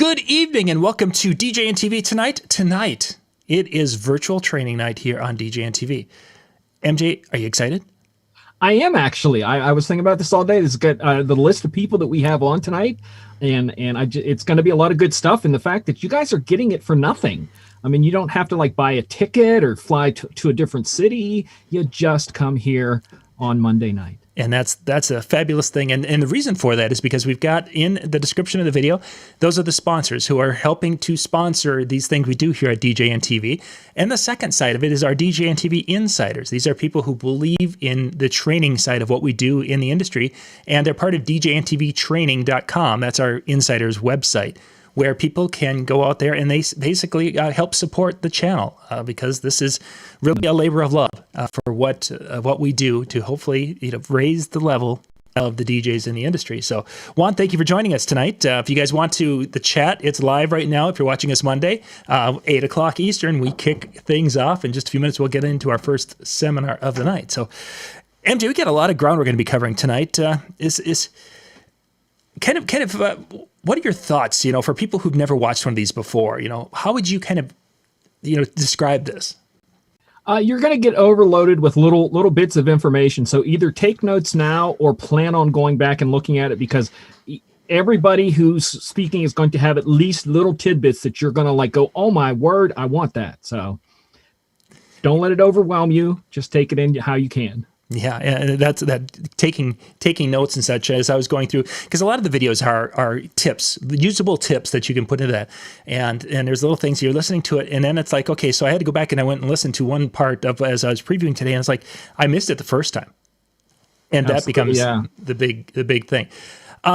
Good evening and welcome to DJNTV tonight. Tonight, it is virtual training night here on DJNTV. MJ, are you excited? I am actually. I was thinking about this all day. This is good. The list of people that we have on tonight, and it's going to be a lot of good stuff. And the fact that you guys are getting it for nothing. I mean, you don't have to like buy a ticket or fly to a different city. You just come here on Monday night. And that's a fabulous thing. And the reason for that is because we've got in the description of the video, those are the sponsors who are helping to sponsor these things we do here at DJNTV. And the second side of it is our DJNTV insiders. These are people who believe in the training side of what we do in the industry. And they're part of DJNTVtraining.com. That's our insiders website, where people can go out there and they basically help support the channel because this is really a labor of love for what we do to hopefully raise the level of the DJs in the industry. So, Juan, thank you for joining us tonight. If you guys want to, the chat, it's live right now. If you're watching us Monday, 8 o'clock Eastern, we kick things off. In just a few minutes, we'll get into our first seminar of the night. So, MJ, we got a lot of ground we're going to be covering tonight. Is kind of what are your thoughts, for people who've never watched one of these before? How would you kind of, describe this? You're going to get overloaded with little bits of information. So either take notes now or plan on going back and looking at it, because everybody who's speaking is going to have at least little tidbits that you're going to go, oh my word, I want that. So don't let it overwhelm you. Just take it in how you can. Yeah, and that's taking notes and such as I was going through, because a lot of the videos are tips, usable tips that you can put into that, and there's little things you're listening to it, and then it's like, okay, so I had to go back and I went and listened to one part of as I was previewing today, and it's like I missed it the first time, and that becomes the big thing.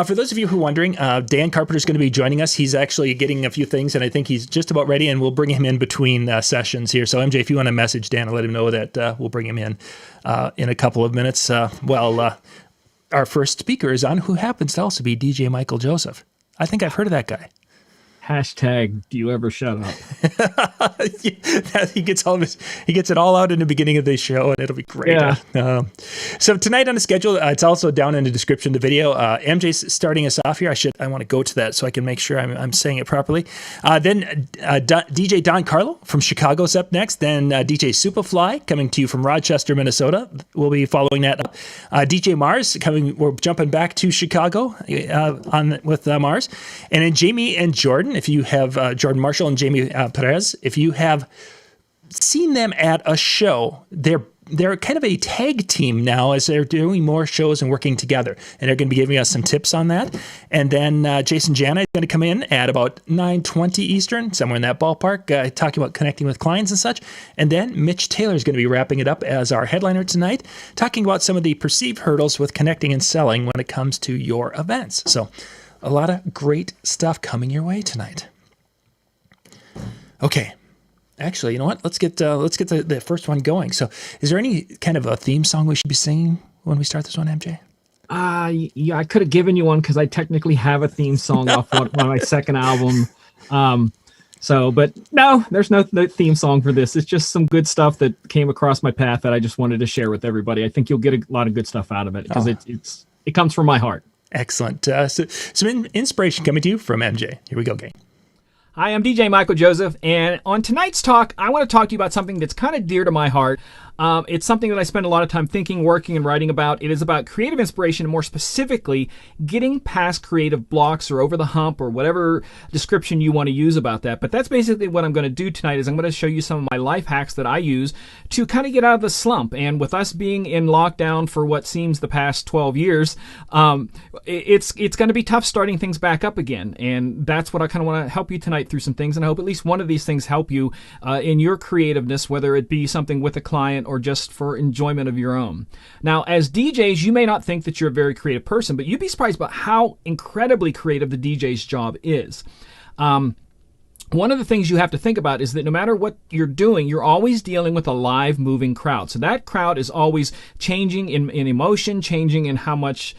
For those of you who are wondering, Dan Carpenter is going to be joining us. He's actually getting a few things, and I think he's just about ready, and we'll bring him in between sessions here. So, MJ, if you want to message Dan and let him know that we'll bring him in a couple of minutes. Our first speaker is on, who happens to also be DJ Michael Joseph. I think I've heard of that guy. Hashtag, do you ever shut up? He gets it all out in the beginning of the show, and it'll be great. Yeah. So tonight on the schedule, it's also down in the description of the video. MJ's starting us off here. I want to go to that so I can make sure I'm saying it properly. Then DJ Don Carlo from Chicago is up next. Then DJ SupaFly coming to you from Rochester, Minnesota. We'll be following that up. DJ Marz coming. We're jumping back to Chicago with Marz, and then Jaymie and Jordan. If you have Jordan Marshall and Jaymie Perez, if you have seen them at a show, they're kind of a tag team now as they're doing more shows and working together. And they're going to be giving us some tips on that. And then Jason Jani is going to come in at about 9:20 Eastern, somewhere in that ballpark, talking about connecting with clients and such. And then Mitch Taylor is going to be wrapping it up as our headliner tonight, talking about some of the perceived hurdles with connecting and selling when it comes to your events. So a lot of great stuff coming your way tonight. Okay. Actually, you know what? Let's get the first one going. So is there any kind of a theme song we should be singing when we start this one, MJ? Yeah, I could have given you one because I technically have a theme song off one of my second album. But no, there's no theme song for this. It's just some good stuff that came across my path that I just wanted to share with everybody. I think you'll get a lot of good stuff out of it because it comes from my heart. Excellent. So some inspiration coming to you from MJ. Here we go, gang. Hi, I'm DJ Michael Joseph, and on tonight's talk, I want to talk to you about something that's kind of dear to my heart. It's something that I spend a lot of time thinking, working, and writing about. It is about creative inspiration, and more specifically, getting past creative blocks or over the hump or whatever description you want to use about that. But that's basically what I'm going to do tonight is I'm going to show you some of my life hacks that I use to kind of get out of the slump. And with us being in lockdown for what seems the past 12 years, it's going to be tough starting things back up again. And that's what I kind of want to help you tonight through some things. And I hope at least one of these things help you in your creativeness, whether it be something with a client or just for enjoyment of your own. Now, as DJs, you may not think that you're a very creative person, but you'd be surprised about how incredibly creative the DJ's job is. One of the things you have to think about is that no matter what you're doing, you're always dealing with a live, moving crowd. So that crowd is always changing in emotion, changing in how much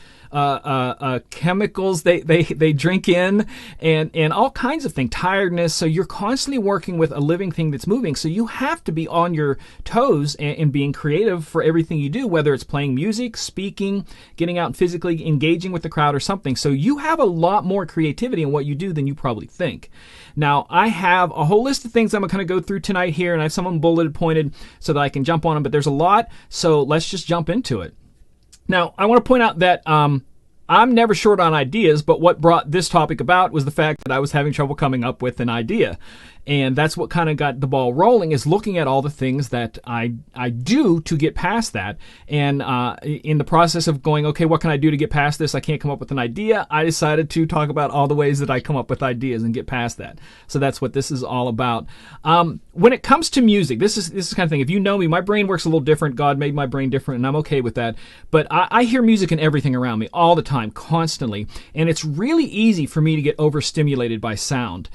chemicals they drink in, and all kinds of things, tiredness. So you're constantly working with a living thing that's moving. So you have to be on your toes and being creative for everything you do, whether it's playing music, speaking, getting out and physically engaging with the crowd or something. So you have a lot more creativity in what you do than you probably think. Now, I have a whole list of things I'm going to go through tonight here, and I have some of them bulleted pointed so that I can jump on them, but there's a lot, so let's just jump into it. Now, I want to point out that I'm never short on ideas, but what brought this topic about was the fact that I was having trouble coming up with an idea. And that's what kind of got the ball rolling, is looking at all the things that I do to get past that. And in the process of going, okay, what can I do to get past this? I can't come up with an idea. I decided to talk about all the ways that I come up with ideas and get past that. So that's what this is all about. When it comes to music, this is the kind of thing. If you know me, my brain works a little different. God made my brain different, and I'm okay with that. But I hear music and everything around me all the time, constantly. And it's really easy for me to get overstimulated by sound.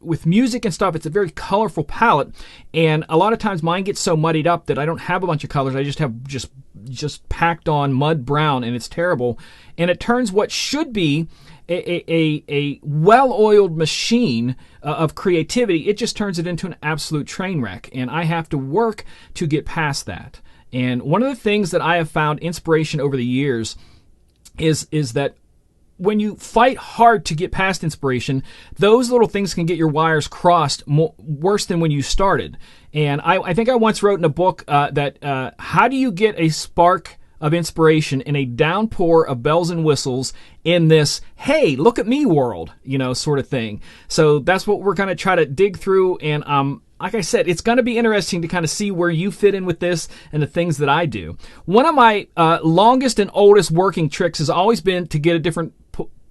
With music and stuff, it's a very colorful palette, and a lot of times mine gets so muddied up that I don't have a bunch of colors. I just have just packed on mud brown, and it's terrible. And it turns what should be a well-oiled machine of creativity, it just turns it into an absolute train wreck, and I have to work to get past that. And one of the things that I have found inspiration over the years is that when you fight hard to get past inspiration, those little things can get your wires crossed worse than when you started. And I think I once wrote in a book that how do you get a spark of inspiration in a downpour of bells and whistles in this, hey, look at me world, sort of thing. So that's what we're going to try to dig through. And like I said, it's going to be interesting to kind of see where you fit in with this and the things that I do. One of my longest and oldest working tricks has always been to get a different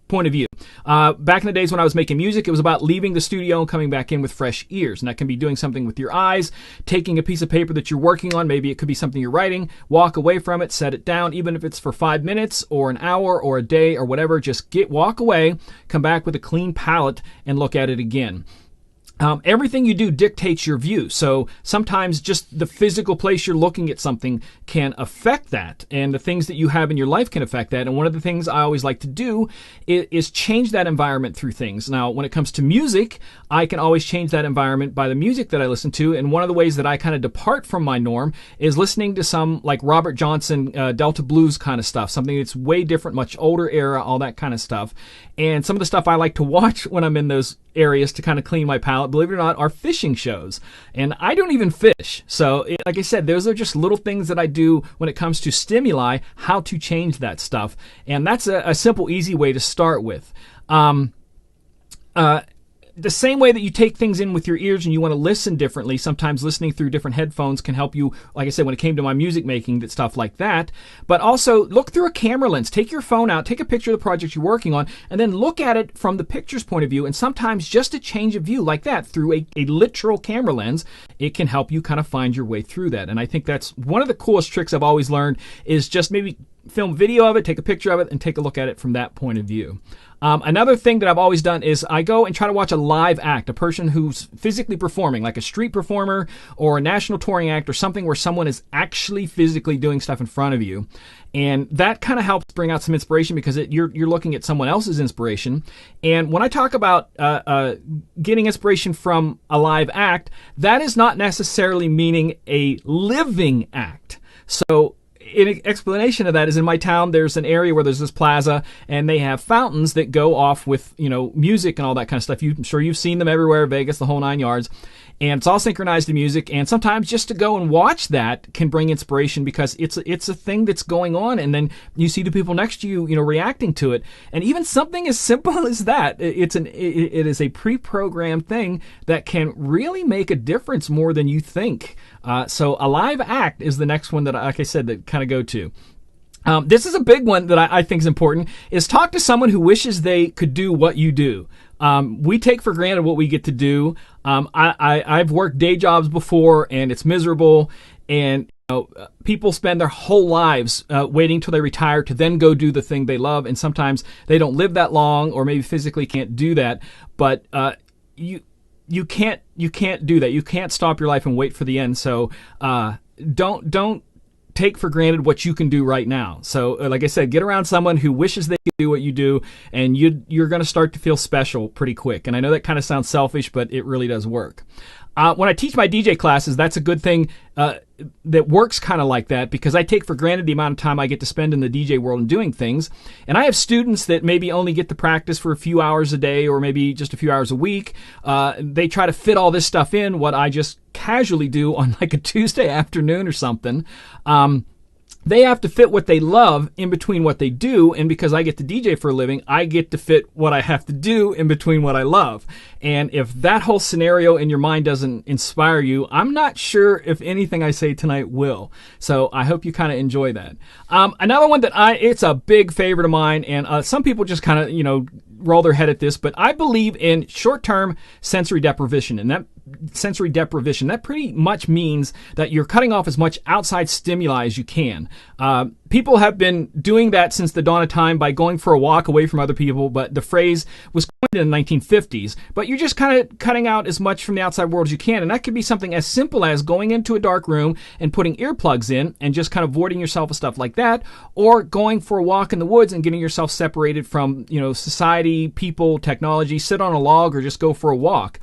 point of view. Back in the days when I was making music, it was about leaving the studio and coming back in with fresh ears. And that can be doing something with your eyes, taking a piece of paper that you're working on. Maybe it could be something you're writing, walk away from it, set it down, even if it's for 5 minutes or an hour or a day or whatever. Just walk away, come back with a clean palette and look at it again. Everything you do dictates your view. So sometimes just the physical place you're looking at something can affect that, and the things that you have in your life can affect that. And one of the things I always like to do is change that environment through things. Now, when it comes to music, I can always change that environment by the music that I listen to. And one of the ways that I kind of depart from my norm is listening to some like Robert Johnson, Delta blues kind of stuff, something that's way different, much older era, all that kind of stuff. And some of the stuff I like to watch when I'm in those areas to kind of clean my palate, believe it or not, are fishing shows. And I don't even fish. So, like I said, those are just little things that I do when it comes to stimuli, how to change that stuff. And that's a simple, easy way to start with. The same way that you take things in with your ears and you want to listen differently, sometimes listening through different headphones can help you, like I said, when it came to my music making, that stuff like that. But also look through a camera lens. Take your phone out, take a picture of the project you're working on, and then look at it from the picture's point of view. And sometimes just a change of view like that through a literal camera lens, it can help you kind of find your way through that. And I think that's one of the coolest tricks I've always learned, is just maybe film video of it, take a picture of it, and take a look at it from that point of view. Another thing that I've always done is I go and try to watch a live act, a person who's physically performing, like a street performer or a national touring act or something where someone is actually physically doing stuff in front of you. And that kind of helps bring out some inspiration, because you're looking at someone else's inspiration. And when I talk about getting inspiration from a live act, that is not necessarily meaning a living act. So an explanation of that is, in my town, there's an area where there's this plaza, and they have fountains that go off with, music and all that kind of stuff. I'm sure you've seen them everywhere, Vegas, the whole 9 yards. And it's all synchronized to music. And sometimes just to go and watch that can bring inspiration, because it's a thing that's going on. And then you see the people next to you, reacting to it. And even something as simple as that, it is a pre-programmed thing that can really make a difference more than you think. So a live act is the next one that, like I said, that kind of go to. This is a big one that I think is important, is talk to someone who wishes they could do what you do. We take for granted what we get to do. I've worked day jobs before, and it's miserable. And people spend their whole lives waiting till they retire to then go do the thing they love. And sometimes they don't live that long, or maybe physically can't do that. But you can't do that. You can't stop your life and wait for the end. So don't take for granted what you can do right now. So like I said, get around someone who wishes they could do what you do, and you're going to start to feel special pretty quick. And I know that kind of sounds selfish, but it really does work. When I teach my DJ classes, that's a good thing that works kind of like that, because I take for granted the amount of time I get to spend in the DJ world and doing things. And I have students that maybe only get to practice for a few hours a day or maybe just a few hours a week. They try to fit all this stuff in, what I just casually do on like a Tuesday afternoon or something. They have to fit what they love in between what they do, and because I get to DJ for a living, I get to fit what I have to do in between what I love. And if that whole scenario in your mind doesn't inspire you, I'm not sure if anything I say tonight will. So I hope you kind of enjoy that. Another one that it's a big favorite of mine, and some people just kind of, roll their head at this, but I believe in short-term sensory deprivation, and that pretty much means that you're cutting off as much outside stimuli as you can. People have been doing that since the dawn of time by going for a walk away from other people, but the phrase was coined in the 1950s. But you're just kind of cutting out as much from the outside world as you can, and that could be something as simple as going into a dark room and putting earplugs in and just kind of voiding yourself of stuff like that, or going for a walk in the woods and getting yourself separated from, society, people, technology, sit on a log, or just go for a walk.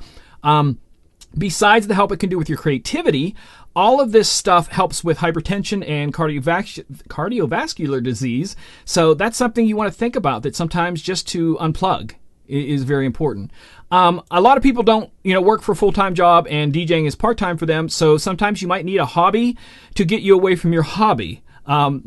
Besides the help it can do with your creativity, all of this stuff helps with hypertension and cardiovascular disease. So that's something you want to think about, that sometimes just to unplug is very important. A lot of people don't, work for a full-time job, and DJing is part-time for them. So sometimes you might need a hobby to get you away from your hobby.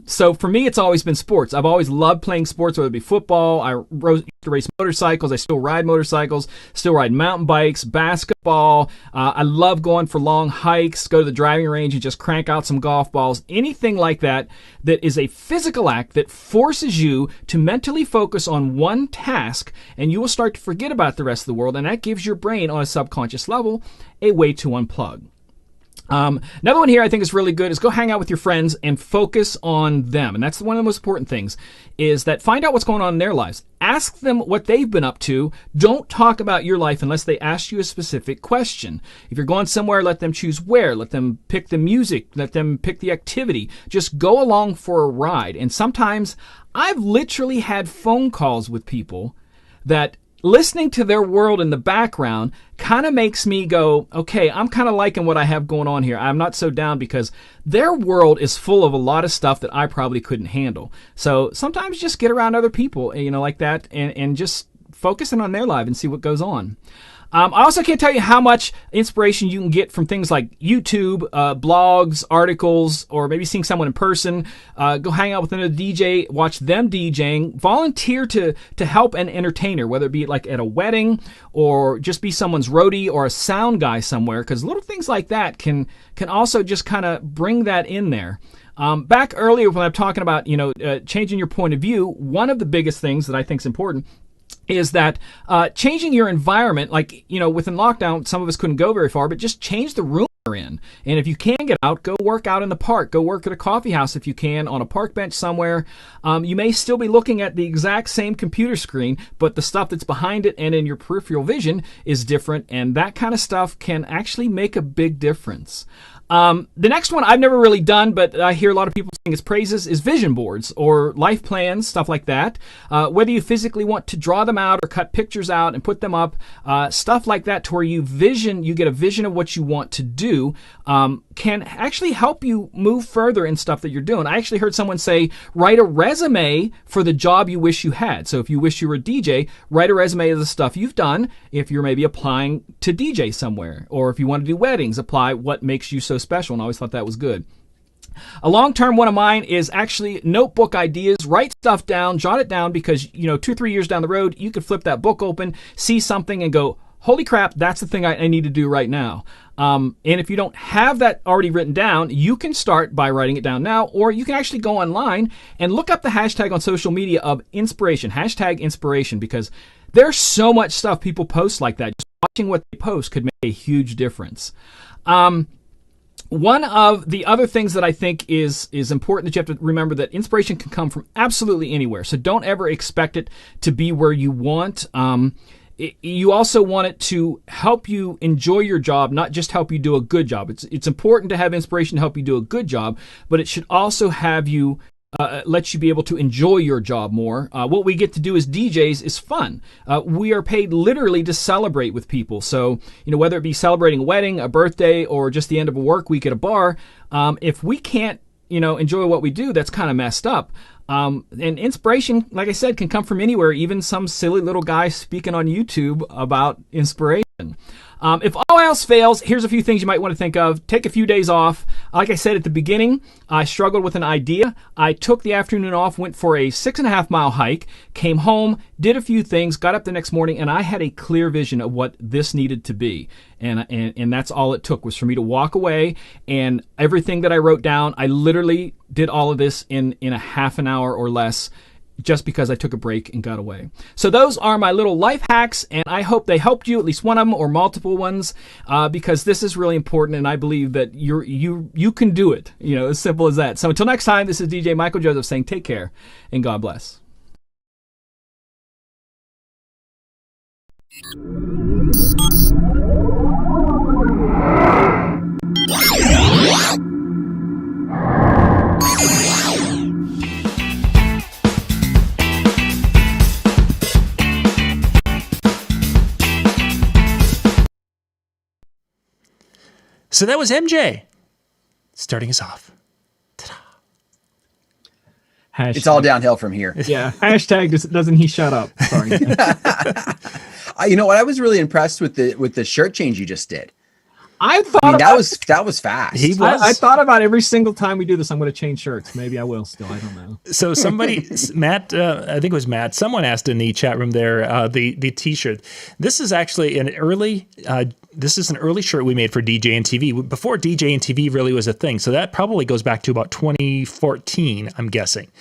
So for me, it's always been sports. I've always loved playing sports, whether it be football. I used to race motorcycles. I still ride motorcycles, still ride mountain bikes, basketball. I love going for long hikes, go to the driving range and just crank out some golf balls. Anything like that is a physical act that forces you to mentally focus on one task, and you will start to forget about the rest of the world. And that gives your brain, on a subconscious level, a way to unplug. Another one here I think is really good is go hang out with your friends and focus on them. And that's one of the most important things, is that find out what's going on in their lives. Ask them what they've been up to. Don't talk about your life unless they ask you a specific question. If you're going somewhere, let them choose where. Let them pick the music. Let them pick the activity. Just go along for a ride. And sometimes I've literally had phone calls with people that listening to their world in the background kind of makes me go, okay, I'm kind of liking what I have going on here. I'm not so down, because their world is full of a lot of stuff that I probably couldn't handle. So sometimes just get around other people, like that, and just focusing on their life and see what goes on. I also can't tell you how much inspiration you can get from things like YouTube, blogs, articles, or maybe seeing someone in person. Go hang out with another DJ, watch them DJing, volunteer to help an entertainer, whether it be like at a wedding or just be someone's roadie or a sound guy somewhere, because little things like that can also just kind of bring that in there. Back earlier when I'm talking about, changing your point of view, one of the biggest things that I think is important is that changing your environment, like, within lockdown, some of us couldn't go very far, but just change the room you're in. And if you can get out, go work out in the park. Go work at a coffee house if you can, on a park bench somewhere. You may still be looking at the exact same computer screen, but the stuff that's behind it and in your peripheral vision is different, and that kind of stuff can actually make a big difference. The next one I've never really done, but I hear a lot of people sing its praises, is vision boards or life plans, stuff like that. Whether you physically want to draw them out or cut pictures out and put them up, stuff like that, to where you get a vision of what you want to do, can actually help you move further in stuff that you're doing. I actually heard someone say, write a resume for the job you wish you had. So if you wish you were a DJ, write a resume of the stuff you've done. If you're maybe applying to DJ somewhere, or if you want to do weddings, apply what makes you so special. And I always thought that was good. A long-term one of mine is actually notebook ideas. Write stuff down, jot it down, because 2 or 3 years down the road, you could flip that book open, see something, and go, holy crap, that's the thing I need to do right now. And if you don't have that already written down, you can start by writing it down now, or you can actually go online and look up the hashtag on social media of inspiration, hashtag inspiration, because there's so much stuff people post like that. Just watching what they post could make a huge difference. One of the other things that I think is important that you have to remember, that inspiration can come from absolutely anywhere. So don't ever expect it to be where you want. you also want it to help you enjoy your job, not just help you do a good job. It's important to have inspiration to help you do a good job, but it should also have you let you be able to enjoy your job more. What we get to do as DJs is fun. We are paid literally to celebrate with people. So, whether it be celebrating a wedding, a birthday, or just the end of a work week at a bar, if we can't, enjoy what we do, that's kind of messed up. And inspiration, like I said, can come from anywhere, even some silly little guy speaking on YouTube about inspiration. If all else fails, here's a few things you might want to think of. Take a few days off. Like I said at the beginning, I struggled with an idea. I took the afternoon off, went for a 6.5 mile hike, came home, did a few things, got up the next morning, and I had a clear vision of what this needed to be. And that's all it took, was for me to walk away, and everything that I wrote down, I literally did all of this in a half an hour or less, just because I took a break and got away. So those are my little life hacks, and I hope they helped you, at least one of them or multiple ones, because this is really important, and I believe that you can do it. As simple as that. So until next time, this is DJ Michael Joseph saying take care and God bless. So that was MJ starting us off. Hashtag. It's all downhill from here. Yeah. Hashtag doesn't he shut up. Sorry. You know what? I was really impressed with the shirt change you just did. I that was fast. He was. I thought about every single time we do this, I'm going to change shirts. Maybe I will still. I don't know. So somebody, Matt, I think it was Matt, someone asked in the chat room there, the t-shirt. This is actually an early shirt we made for DJNTV before DJNTV really was a thing. So that probably goes back to about 2014, I'm guessing.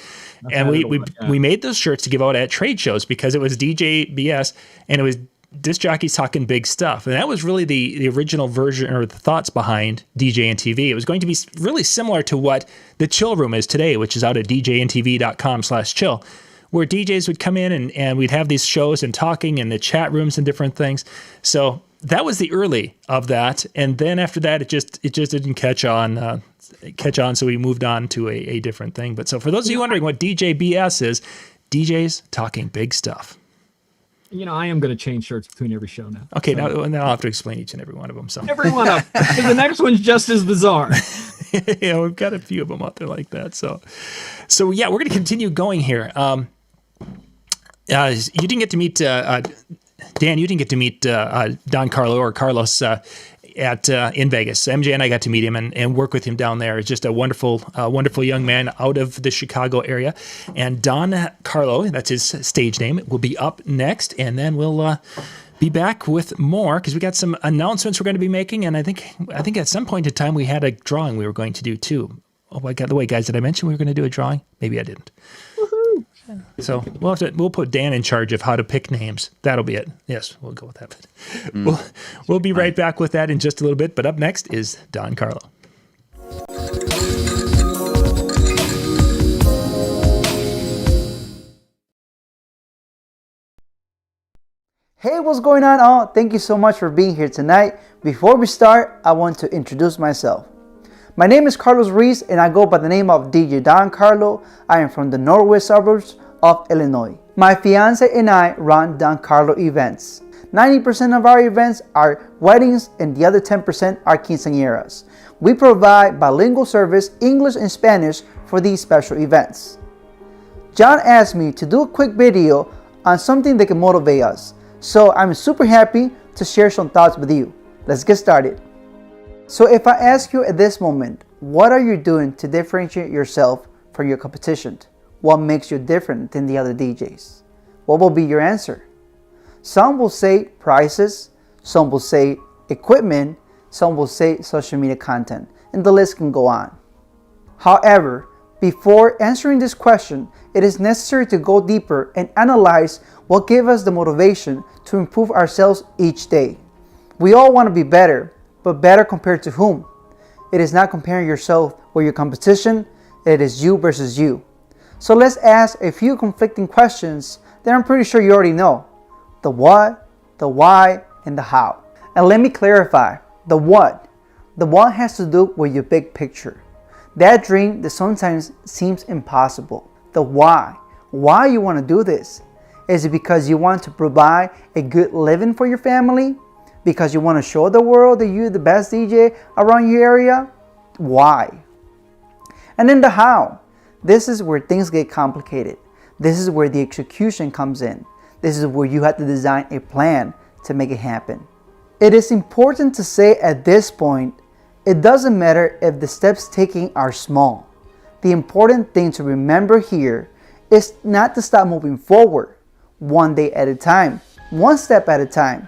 And we made those shirts to give out at trade shows because it was DJBS and it was disc jockeys talking big stuff. And that was really the original version or the thoughts behind DJNTV. It was going to be really similar to what the Chill Room is today, which is out at djntv.com/chill, where DJs would come in and we'd have these shows and talking in the chat rooms and different things. So that was the early of that. And then after that, it just didn't catch on. So we moved on to a different thing. But so for those of you wondering what DJBS is, DJs talking big stuff. I am going to change shirts between every show now. Okay, now I'll have to explain each and every one of them. So every one of them. Because the next one's just as bizarre. Yeah, we've got a few of them out there like that. So yeah, we're going to continue going here. You didn't get to meet Dan. You didn't get to meet Don Carlo or Carlos in Vegas. MJ and I got to meet him and work with him down there. He's just a wonderful young man out of the Chicago area. And Don Carlo, that's his stage name, will be up next. And then we'll be back with more because we got some announcements we're going to be making. And I think at some point in time we had a drawing we were going to do too. Oh, by the way, guys, did I mention we were going to do a drawing? Maybe I didn't. Woohoo! So we'll put Dan in charge of how to pick names. That'll be it. Yes, we'll go with that. We'll be right back with that in just a little bit. But up next is Don Carlo. Hey, what's going on all? Thank you so much for being here tonight. Before we start, I want to introduce myself. My name is Carlos Ruiz and I go by the name of DJ Don Carlo. I am from the northwest suburbs of Illinois. My fiance and I run Don Carlo events. 90% of our events are weddings and the other 10% are quinceañeras. We provide bilingual service, English and Spanish, for these special events. John asked me to do a quick video on something that can motivate us. So I'm super happy to share some thoughts with you. Let's get started. So if I ask you at this moment, what are you doing to differentiate yourself from your competition? What makes you different than the other DJs? What will be your answer? Some will say prices, some will say equipment, some will say social media content, and the list can go on. However, before answering this question, it is necessary to go deeper and analyze what gives us the motivation to improve ourselves each day. We all want to be better, but better compared to whom? It is not comparing yourself with your competition, it is you versus you. So let's ask a few conflicting questions that I'm pretty sure you already know. The what, the why, and the how. And let me clarify, the what. The what has to do with your big picture. That dream that sometimes seems impossible. The why. Why you want to do this? Is it because you want to provide a good living for your family? Because you want to show the world that you're the best DJ around your area? Why? And then the how. This is where things get complicated. This is where the execution comes in. This is where you have to design a plan to make it happen. It is important to say at this point, it doesn't matter if the steps taken are small. The important thing to remember here is not to stop moving forward, one day at a time, one step at a time,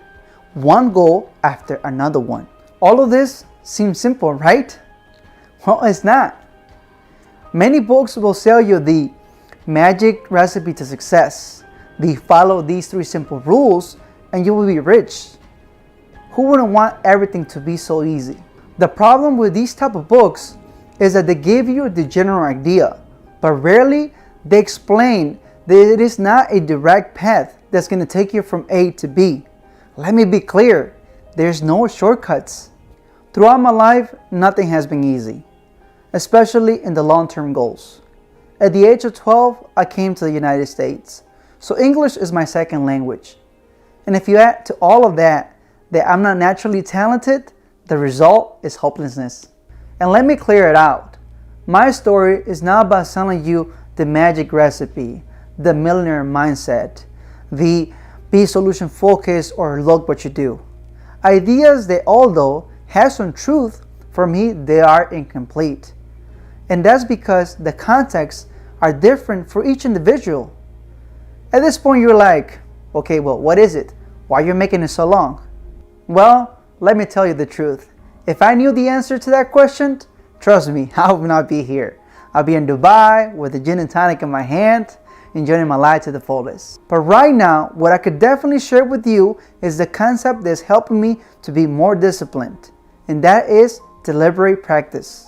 one goal after another one. All of this seems simple, right? Well, it's not. Many books will sell you the magic recipe to success. They follow these 3 simple rules and you will be rich. Who wouldn't want everything to be so easy? The problem with these type of books is that they give you the general idea, but rarely they explain that it is not a direct path that's going to take you from A to B. Let me be clear, there's no shortcuts. Throughout my life, nothing has been easy, especially in the long-term goals. At the age of 12, I came to the United States, so English is my second language. And if you add to all of that I'm not naturally talented, the result is hopelessness. And let me clear it out. My story is not about selling you the magic recipe, the millionaire mindset, the be solution focused or look what you do. Ideas that although have some truth, for me they are incomplete. And that's because the contexts are different for each individual. At this point you're like, okay, well, what is it? Why are you making it so long? Well, let me tell you the truth. If I knew the answer to that question, trust me, I would not be here. I'll be in Dubai with a gin and tonic in my hand, enjoying my life to the fullest. But right now, what I could definitely share with you is the concept that's helping me to be more disciplined, and that is deliberate practice.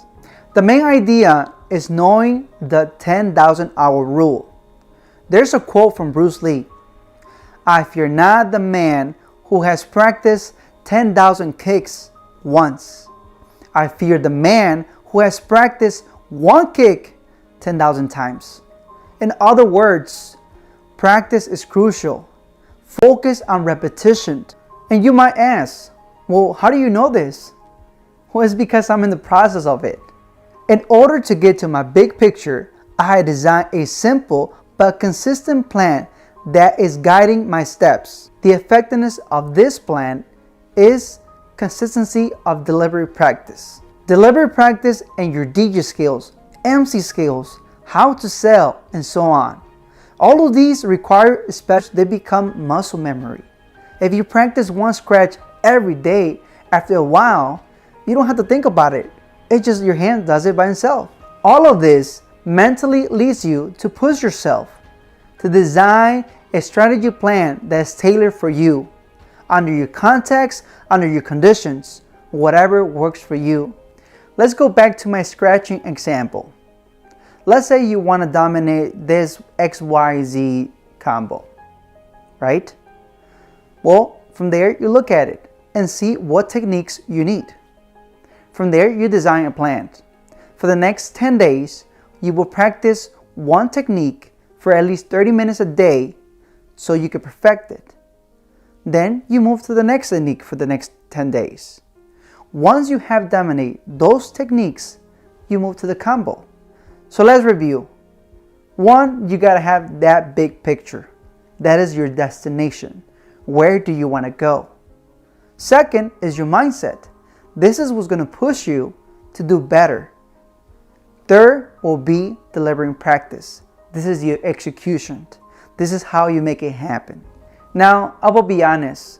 The main idea is knowing the 10,000 hour rule. There's a quote from Bruce Lee. I fear not the man who has practiced 10,000 kicks once. I fear the man who has practiced one kick 10,000 times. In other words, practice is crucial. Focus on repetition. And you might ask, well, how do you know this? Well, it's because I'm in the process of it. In order to get to my big picture, I designed a simple but consistent plan that is guiding my steps. The effectiveness of this plan is consistency of deliberate practice. Deliberate practice and your DJ skills, MC skills, how to sell, and so on. All of these require, especially, they become muscle memory. If you practice one scratch every day, after a while, you don't have to think about it. It's just your hand does it by itself. All of this mentally leads you to push yourself, to design a strategy plan that's tailored for you, under your context, under your conditions, whatever works for you. Let's go back to my scratching example. Let's say you want to dominate this XYZ combo, right? Well, from there you look at it and see what techniques you need. From there you design a plan. For the next 10 days, you will practice one technique for at least 30 minutes a day so you can perfect it. Then you move to the next technique for the next 10 days. Once you have dominated those techniques, you move to the combo. So let's review. 1, you gotta have that big picture. That is your destination. Where do you wanna go? 2nd is your mindset. This is what's gonna push you to do better. 3rd will be delivering practice. This is your execution. This is how you make it happen. Now, I will be honest.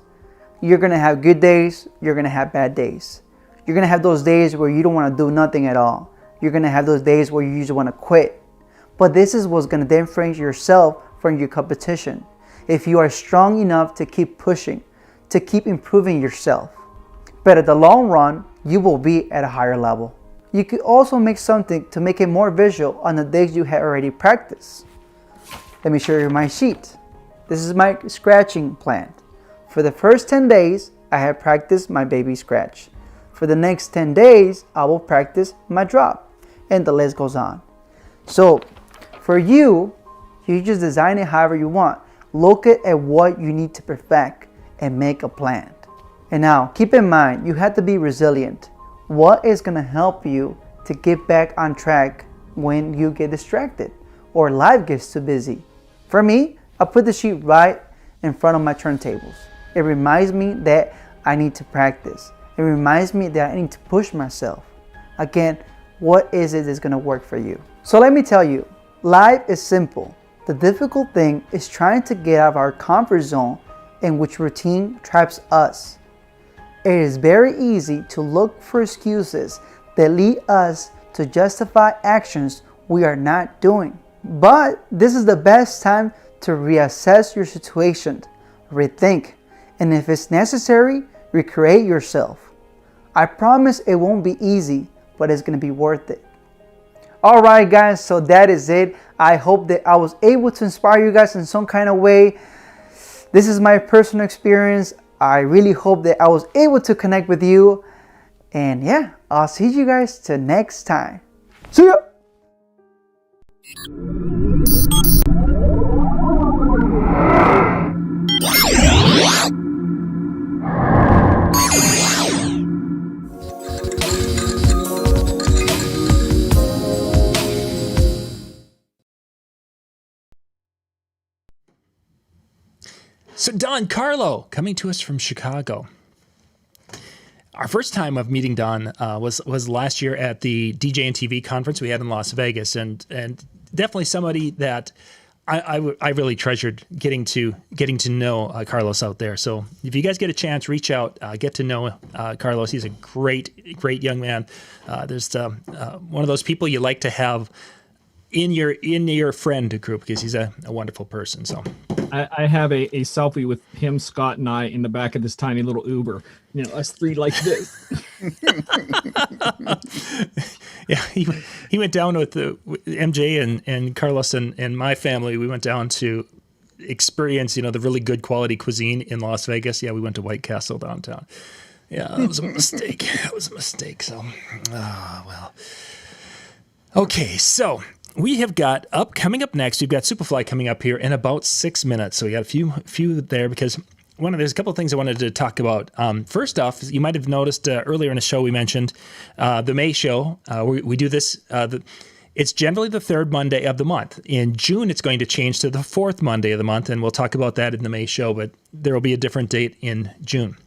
You're going to have good days. You're going to have bad days. You're going to have those days where you don't want to do nothing at all. You're going to have those days where you usually want to quit. But this is what's going to differentiate yourself from your competition. If you are strong enough to keep pushing, to keep improving yourself. But at the long run, you will be at a higher level. You could also make something to make it more visual on the days you had already practiced. Let me show you my sheet. This is my scratching plan. For the first 10 days, I have practiced my baby scratch. For the next 10 days, I will practice my drop, and the list goes on. So for you, you just design it however you want. Look at what you need to perfect and make a plan. And now, keep in mind, you have to be resilient. What is going to help you to get back on track when you get distracted or life gets too busy? For me, I put the sheet right in front of my turntables. It reminds me that I need to practice. It reminds me that I need to push myself. Again, what is it that's going to work for you? So let me tell you, life is simple. The difficult thing is trying to get out of our comfort zone in which routine traps us. It is very easy to look for excuses that lead us to justify actions we are not doing. But this is the best time to reassess your situation, rethink, and if it's necessary, recreate yourself. I promise it won't be easy, but it's going to be worth it. Alright guys, so that is it. I hope that I was able to inspire you guys in some kind of way. This is my personal experience. I really hope that I was able to connect with you. And yeah, I'll see you guys till next time. See ya! So Don Carlo coming to us from Chicago. Our first time of meeting Don was last year at the DJNTV conference we had in Las Vegas, and definitely somebody that I really treasured getting to know Carlos out there. So if you guys get a chance, reach out, get to know Carlos. He's a great young man. There's one of those people you like to have in your friend group because he's a wonderful person. So I have a selfie with him, Scott, and I in the back of this tiny little Uber. You know, us three like this. Yeah, he went down with MJ and Carlos and my family. We went down to experience, the really good quality cuisine in Las Vegas. Yeah, we went to White Castle downtown. Yeah, that was a mistake. So, well. Okay, so we have got coming up next. We've got SupaFly coming up here in about 6 minutes. So we got a few there because there's a couple of things I wanted to talk about. First off, you might have noticed earlier in the show we mentioned the May show. We do this. It's generally the third Monday of the month. In June, it's going to change to the fourth Monday of the month, and we'll talk about that in the May show. But there will be a different date in June.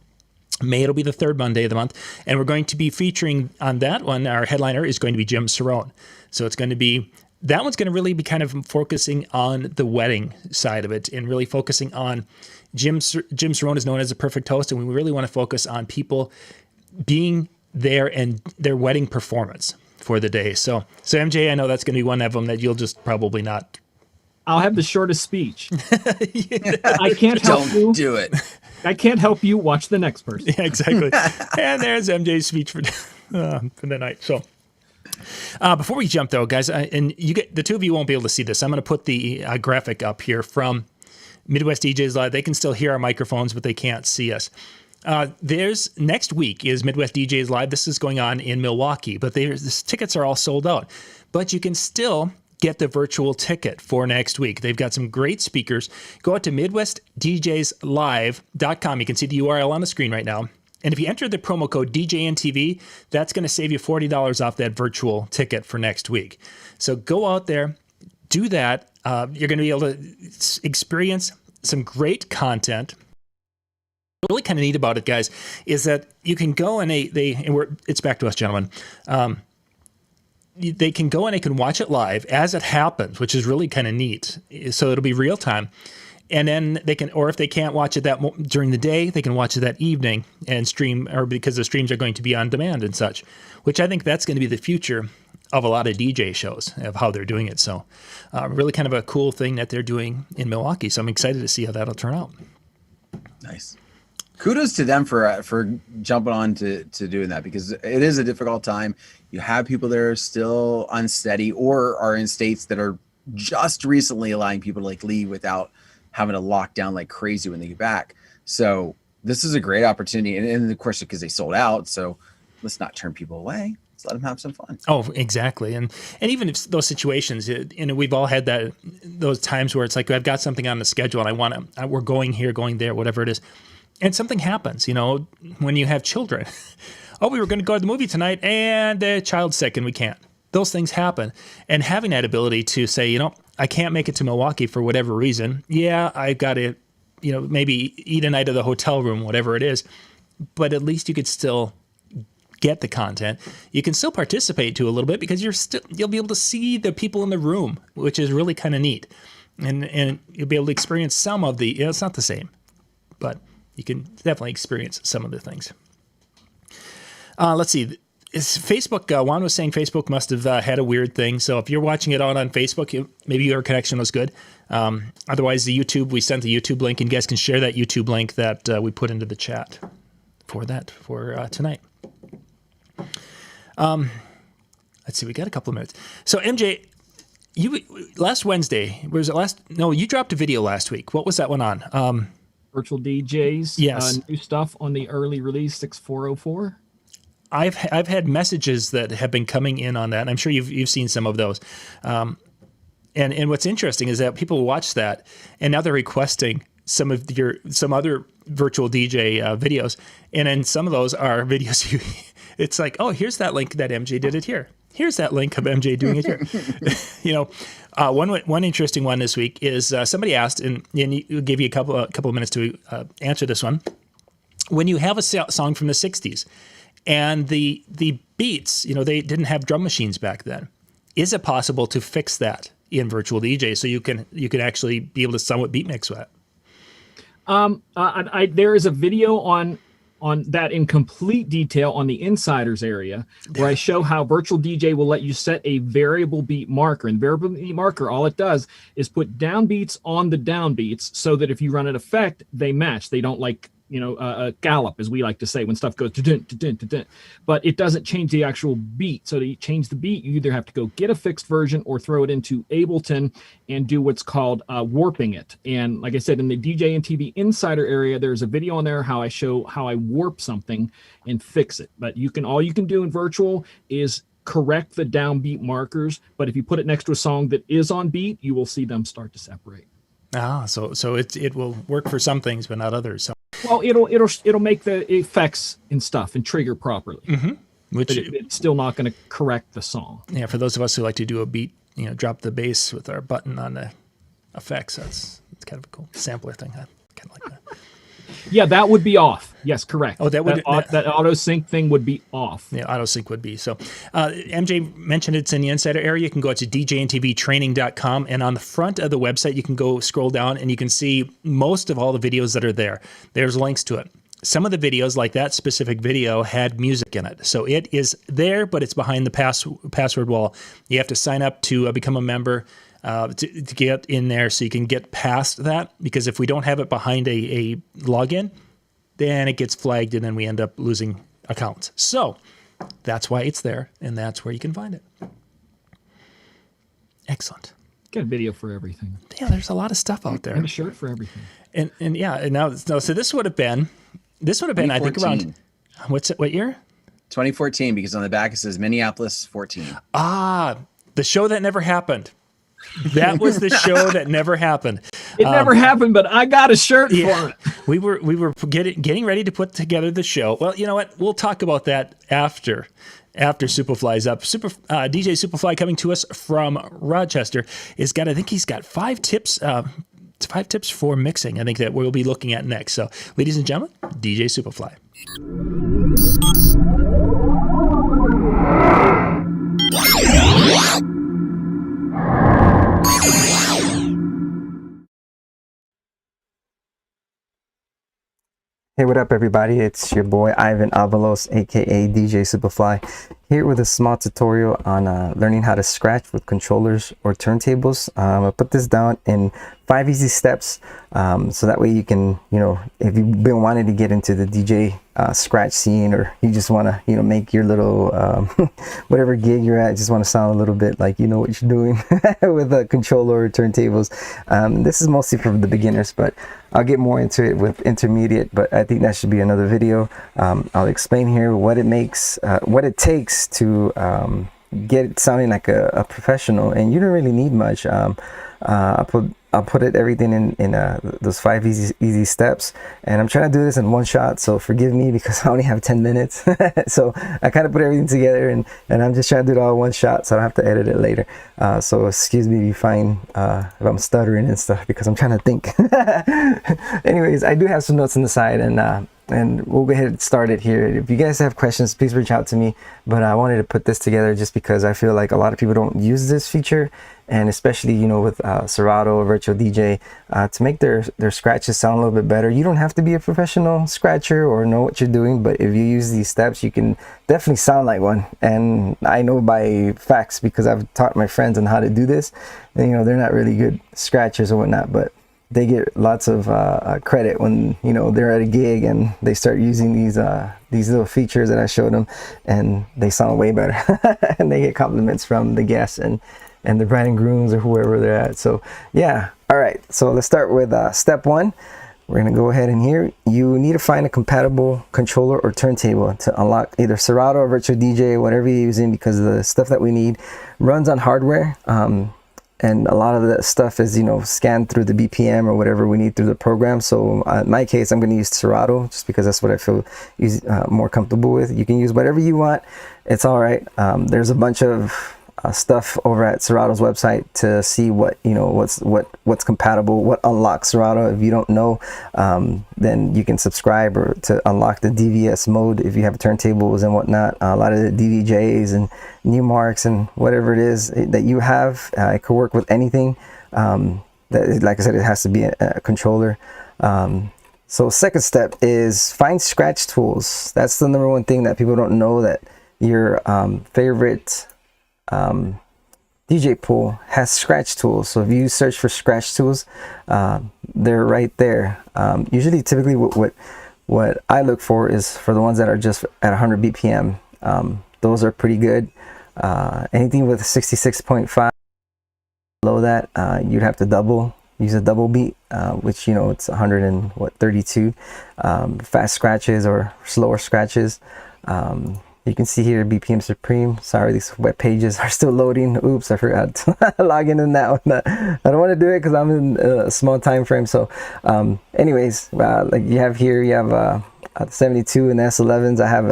May, it'll be the third Monday of the month, and we're going to be featuring on that one. Our headliner is going to be Jim Cerrone. So it's going to be. That one's going to really be kind of focusing on the wedding side of it and really focusing on Jim Cerrone is known as a perfect host, and we really want to focus on people being there and their wedding performance for the day. So MJ, I know that's going to be one of them that you'll just probably not. I'll have the shortest speech. I can't help you. Don't do it. I can't help you. Watch the next person. Yeah, exactly. And there's MJ's speech for the night. So. Before we jump though, guys, and the two of you won't be able to see this. I'm going to put the graphic up here from Midwest DJs Live. They can still hear our microphones, but they can't see us. There's next week is Midwest DJs Live. This is going on in Milwaukee, but the tickets are all sold out. But you can still get the virtual ticket for next week. They've got some great speakers. Go out to MidwestDJsLive.com. You can see the URL on the screen right now. And if you enter the promo code DJNTV, that's going to save you $40 off that virtual ticket for next week. So go out there, do that. You're going to be able to experience some great content. What's really kind of neat about it, guys, is that you can go and it's back to us, gentlemen. They can go and they can watch it live as it happens, which is really kind of neat. So it'll be real time. And then they can, or if they can't watch it during the day, they can watch it that evening and stream, or because the streams are going to be on demand and such, which I think that's going to be the future of a lot of DJ shows of how they're doing it. So really kind of a cool thing that they're doing in Milwaukee. So I'm excited to see how that'll turn out. Nice. Kudos to them for jumping on to doing that, because it is a difficult time. You have people that are still unsteady or are in states that are just recently allowing people to leave without having to lock down like crazy when they get back. So this is a great opportunity. And of course, because they sold out. So let's not turn people away. Let's let them have some fun. Oh, exactly. And even if those situations, we've all had those times where it's like, I've got something on the schedule and we're going here, going there, whatever it is. And something happens, when you have children. Oh, we were going to go to the movie tonight and the child's sick and we can't. Those things happen. And having that ability to say, I can't make it to Milwaukee for whatever reason. Yeah, I've got to, maybe eat a night at the hotel room, whatever it is. But at least you could still get the content. You can still participate too a little bit because you'll be able to see the people in the room, which is really kind of neat. And you'll be able to experience some of the, it's not the same, but you can definitely experience some of the things. Let's see. Is Facebook, Juan was saying Facebook must have had a weird thing. So if you're watching it on Facebook, maybe your connection was good. Otherwise, we sent the YouTube link, and you guys can share that YouTube link that we put into the chat for tonight. Let's see. We got a couple of minutes. So MJ, last Wednesday, you dropped a video last week. What was that one on? Virtual DJs. Yes. New stuff on the early release 6404. I've had messages that have been coming in on that, and I'm sure you've seen some of those. And what's interesting is that people watch that, and now they're requesting some other virtual DJ videos, and then some of those are videos. It's like, oh, here's that link that MJ did it here. Here's that link of MJ doing it here. One interesting one this week is somebody asked, and you gave you a couple of minutes to answer this one. When you have a song from the '60s. And the beats, they didn't have drum machines back then. Is it possible to fix that in virtual DJ so you can actually be able to somewhat beat mix with it? There is a video on that in complete detail on the insiders area where I show how virtual DJ will let you set a variable beat marker. And variable beat marker, all it does is put downbeats on the downbeats so that if you run an effect, they match. They don't a gallop, as we like to say, when stuff goes to but it doesn't change the actual beat. So to change the beat, you either have to go get a fixed version or throw it into Ableton and do what's called warping it. And like I said, in the DJNTV insider area, there's a video on there how I show how I warp something and fix it. But all you can do in virtual is correct the downbeat markers. But if you put it next to a song that is on beat, you will see them start to separate. So it will work for some things, but not others. So. Well, it'll make the effects and stuff and trigger properly. Mm-hmm. But it's still not going to correct the song. Yeah, for those of us who like to do a beat, drop the bass with our button on the effects. It's kind of a cool sampler thing. I kind of like that. Yeah, that would be off. Yes, correct. Oh, that auto sync thing would be off. Yeah, auto sync would be. So MJ mentioned it's in the insider area. You can go to DJNTVtraining.com, and on the front of the website, you can go scroll down and you can see most of all the videos that are there. There's links to it. Some of the videos, like that specific video, had music in it. So it is there, but it's behind the password wall. You have to sign up to become a member. To get in there so you can get past that, because if we don't have it behind a login, then it gets flagged and then we end up losing accounts. So that's why it's there, and that's where you can find it. Excellent. Got a video for everything. Yeah, there's a lot of stuff out there. And a shirt for everything. And now so this would have been I think around what year? 2014, because on the back it says Minneapolis 14. The show that never happened. That was the show that never happened. It never happened, but I got a shirt for it. We were getting ready to put together the show. Well, you know what? We'll talk about that after SupaFly's up. DJ SupaFly, coming to us from Rochester, he's got 5 tips. 5 tips for mixing. I think that we'll be looking at next. So, ladies and gentlemen, DJ SupaFly. Hey, what up everybody? It's your boy Ivan Avalos, aka DJ SupaFly, here with a small tutorial on learning how to scratch with controllers or turntables. I put this down in 5 easy steps, so that way you can, you know, if you've been wanting to get into the DJ scratch scene, or you just want to, you know, make your little whatever gig you're at, just want to sound a little bit like you know what you're doing with a controller or turntables. This is mostly for the beginners, but I'll get more into it with intermediate, but I think that should be another video. I'll explain here what it takes to get it sounding like a professional, and you don't really need much. I'll put everything in those 5 easy steps, and I'm trying to do this in one shot, so forgive me because I only have 10 minutes. So I kind of put everything together, and I'm just trying to do it all in one shot, so I don't have to edit it later. So excuse me if you find if I'm stuttering and stuff, because I'm trying to think. Anyways, I do have some notes on the side, and we'll go ahead and start it here. If you guys have questions, please reach out to me, but I wanted to put this together just because I feel like a lot of people don't use this feature, and especially, you know, with Serato or Virtual DJ, to make their scratches sound a little bit better. You don't have to be a professional scratcher or know what you're doing, but if you use these steps, you can definitely sound like one. And I know by facts, because I've taught my friends on how to do this, and, you know, they're not really good scratchers or whatnot, but they get lots of credit when, you know, they're at a gig and they start using these little features that I showed them, and they sound way better. And they get compliments from the guests and the bride and grooms or whoever they're at. So yeah, all right, so let's start with step 1. We're gonna go ahead, and here you need to find a compatible controller or turntable to unlock either Serato or Virtual DJ, whatever you're using, because the stuff that we need runs on hardware. And a lot of that stuff is, you know, scanned through the BPM or whatever we need through the program. So in my case, I'm going to use Serato just because that's what I feel more comfortable with. You can use whatever you want. It's all right. There's a bunch of stuff over at Serato's website to see what, you know, what's compatible, what unlocks Serato. If you don't know, then you can subscribe or to unlock the DVS mode if you have turntables and whatnot. A lot of the DVJs and new marks and whatever it is that you have, it could work with anything. That, like I said, it has to be a controller. So second step is find scratch tools. That's the number one thing that people don't know, that your favorite DJ pool has scratch tools. So if you search for scratch tools, they're right there. Usually, typically what I look for is for the ones that are just at 100 BPM. Those are pretty good. Anything with 66.5 below that, you'd have to use a double beat, which, you know, it's 132. Fast scratches or slower scratches. You can see here BPM Supreme. Sorry, these web pages are still loading. Oops, I forgot to log in that one. I don't want to do it because I'm in a small time frame. So anyways, like you have here, you have 72 and S11s. I have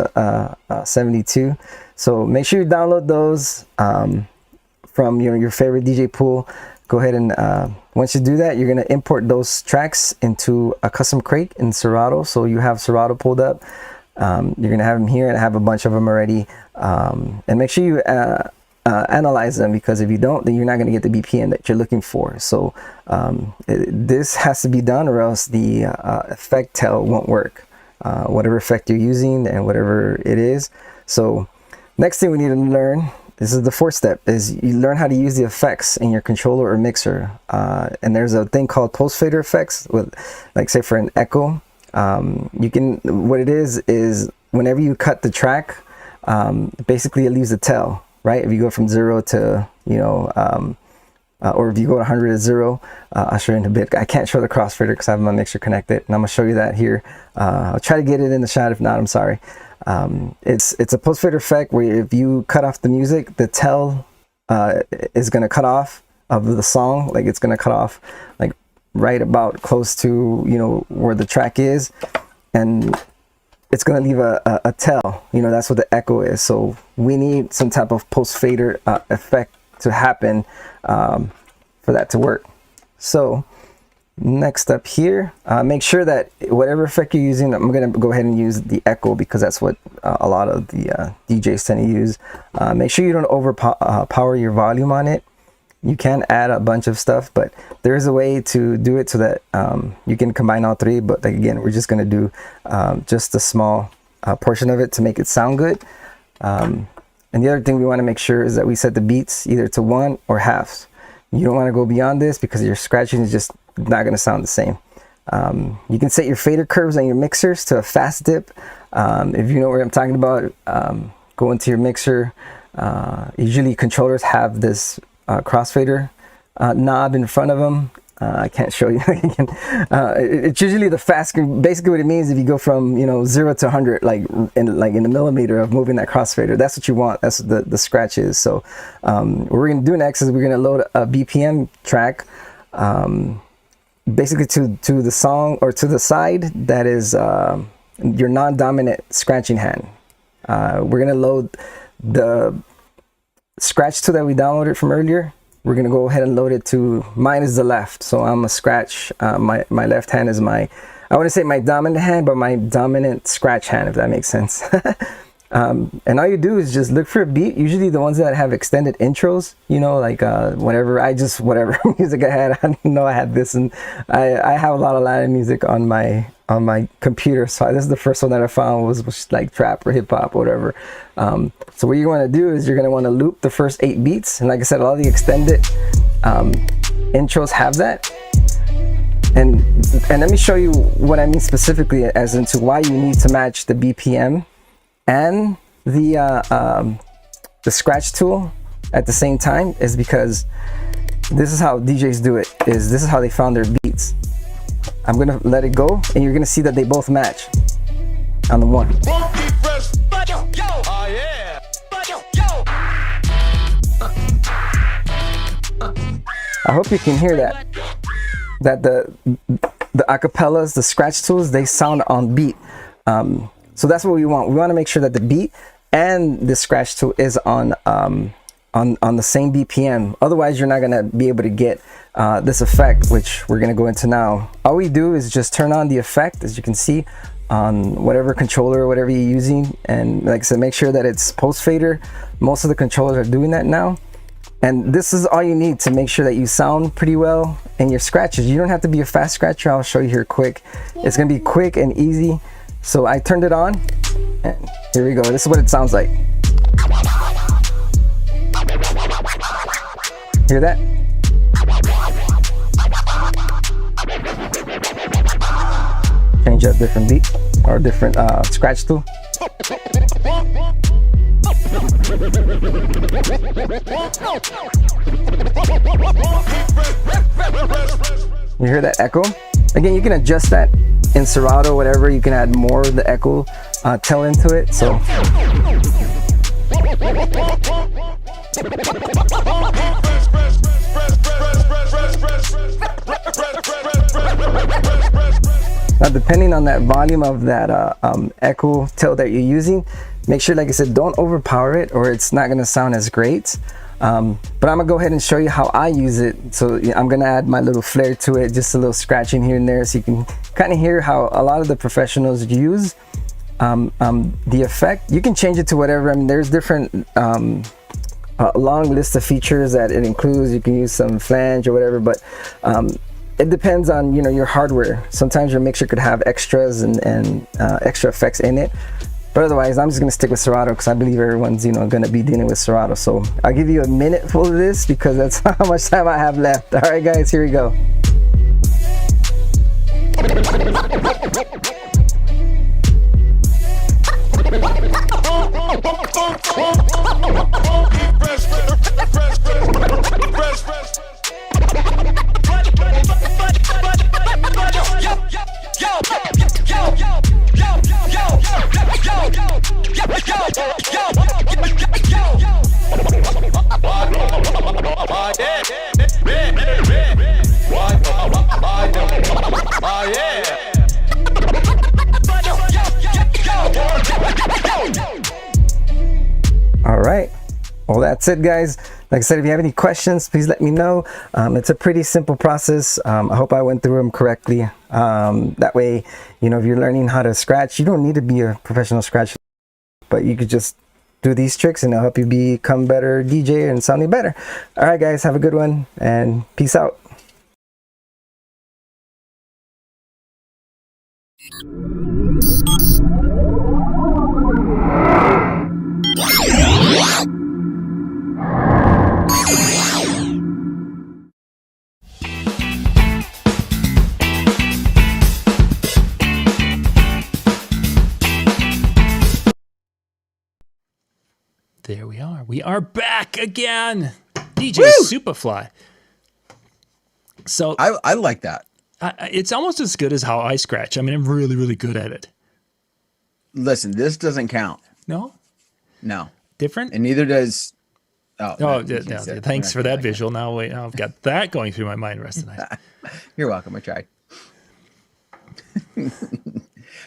a 72. So make sure you download those from your favorite DJ pool. Go ahead and once you do that, you're going to import those tracks into a custom crate in Serato. So you have Serato pulled up. You're gonna have them here, and I have a bunch of them already, and make sure you analyze them, because if you don't, then you're not gonna get the BPM that you're looking for. So this has to be done, or else the effect tail won't work, whatever effect you're using and whatever it is. So next thing we need to learn, this is the 4th step, is you learn how to use the effects in your controller or mixer. And there's a thing called post fader effects with, like, say for an echo. You can, what it is whenever you cut the track, basically it leaves a tail, right? If you go from 0 to, you know, or if you go to 100 to 0, I'll show you in a bit. I can't show the crossfader because I have my mixer connected, and I'm gonna show you that here. I'll try to get it in the shot. If not, I'm sorry. It's a post fader effect where if you cut off the music, the tail is gonna cut off of the song. Like, it's gonna cut off like right about close to, you know, where the track is, and it's going to leave a tail. You know, that's what the echo is. So we need some type of post fader effect to happen for that to work. So next up here, make sure that whatever effect you're using, I'm going to go ahead and use the echo, because that's what a lot of the DJs tend to use. Make sure you don't overpower your volume on it. You can add a bunch of stuff, but there's a way to do it so that you can combine all three. But like, again, we're just going to do just a small portion of it to make it sound good. And the other thing we want to make sure is that we set the beats either to 1 or halves. You don't want to go beyond this, because your scratching is just not going to sound the same. You can set your fader curves on your mixers to a fast dip. If you know what I'm talking about, go into your mixer. Usually controllers have this crossfader knob in front of them. I can't show you. It's usually the fast. Basically, what it means if you go from 0 to 100, like in the millimeter of moving that crossfader, that's what you want. That's what the scratch is. So what we're gonna do next is we're gonna load a BPM track, basically to the song or to the side that is your non-dominant scratching hand. We're gonna load the scratch tool that we downloaded from earlier. We're gonna go ahead and load it to, mine is the left, so I'm a scratch. My left hand is I want to say my dominant hand, but my dominant scratch hand, if that makes sense. And all you do is just look for a beat. Usually the ones that have extended intros, like whatever music I had. I didn't know I had this, and I have a lot of Latin music on my computer. So this is the first one that I found was like trap or hip hop, whatever. So what you want to do is you're going to want to loop the first 8 beats, and like I said, all the extended intros have that. And let me show you what I mean specifically as into why you need to match the BPM and the scratch tool at the same time, is because this is how DJs do it. This is how they found their beats. I'm gonna let it go, and you're gonna see that they both match on the one. I hope you can hear that the acapellas, the scratch tools, they sound on beat. So that's what we want. We want to make sure that the beat and the scratch tool is on the same BPM. Otherwise, you're not going to be able to get this effect, which we're going to go into now. All we do is just turn on the effect, as you can see, on whatever controller or whatever you're using. And like I said, make sure that it's post fader. Most of the controllers are doing that now. And this is all you need to make sure that you sound pretty well in your scratches. You don't have to be a fast scratcher. I'll show you here quick. It's going to be quick and easy. So I turned it on, and here we go. This is what it sounds like. Hear that? Change up different beat or different scratch tool. You hear that echo? Again, you can adjust that in Serato, whatever. You can add more of the echo tail into it. So now, depending on that volume of that echo tail that you're using, make sure, like I said, don't overpower it or it's not going to sound as great. But I'm gonna go ahead and show you how I use it. So I'm gonna add my little flair to it, just a little scratching here and there, so you can kind of hear how a lot of the professionals use the effect. You can change it to whatever. I mean, there's different a long list of features that it includes. You can use some flange or whatever, but it depends on your hardware. Sometimes your mixer could have extras and extra effects in it. But otherwise, I'm just going to stick with Serato because I believe everyone's, going to be dealing with Serato. So I'll give you a minute full of this because that's how much time I have left. All right, guys, here we go. All right, well, that's it, guys. Like I said, if you have any questions, please let me know. It's a pretty simple process. I hope I went through them correctly. That way, if you're learning how to scratch, you don't need to be a professional scratcher, but you could just do these tricks and it'll help you become better DJ and sounding better. All right, guys, have a good one and peace out. We are back again. DJ SupaFly. So I like that. it's almost as good as how I scratch. I mean, I'm really, really good at it. Listen, this doesn't count. No? No. Different? And neither does. Thanks for that visual. Now I've got that going through my mind the rest of the night. You're welcome. I tried.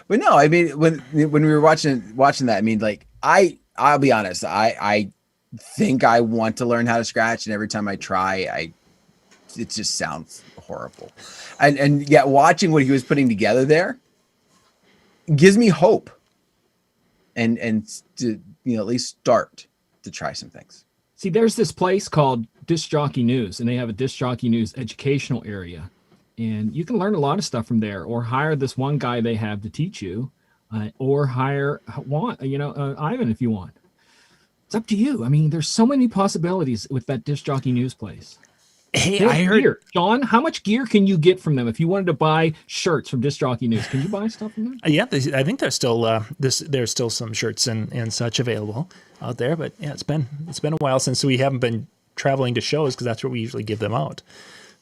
But no, I mean, when we were watching that, I mean, like, I'll be honest, I think I want to learn how to scratch, and every time I try, it just sounds horrible. And yet watching what he was putting together there gives me hope, and to at least start to try some things. See, there's this place called Disc Jockey News, and they have a Disc Jockey News educational area. And you can learn a lot of stuff from there, or hire this one guy they have to teach you, or hire Ivan if you want. It's up to you. I mean, there's so many possibilities with that Disc Jockey News place. Hey, I heard, gear. John, how much gear can you get from them if you wanted to buy shirts from Disc Jockey News? Can you buy stuff from them? Yeah, I think there's still there's still some shirts and such available out there. But yeah, it's been a while since we haven't been traveling to shows, because that's where we usually give them out.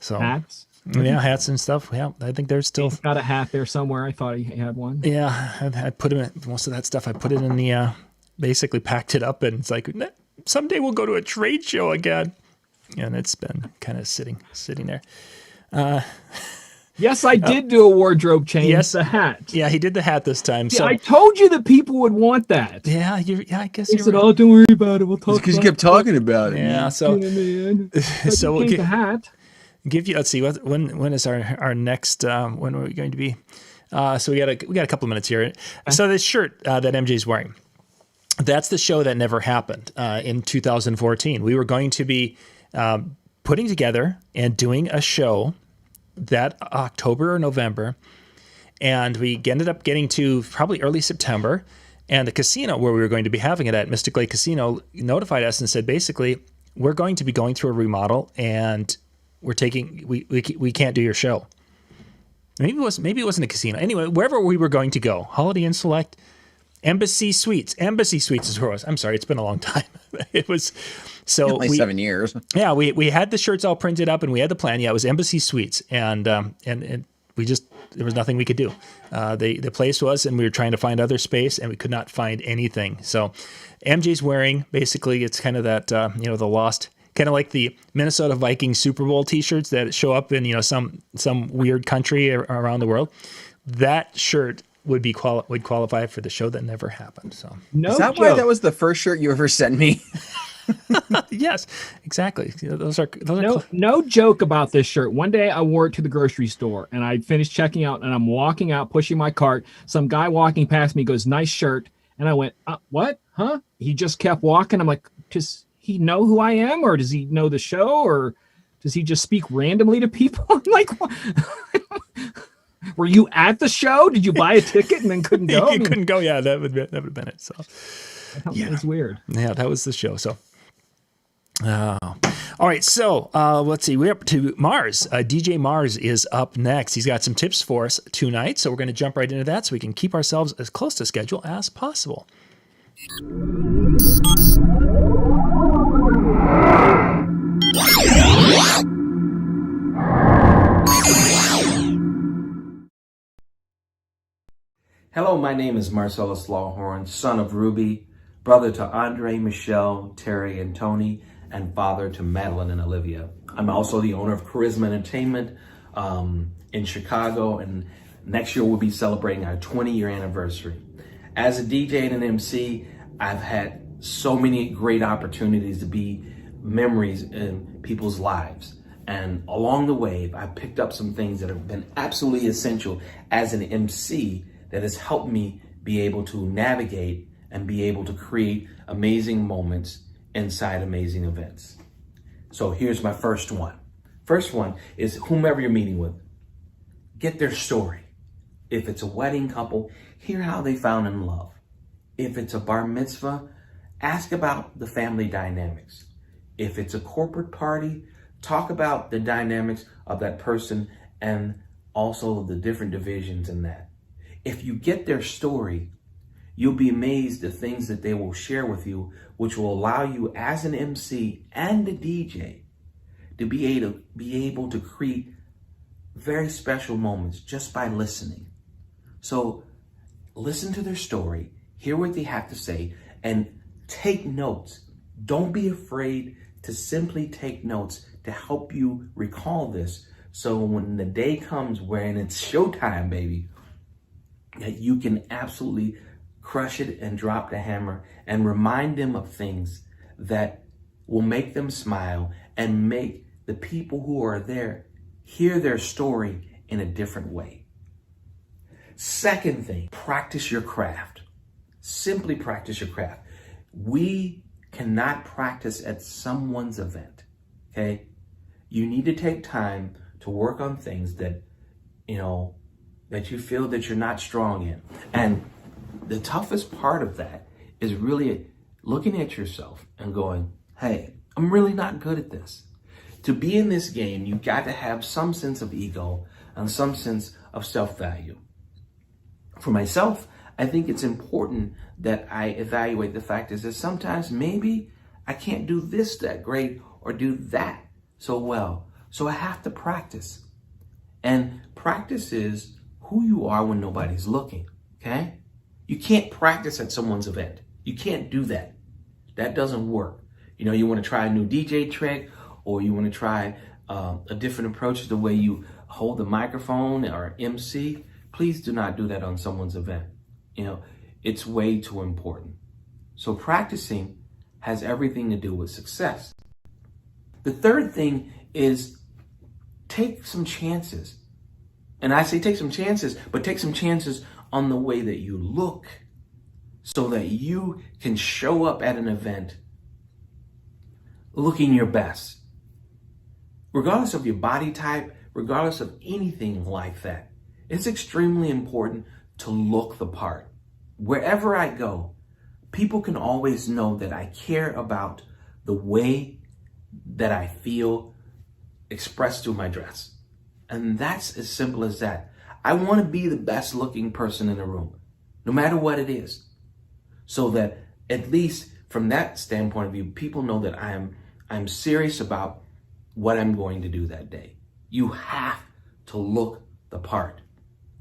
So hats. Yeah, hats and stuff. Yeah, I think there's still. He's got a hat there somewhere. I thought he had one. Yeah, I put him in, most of that stuff. I put it in the basically packed it up, and it's like, someday we'll go to a trade show again, and it's been kind of sitting there. Yes, I did do a wardrobe change. Yes, a hat. Yeah, he did the hat this time. See, so I told you that people would want that. Yeah, I guess He you're said, right. "Oh, don't worry about it. We'll talk." Because you kept talking about it. Yeah, so man. so we'll the hat. give you. Let's see, when is our next? When are we going to be? So we got a couple of minutes here. So this shirt that MJ's wearing, that's the show that never happened in 2014. We were going to be putting together and doing a show that October or November, and we ended up getting to probably early September, and the casino where we were going to be having it at, Mystic Lake Casino, notified us and said, basically, we're going to be going through a remodel, and we can't do your show. Maybe it wasn't a casino. Anyway, wherever we were going to go, Holiday Inn Select, Embassy Suites is where it was. I'm sorry, it's been a long time. It was so Only 7 years. Yeah, we had the shirts all printed up, and we had the plan. Yeah, it was Embassy Suites, and we just, there was nothing we could do. The place was, and we were trying to find other space, and we could not find anything. So MJ's wearing, basically, it's kind of that the lost, kind of like the Minnesota Vikings Super Bowl T-shirts that show up in some weird country around the world. That shirt would qualify for the show that never happened. So is that why that was the first shirt you ever sent me? Yes, exactly. Those are no joke about this shirt. One day I wore it to the grocery store, and I finished checking out, and I'm walking out, pushing my cart. Some guy walking past me goes, "Nice shirt," and I went, "What? Huh?" He just kept walking. I'm like, does he know who I am, or does he know the show, or does he just speak randomly to people? I'm like, what? Were you at the show? Did you buy a ticket and then couldn't go? You couldn't go. Yeah, that would have been it. So yeah, it's weird. Yeah, that was the show. So, all right. So let's see. We're up to Marz. DJ Marz is up next. He's got some tips for us tonight. So we're going to jump right into that so we can keep ourselves as close to schedule as possible. Hello, my name is Marcellus Lawhorn, son of Ruby, brother to Andre, Michelle, Terry, and Tony, and father to Madeline and Olivia. I'm also the owner of Charisma Entertainment in Chicago, and next year we'll be celebrating our 20-year anniversary. As a DJ and an MC, I've had so many great opportunities to be memories in people's lives. And along the way, I picked up some things that have been absolutely essential as an MC that has helped me be able to navigate and be able to create amazing moments inside amazing events. So here's my first one. First one is whomever you're meeting with, get their story. If it's a wedding couple, hear how they found in love. If it's a bar mitzvah, ask about the family dynamics. If it's a corporate party, talk about the dynamics of that person and also the different divisions in that. If you get their story, you'll be amazed the things that they will share with you, which will allow you as an MC and a DJ to be able to create very special moments just by listening. So listen to their story, hear what they have to say, and take notes. Don't be afraid to simply take notes to help you recall this. So when the day comes when it's showtime, baby, that you can absolutely crush it and drop the hammer and remind them of things that will make them smile and make the people who are there hear their story in a different way. Second thing, practice your craft. Simply practice your craft. We cannot practice at someone's event, okay? You need to take time to work on things that, that you feel that you're not strong in. And the toughest part of that is really looking at yourself and going, hey, I'm really not good at this. To be in this game, you've got to have some sense of ego and some sense of self-value. For myself, I think it's important that I evaluate the fact is that sometimes maybe I can't do this that great or do that so well. So I have to practice. And practice is who you are when nobody's looking, okay? You can't practice at someone's event. You can't do that. That doesn't work. You want to try a new DJ trick, or you want to try a different approach to the way you hold the microphone or MC. Please do not do that on someone's event. It's way too important. So practicing has everything to do with success. The third thing is take some chances. And I say take some chances, but take some chances on the way that you look so that you can show up at an event looking your best. Regardless of your body type, regardless of anything like that, it's extremely important to look the part. Wherever I go, people can always know that I care about the way that I feel expressed through my dress. And that's as simple as that. I want to be the best looking person in the room, no matter what it is. So that at least from that standpoint of view, people know that I'm serious about what I'm going to do that day. You have to look the part.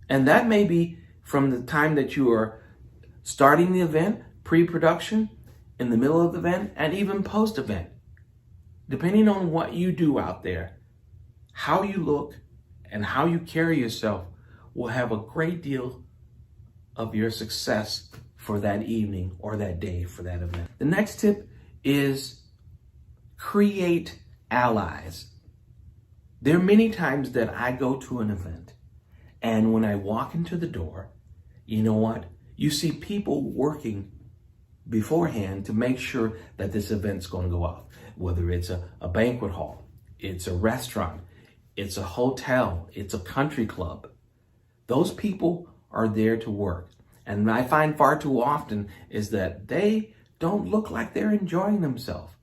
And that may be from the time that you are starting the event, pre-production, in the middle of the event, and even post-event. Depending on what you do out there, how you look and how you carry yourself will have a great deal of your success for that evening or that day for that event. The next tip is create allies. There are many times that I go to an event, and when I walk into the door, you know what? You see people working beforehand to make sure that this event's going to go off. Whether it's a banquet hall, it's a restaurant, it's a hotel, it's a country club. Those people are there to work. And I find far too often is that they don't look like they're enjoying themselves.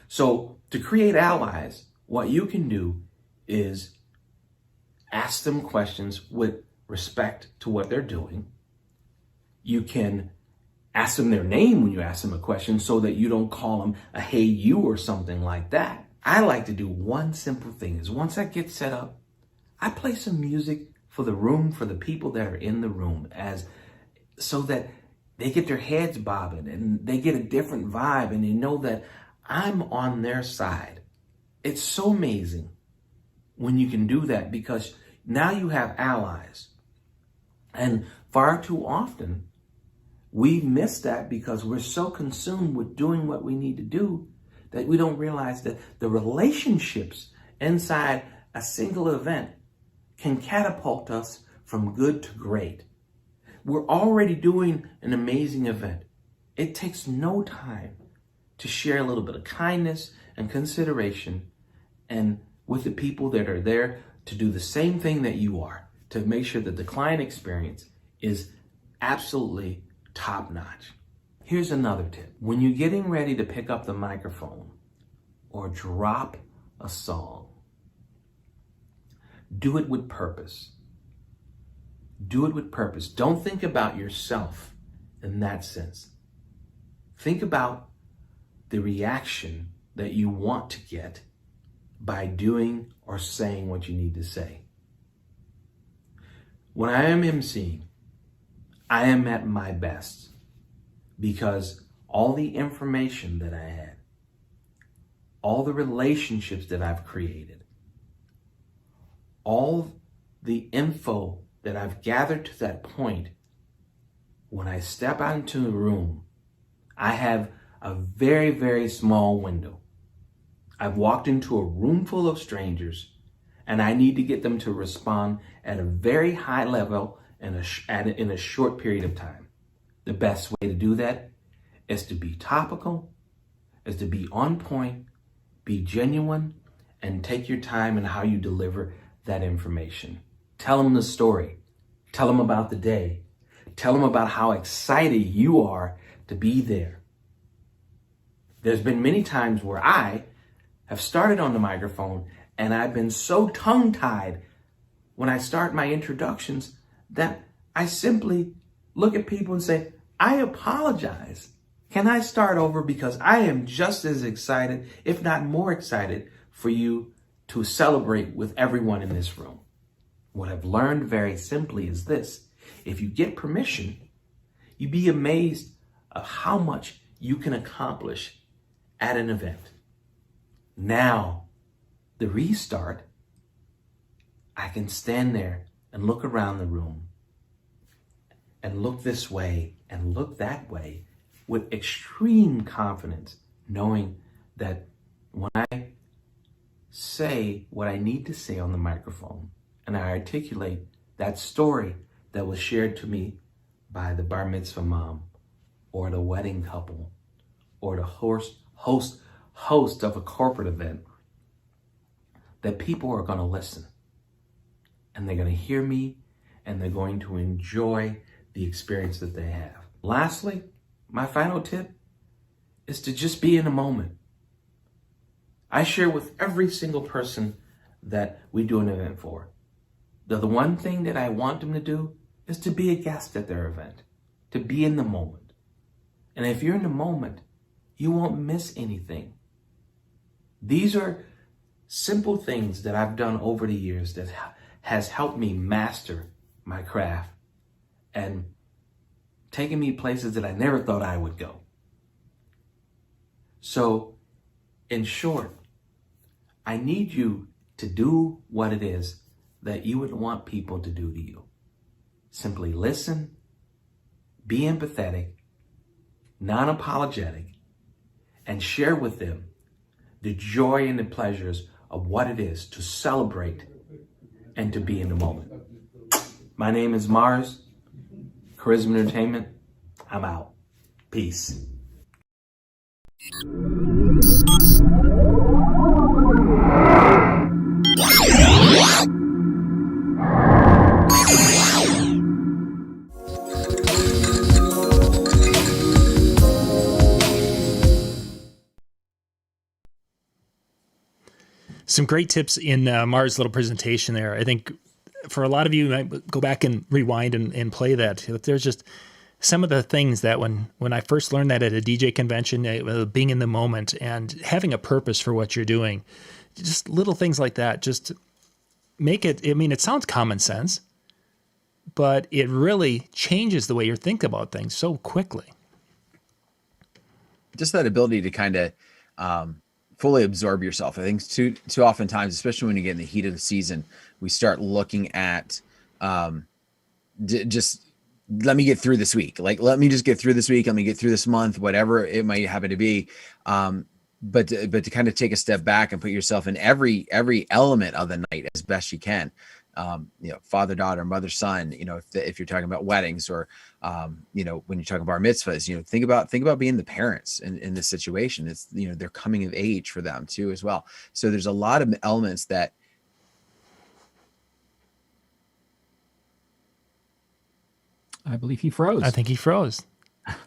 So to create allies, what you can do is ask them questions with respect to what they're doing. You can ask them their name when you ask them a question so that you don't call them a hey you or something like that. I like to do one simple thing is once I get set up, I play some music for the room, for the people that are in the room, so that they get their heads bobbing and they get a different vibe and they know that I'm on their side. It's so amazing when you can do that because now you have allies. And far too often, we miss that because we're so consumed with doing what we need to do that we don't realize that the relationships inside a single event can catapult us from good to great. We're already doing an amazing event. It takes no time to share a little bit of kindness and consideration and with the people that are there to do the same thing that you are, to make sure that the client experience is absolutely top notch. Here's another tip. When you're getting ready to pick up the microphone or drop a song, do it with purpose. Do it with purpose. Don't think about yourself in that sense. Think about the reaction that you want to get by doing or saying what you need to say. When I am emceeing, I am at my best because all the information that I had, all the relationships that I've created, all the info that I've gathered to that point, when I step out into the room, I have a very, very small window. I've walked into a room full of strangers and I need to get them to respond at a very high level in a short period of time. The best way to do that is to be topical, is to be on point, be genuine, and take your time in how you deliver that information. Tell them the story. Tell them about the day. Tell them about how excited you are to be there. There's been many times where I have started on the microphone and I've been so tongue-tied when I start my introductions that I simply look at people and say, I apologize. Can I start over? Because I am just as excited, if not more excited, for you to celebrate with everyone in this room. What I've learned very simply is this. If you get permission, you'd be amazed of how much you can accomplish at an event. Now, the restart, I can stand there and look around the room and look this way and look that way with extreme confidence, knowing that when I say what I need to say on the microphone and I articulate that story that was shared to me by the bar mitzvah mom or the wedding couple or the host of a corporate event, that people are going to listen and they're going to hear me and they're going to enjoy the experience that they have. Lastly, my final tip is to just be in the moment. I share with every single person that we do an event for. The one thing that I want them to do is to be a guest at their event, to be in the moment. And if you're in the moment, you won't miss anything. These are simple things that I've done over the years that has helped me master my craft and taken me places that I never thought I would go. So, in short, I need you to do what it is that you would want people to do to you. Simply listen, be empathetic, non-apologetic, and share with them the joy and the pleasures of what it is to celebrate and to be in the moment. My name is Marz, Charisma Entertainment. I'm out. Peace. Some great tips in Marz's little presentation there. I think for a lot of you, might go back and rewind and play that. There's just some of the things that when I first learned that at a DJ convention, being in the moment and having a purpose for what you're doing, just little things like that, just make it, I mean, it sounds common sense, but it really changes the way you're thinking about things so quickly. Just that ability to kind of fully absorb yourself. I think too oftentimes, especially when you get in the heat of the season, we start looking at just let me get through this week. Like, let me just get through this week. Let me get through this month, whatever it might happen to be. But to kind of take a step back and put yourself in every element of the night as best you can. Father, daughter, mother, son, if you're talking about weddings or, when you're talking bar mitzvahs, think about being the parents in this situation. It's, they're coming of age for them too, as well. So there's a lot of elements that, I believe he froze. I think he froze.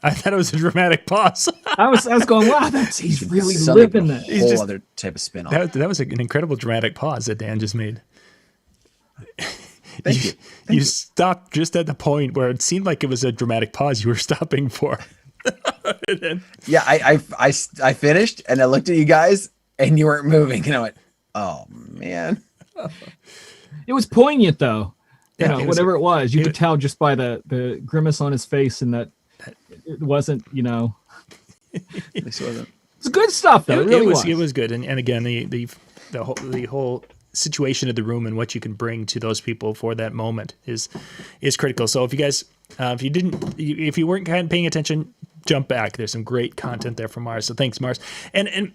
I thought it was a dramatic pause. I was going, wow, he's really sound like living a that. whole other type of spin on it. That was an incredible dramatic pause that Dan just made. Thank you. You stopped just at the point where it seemed like it was a dramatic pause you were stopping for. And then, Yeah, I finished and I looked at you guys and you weren't moving, and I went, "Oh man." It was poignant, though. Yeah, it was- Whatever it was, you could tell just by the grimace on his face, and that it wasn't, This wasn't. it's good stuff, though. It really was. It was good, and again, the whole situation of the room and what you can bring to those people for that moment is critical. So if you guys, if you weren't kind of paying attention, jump back. There's some great content there from Marz. So thanks, Marz, and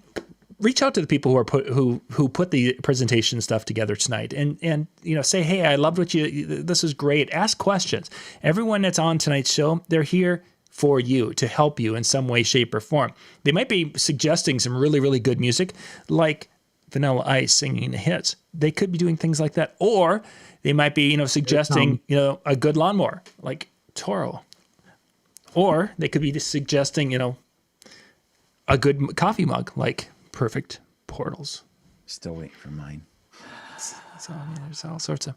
reach out to the people who put the presentation stuff together tonight, and say, hey, I loved this is great. Ask questions. Everyone that's on tonight's show, they're here for you, to help you in some way, shape, or form. They might be suggesting some really, really good music, like Vanilla Ice singing the hits. They could be doing things like that, or they might be, suggesting, a good lawnmower like Toro, or they could be just suggesting, a good coffee mug like Perfect Portals. Still waiting for mine. So there's all sorts of.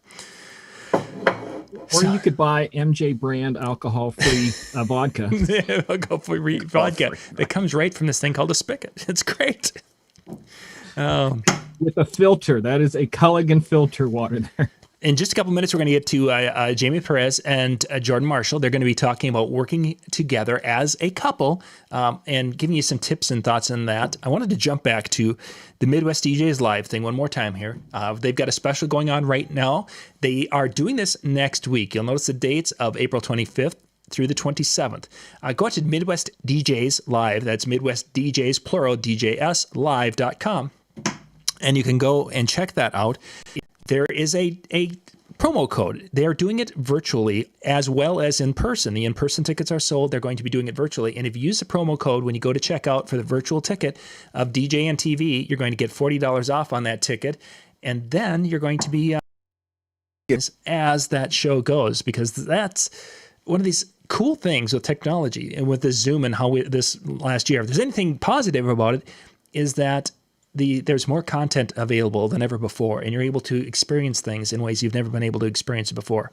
Or you could buy MJ brand alcohol-free vodka. Alcohol-free vodka that comes right from this thing called a spigot. It's great. With a filter. That is a Culligan filter water there. In just a couple minutes, we're going to get to Jaymie Perez and Jordan Marshall. They're going to be talking about working together as a couple and giving you some tips and thoughts on that. I wanted to jump back to the Midwest DJs Live thing one more time here. They've got a special going on right now. They are doing this next week. You'll notice the dates of April 25th through the 27th. Go out to Midwest DJs Live. That's Midwest DJs, plural, DJS, live.com. And you can go and check that out. There is a promo code. They are doing it virtually as well as in person. The in-person tickets are sold. They're going to be doing it virtually. And if you use the promo code when you go to check out for the virtual ticket of DJNTV, you're going to get $40 off on that ticket. And then you're going to be as that show goes, because that's one of these cool things with technology and with the Zoom and how this last year, if there's anything positive about it, is that there's more content available than ever before, and you're able to experience things in ways you've never been able to experience before.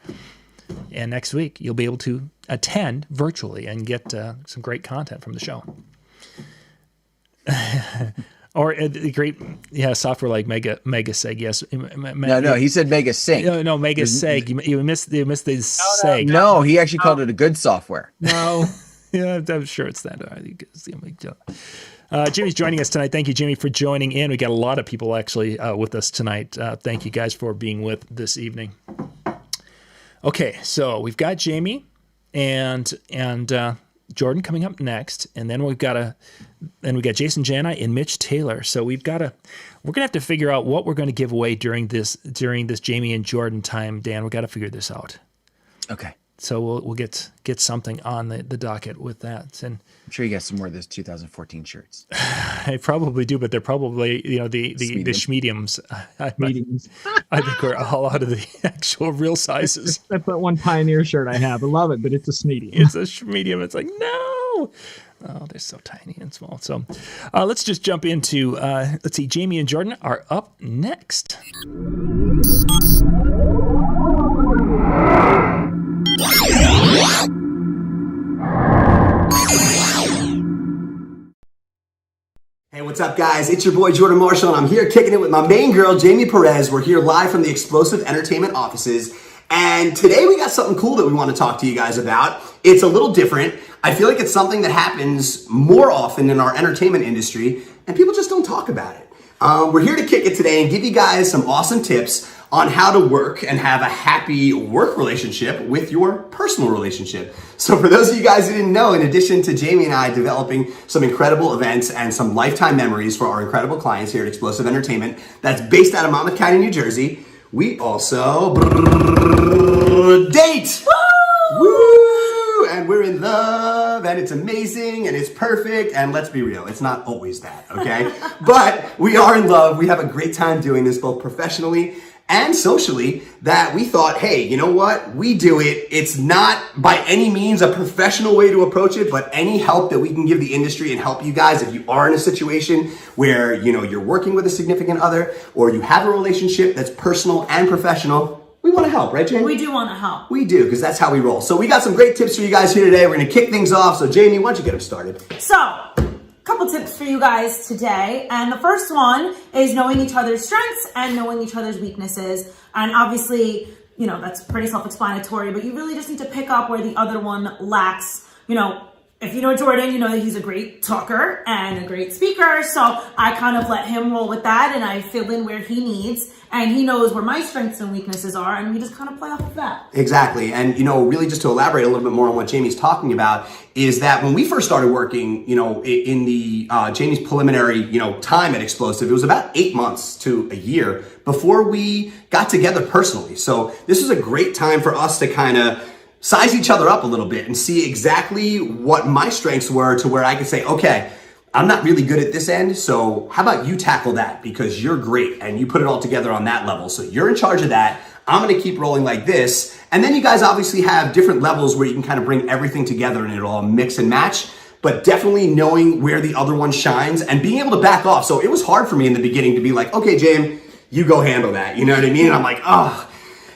And next week, you'll be able to attend virtually and get some great content from the show. Or the great, software like Mega Seg. Yes, No, he said Mega Sync. No, Mega Seg. You missed the Seg. No, he actually called it a good software. No. Yeah, I'm sure it's that. Jimmy's joining us tonight. Thank you, Jimmy, for joining in. We got a lot of people actually with us tonight. Thank you guys for being with this evening. Okay, so we've got Jaymie and Jordan coming up next, and then we got Jason, Jani, and Mitch Taylor. So we're gonna have to figure out what we're going to give away during this Jaymie and Jordan time. Dan, we got to figure this out. Okay. So we'll get something on the docket with that, and I'm sure you got some more of those 2014 shirts. I probably do, but they're probably the schmediums. Meetings. I think we're all out of the actual real sizes. That's that one Pioneer shirt I have. I love it, but it's a medium. It's a schmedium. It's like, no. Oh, they're so tiny and small. So let's just jump into, let's see, Jaymie and Jordan are up next. Hey, what's up, guys? It's your boy Jordan Marshall, and I'm here kicking it with my main girl, Jaymie Perez. We're here live from the Explosive Entertainment offices, and today we got something cool that we want to talk to you guys about. It's a little different. I feel like it's something that happens more often in our entertainment industry, and people just don't talk about it. We're here to kick it today and give you guys some awesome tips on how to work and have a happy work relationship with your personal relationship. So for those of you guys who didn't know, in addition to Jaymie and I developing some incredible events and some lifetime memories for our incredible clients here at Explosive Entertainment that's based out of Monmouth County, New Jersey, we also date! Woo! And we're in love, and it's amazing, and it's perfect, and let's be real, it's not always that, okay? But we are in love. We have a great time doing this, both professionally and socially, that we thought, hey, you know what? We do it. It's not by any means a professional way to approach it, but any help that we can give the industry and help you guys if you are in a situation where, you're working with a significant other or you have a relationship that's personal and professional, we want to help, right, Jaymie? We do want to help. We do, because that's how we roll. So we got some great tips for you guys here today. We're going to kick things off. So Jaymie, why don't you get them started? So, a couple tips for you guys today. And the first one is knowing each other's strengths and knowing each other's weaknesses. And obviously, you know, that's pretty self-explanatory, but you really just need to pick up where the other one lacks. You know, if you know Jordan, you know that he's a great talker and a great speaker. So I kind of let him roll with that, and I fill in where he needs. And he knows where my strengths and weaknesses are, and we just kind of play off of that. Exactly. And, you know, really just to elaborate a little bit more on what Jaymie's talking about is that when we first started working, you know, in the Jaymie's preliminary, you know, time at Explosive, it was about 8 months to a year before we got together personally. So this was a great time for us to kind of size each other up a little bit and see exactly what my strengths were to where I could say, okay, I'm not really good at this end, so how about you tackle that because you're great and you put it all together on that level. So you're in charge of that. I'm going to keep rolling like this. And then you guys obviously have different levels where you can kind of bring everything together and it'll all mix and match, but definitely knowing where the other one shines and being able to back off. So it was hard for me in the beginning to be like, okay, James, you go handle that. You know what I mean? And I'm like, oh,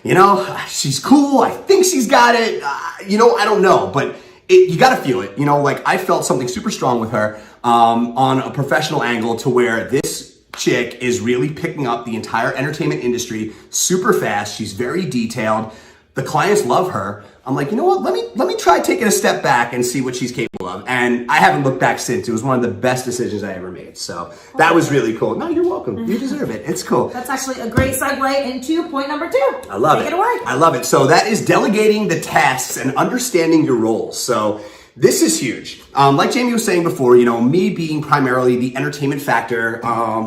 you know, she's cool. I think she's got it. You know, I don't know, but you got to feel it. You know, like I felt something super strong with her on a professional angle to where this chick is really picking up the entire entertainment industry super fast. She's very detailed. The clients love her. I'm like, you know what? Let me try taking a step back and see what she's capable of. And I haven't looked back since. It was one of the best decisions I ever made. So that was really cool. No, you're welcome. You deserve it. It's cool. That's actually a great segue into point number 2. I love it. Take it away. I love it. So that is delegating the tasks and understanding your roles. So this is huge. Like Jaymie was saying before, you know, me being primarily the entertainment factor,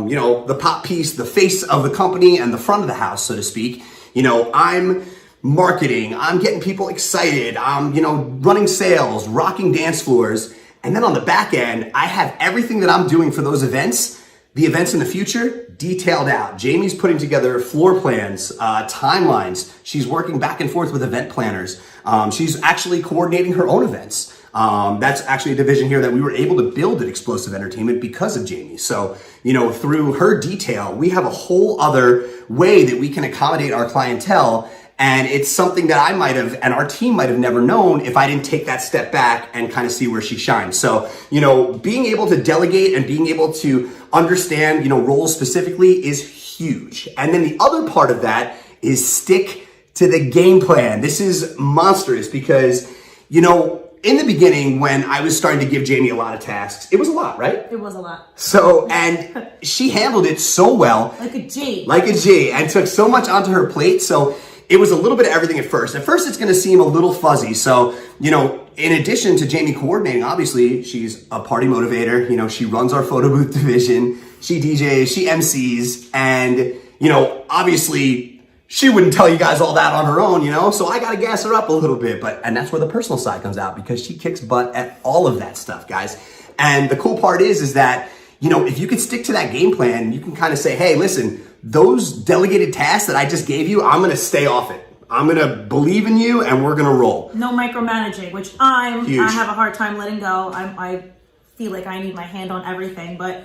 you know, the pop piece, the face of the company and the front of the house, so to speak. You know, I'm marketing, I'm getting people excited, I'm, you know, running sales, rocking dance floors. And then on the back end, I have everything that I'm doing for those events, the events in the future, detailed out. Jaymie's putting together floor plans, timelines. She's working back and forth with event planners. She's actually coordinating her own events. That's actually a division here that we were able to build at Explosive Entertainment because of Jaymie. So, you know, through her detail, we have a whole other way that we can accommodate our clientele. And it's something that I might have, and our team might have never known if I didn't take that step back and kind of see where she shines. So, you know, being able to delegate and being able to understand, you know, roles specifically is huge. And then the other part of that is stick to the game plan. This is monstrous because, you know, in the beginning, when I was starting to give Jaymie a lot of tasks, it was a lot, right? It was a lot. So, and she handled it so well. Like a G. Like a G, and took so much onto her plate. So it was a little bit of everything at first. At first, it's going to seem a little fuzzy. So, you know, in addition to Jaymie coordinating, obviously, she's a party motivator. You know, she runs our photo booth division. She DJs, she MCs, and, you know, obviously, she wouldn't tell you guys all that on her own, you know? So I got to gas her up a little bit. And that's where the personal side comes out because she kicks butt at all of that stuff, guys. And the cool part is that, you know, if you could stick to that game plan, you can kind of say, hey, listen, those delegated tasks that I just gave you, I'm going to stay off it. I'm going to believe in you and we're going to roll. No micromanaging, which I have a hard time letting go. I feel like I need my hand on everything, but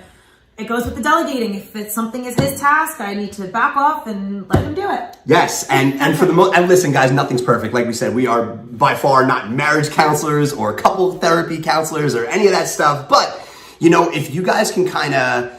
it goes with the delegating. If it's something is his task, I need to back off and let him do it. Yes, and for the most, and listen, guys, nothing's perfect. Like we said, we are by far not marriage counselors or couple therapy counselors or any of that stuff. But you know, if you guys can kind of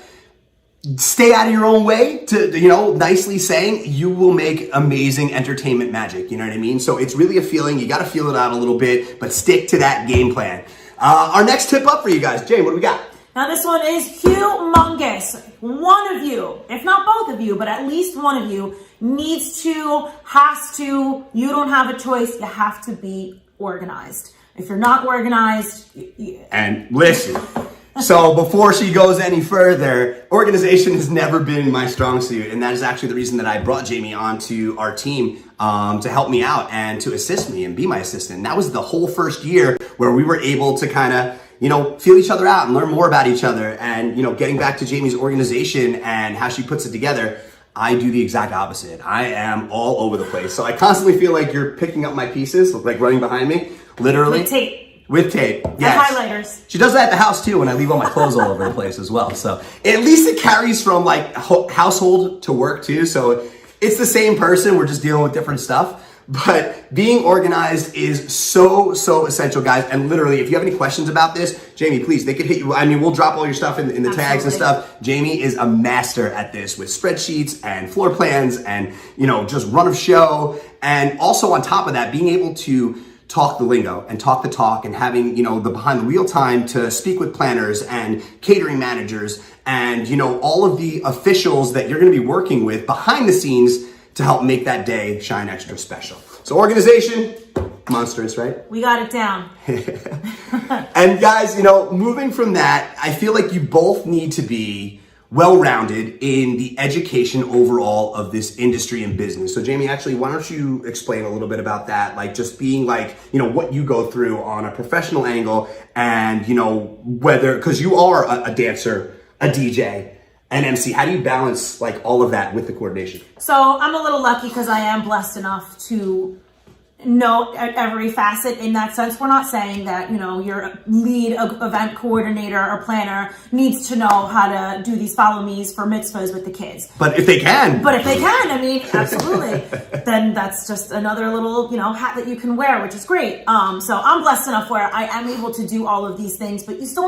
stay out of your own way, to, you know, nicely saying, you will make amazing entertainment magic. You know what I mean? So it's really a feeling. You got to feel it out a little bit, but stick to that game plan. Our next tip up for you guys, Jane, what do we got? Now this one is humongous. One of you, if not both of you, but at least one of you needs to, has to, you don't have a choice, you have to be organized. If you're not organized... And listen, so before she goes any further, organization has never been my strong suit, and that is actually the reason that I brought Jaymie onto our team to help me out and to assist me and be my assistant. And that was the whole first year where we were able to kind of, you know, feel each other out and learn more about each other. And, you know, getting back to Jaymie's organization and how she puts it together, I do the exact opposite. I am all over the place. So I constantly feel like you're picking up my pieces, like running behind me, literally. With tape. With tape, yes. And highlighters. She does that at the house too when I leave all my clothes all over the place as well. So at least it carries from like household to work too. So it's the same person. We're just dealing with different stuff. But being organized is so essential, guys. And literally, if you have any questions about this, Jaymie, please, they could hit you. I mean, we'll drop all your stuff in the tags and stuff. Jaymie is a master at this with spreadsheets and floor plans and, you know, just run of show. And also on top of that, being able to talk the lingo and talk the talk and having, you know, the behind the wheel time to speak with planners and catering managers and, you know, all of the officials that you're going to be working with behind the scenes to help make that day shine extra special. So organization, monstrous, right? We got it down. And guys, you know, moving from that, I feel like you both need to be well-rounded in the education overall of this industry and business. So Jaymie, actually, why don't you explain a little bit about that? Like just being like, you know, what you go through on a professional angle and, you know, whether, because you are a dancer, a DJ, an MC. How do you balance like all of that with the coordination? So I'm a little lucky because I am blessed enough to know every facet in that sense. We're not saying that, you know, your lead event coordinator or planner needs to know how to do these follow me's for mitzvahs with the kids. But if they can. I mean, absolutely. Then that's just another little, you know, hat that you can wear, which is great. So I'm blessed enough where I am able to do all of these things, but you still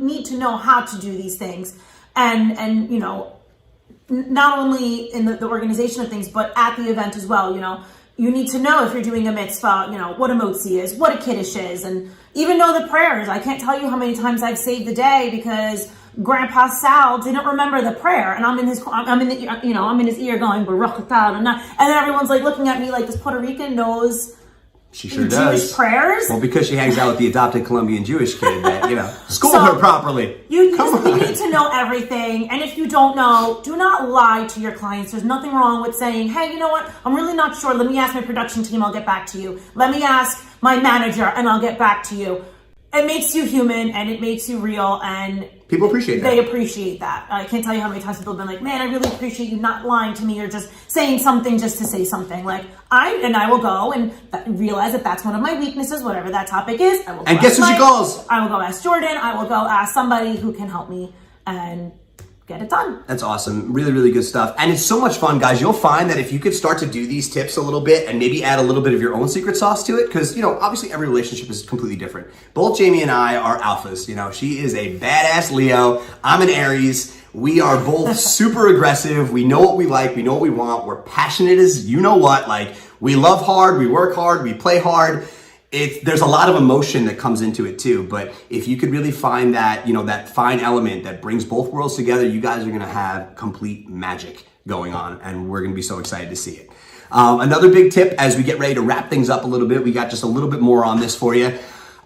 need to know how to do these things. And you know, not only in the organization of things, but at the event as well. You know, you need to know if you're doing a mitzvah, you know, what a motzi is, what a kiddush is, and even know the prayers. I can't tell you how many times I've saved the day because Grandpa Sal didn't remember the prayer, and I'm in his ear going Baruch atah, and then everyone's like looking at me like this Puerto Rican knows. She sure does. Jewish prayers? Well, because she hangs out with the adopted Colombian Jewish kid that, you know, school her properly. You need to know everything. And if you don't know, do not lie to your clients. There's nothing wrong with saying, hey, you know what? I'm really not sure. Let me ask my production team. I'll get back to you. Let me ask my manager and I'll get back to you. It makes you human and it makes you real, and people appreciate that. They appreciate that. I can't tell you how many times people have been like, man, I really appreciate you not lying to me or just saying something just to say something. Like, I will go and realize that that's one of my weaknesses, whatever that topic is. I will go and guess who she calls? I will go ask Jordan. I will go ask somebody who can help me and get it done. That's awesome. Really, really good stuff. And it's so much fun, guys. You'll find that if you could start to do these tips a little bit and maybe add a little bit of your own secret sauce to it, because, you know, obviously every relationship is completely different. Both Jaymie and I are alphas. You know, she is a badass Leo. I'm an Aries. We are both super aggressive. We know what we like. We know what we want. We're passionate as you know what. Like, we love hard. We work hard. We play hard. There's a lot of emotion that comes into it too, but if you could really find that, you know, that fine element that brings both worlds together, you guys are going to have complete magic going on, and we're going to be so excited to see it. Another big tip as we get ready to wrap things up a little bit, we got just a little bit more on this for you.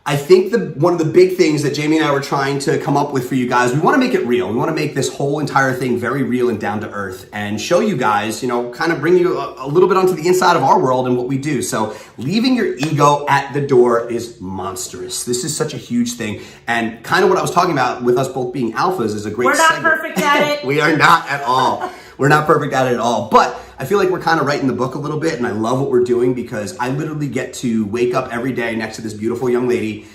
I think one of the big things that Jaymie and I were trying to come up with for you guys, we want to make it real. We want to make this whole entire thing very real and down to earth and show you guys, you know, kind of bring you a little bit onto the inside of our world and what we do. So leaving your ego at the door is monstrous. This is such a huge thing. And kind of what I was talking about with us both being alphas is a great We're not perfect at it. We are not at all. We're not perfect at it at all. But I feel like we're kind of writing the book a little bit, and I love what we're doing because I literally get to wake up every day next to this beautiful young lady,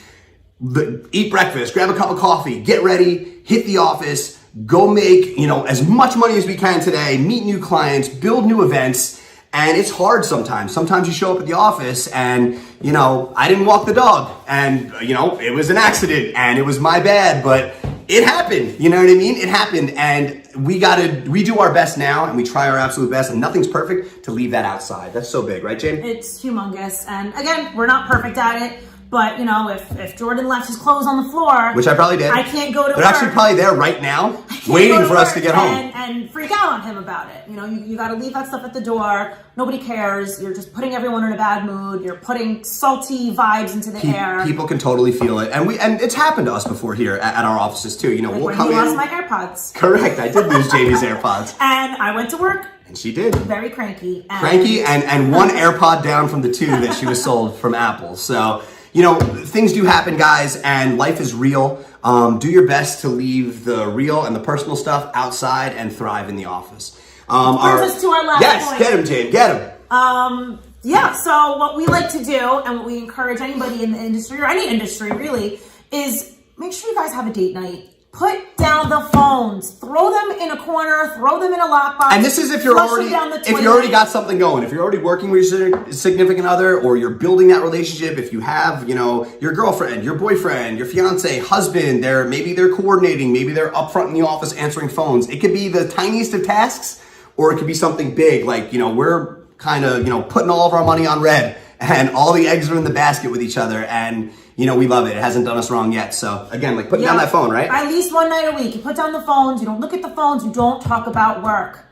eat breakfast, grab a cup of coffee, get ready, hit the office, go make, you know, as much money as we can today, meet new clients, build new events. And it's hard sometimes. Sometimes you show up at the office and, you know, I didn't walk the dog and, you know, it was an accident and it was my bad, but it happened. You know what I mean? It happened, and we do our best now, and we try our absolute best, and nothing's perfect to leave that outside. That's so big, right, Jaymie? It's humongous. And again, we're not perfect at it. But, you know, if Jordan left his clothes on the floor, which I probably did, I can't go to They're work. actually probably there right now, waiting for us to get home. And freak out on him about it. You know, you got to leave that stuff at the door. Nobody cares. You're just putting everyone in a bad mood. You're putting salty vibes into the air. People can totally feel it. And it's happened to us before here at our offices too. You know, like we'll when come you in. lost my AirPods. Correct. I did lose Jamie's AirPods. And I went to work. And she did. Very cranky. And one AirPod down from the two that she was sold from Apple. So, you know, things do happen, guys, and life is real. Do your best to leave the real and the personal stuff outside and thrive in the office. Brings us to our last point. Yes, get him, Jane, get him. Yeah, so what we like to do and what we encourage anybody in the industry or any industry really is make sure you guys have a date night. Put down the phones. Throw them in a corner. Throw them in a lockbox. And this is if you're already got something going. If you're already working with your significant other, or you're building that relationship. If you have, your girlfriend, your boyfriend, your fiance, husband. Maybe they're coordinating. Maybe they're up front in the office answering phones. It could be the tiniest of tasks, or it could be something big. Like we're kind of putting all of our money on red, and all the eggs are in the basket with each other, and we love it. It hasn't done us wrong yet. So again, like putting down that phone, right? At least one night a week. You put down the phones. You don't look at the phones. You don't talk about work.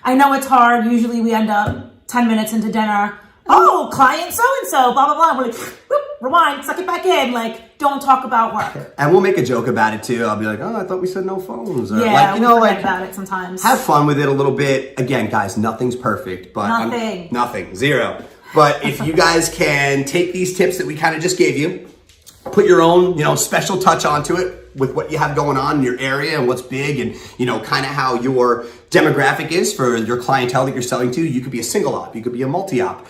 I know it's hard. Usually we end up 10 minutes into dinner. Oh, client so-and-so, blah, blah, blah. We're like, whoop, rewind, suck it back in. Like, don't talk about work. And we'll make a joke about it too. I'll be like, oh, I thought we said no phones. Or yeah, we forget about it sometimes. Have fun with it a little bit. Again, guys, nothing's perfect. But nothing. Zero. But if you guys can take these tips that we kind of just gave you, put your own, special touch onto it with what you have going on in your area and what's big, and, kind of how your demographic is for your clientele that you're selling to. You could be a single op. You could be a multi-op.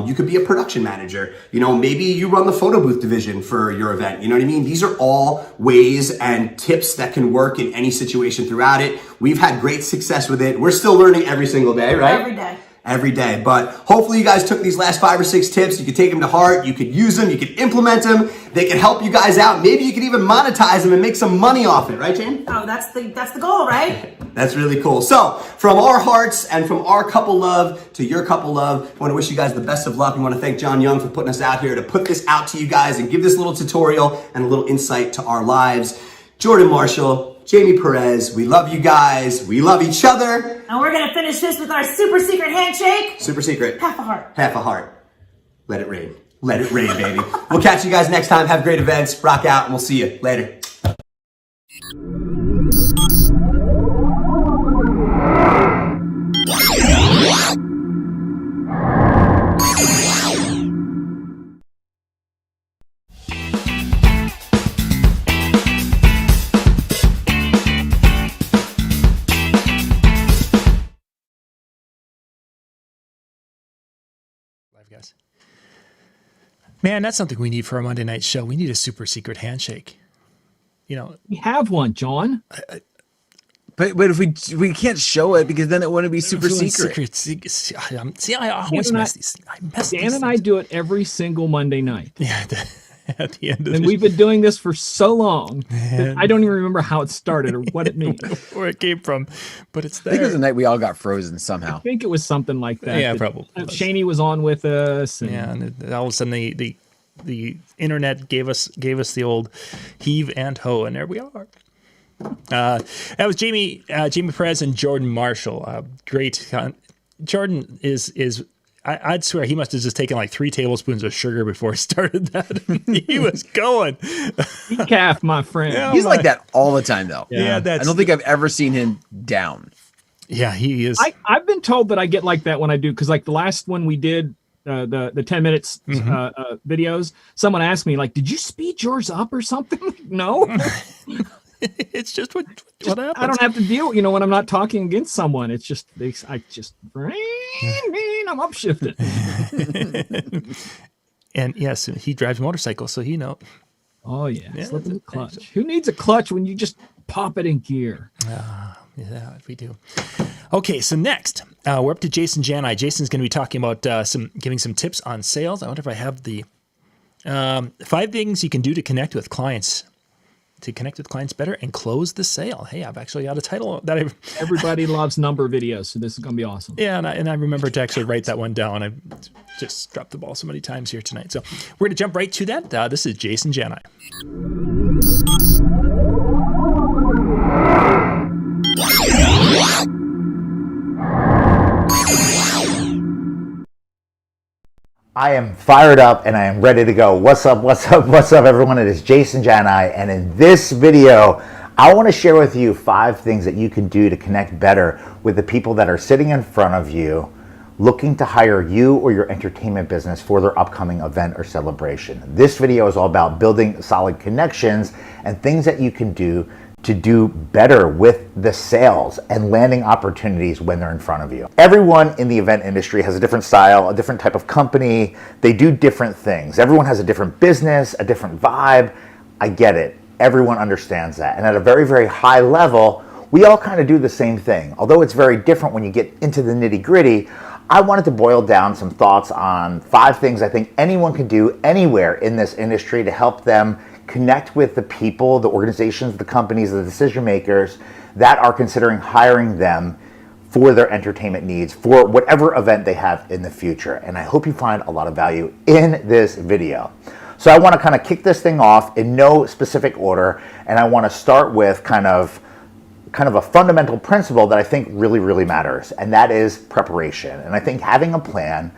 You could be a production manager. Maybe you run the photo booth division for your event. You know what I mean? These are all ways and tips that can work in any situation throughout it. We've had great success with it. We're still learning every single day, right? Every day. But hopefully you guys took these last 5 or 6 tips. You could take them to heart. You could use them. You could implement them. They can help you guys out. Maybe you could even monetize them and make some money off it. Right, Jane? Oh, that's the goal, right? That's really cool. So from our hearts and from our couple love to your couple love, I want to wish you guys the best of luck. We want to thank John Young for putting us out here to put this out to you guys and give this little tutorial and a little insight to our lives. Jordan Marshall, Jaymie Perez, we love you guys. We love each other. And we're going to finish this with our super secret handshake. Super secret. Half a heart. Half a heart. Let it rain. Let it rain, baby. We'll catch you guys next time. Have great events. Rock out, and we'll see you later. Guys. Man, that's something we need for our Monday night show. We need a super secret handshake. We have one, John. But if we can't show it, because then it wouldn't be super secret. See, I always mess these things. Dan and I do it every single Monday night. Yeah, at the end of and we've been doing this for so long that I don't even remember how it started or what it means. Where it came from, but it's there. I think it was the night we all got frozen somehow. I think it was something like that. Yeah, probably. Jani was on with us. And all of a sudden the internet gave us the old heave and ho, and there we are. That was Jaymie Perez and Jordan Marshall. Great. Jordan is. I'd swear he must have just taken like 3 tablespoons of sugar before he started that. He was going. Decaf, my friend. Yeah, He's like that all the time, though. Yeah, I don't think I've ever seen him down. Yeah, he is. I've been told that I get like that when I do, because like the last one we did, the 10 minutes videos, someone asked me like, "Did you speed yours up or something?" No. It's just what happens. I don't have to deal, when I'm not talking against someone. It's just, I'm upshifted. And yes, he drives motorcycles, so he knows. Oh yeah, slipping the clutch. Who needs a clutch when you just pop it in gear? Yeah, we do. Okay, so next we're up to Jason Jani. Jason's going to be talking about giving some tips on sales. I wonder if I have the 5 things you can do to connect with clients. Better and close the sale. Hey, I've actually got a title that Everybody loves number videos, so this is going to be awesome. Yeah, and I remember to actually write that one down. I just dropped the ball so many times here tonight. So we're going to jump right to that. This is Jason Jani. I am fired up and I am ready to go. What's up, everyone? It is Jason Jani, and in this video, I want to share with you 5 things that you can do to connect better with the people that are sitting in front of you, looking to hire you or your entertainment business for their upcoming event or celebration. This video is all about building solid connections and things that you can do to do better with the sales and landing opportunities when they're in front of you. Everyone in the event industry has a different style, a different type of company. They do different things. Everyone has a different business, a different vibe. I get it. everyone understands that. And at a very, very high level, we all kind of do the same thing. Although it's very different when you get into the nitty gritty, I wanted to boil down some thoughts on 5 things I think anyone can do anywhere in this industry to help them connect with the people, the organizations, the companies, the decision makers that are considering hiring them for their entertainment needs, for whatever event they have in the future. And I hope you find a lot of value in this video. So I want to kind of kick this thing off in no specific order, and I want to start with kind of a fundamental principle that I think really, really matters, and that is preparation. And I think having a plan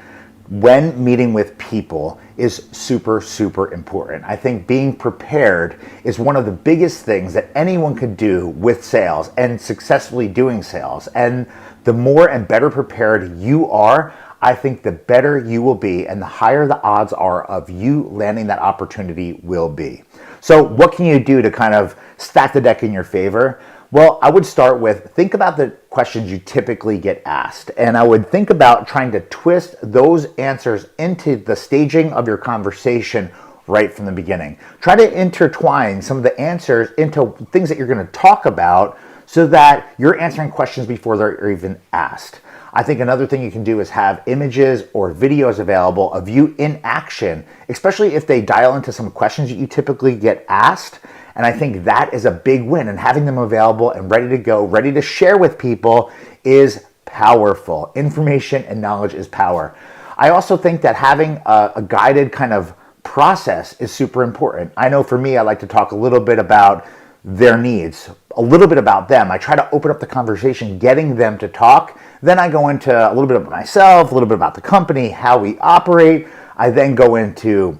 when meeting with people is super, super important. I think being prepared is one of the biggest things that anyone could do with sales and successfully doing sales. And the more and better prepared you are, I think the better you will be, and the higher the odds are of you landing that opportunity will be. So what can you do to kind of stack the deck in your favor? Well, I would start with, think about the questions you typically get asked. And I would think about trying to twist those answers into the staging of your conversation right from the beginning. Try to intertwine some of the answers into things that you're going to talk about so that you're answering questions before they're even asked. I think another thing you can do is have images or videos available of you in action, especially if they dial into some questions that you typically get asked. And I think that is a big win, and having them available and ready to go, ready to share with people is powerful. Information and knowledge is power. I also think that having a guided kind of process is super important. I know for me, I like to talk a little bit about their needs, a little bit about them. I try to open up the conversation, getting them to talk. Then I go into a little bit about myself, a little bit about the company, how we operate. I then go into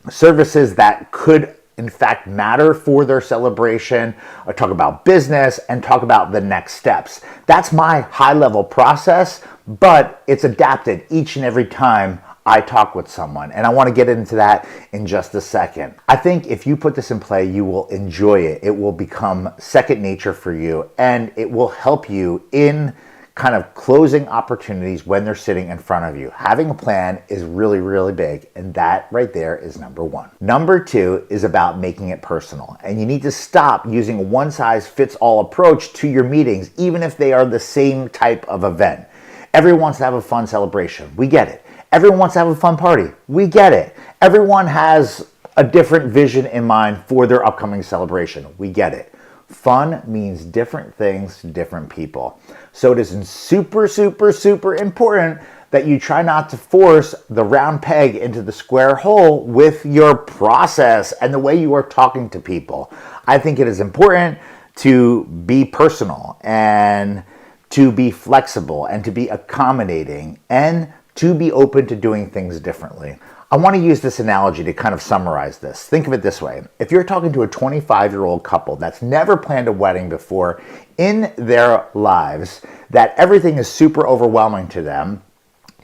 services that could in fact matter for their celebration. I talk about business and talk about the next steps. That's my high level process, but it's adapted each and every time I talk with someone. And I want to get into that in just a second. I think if you put this in play, you will enjoy it. It will become second nature for you, and it will help you in kind of closing opportunities when they're sitting in front of you. Having a plan is really, really big, and that right there is number 1. Number 2 is about making it personal, and you need to stop using a one-size-fits-all approach to your meetings, even if they are the same type of event. Everyone wants to have a fun celebration. We get it. Everyone wants to have a fun party. We get it. Everyone has a different vision in mind for their upcoming celebration. We get it. Fun means different things to different people. So it is super, super, super important that you try not to force the round peg into the square hole with your process and the way you are talking to people. I think it is important to be personal and to be flexible and to be accommodating and to be open to doing things differently. I want to use this analogy to kind of summarize this. Think of it this way. If you're talking to a 25-year-old couple that's never planned a wedding before in their lives, that everything is super overwhelming to them,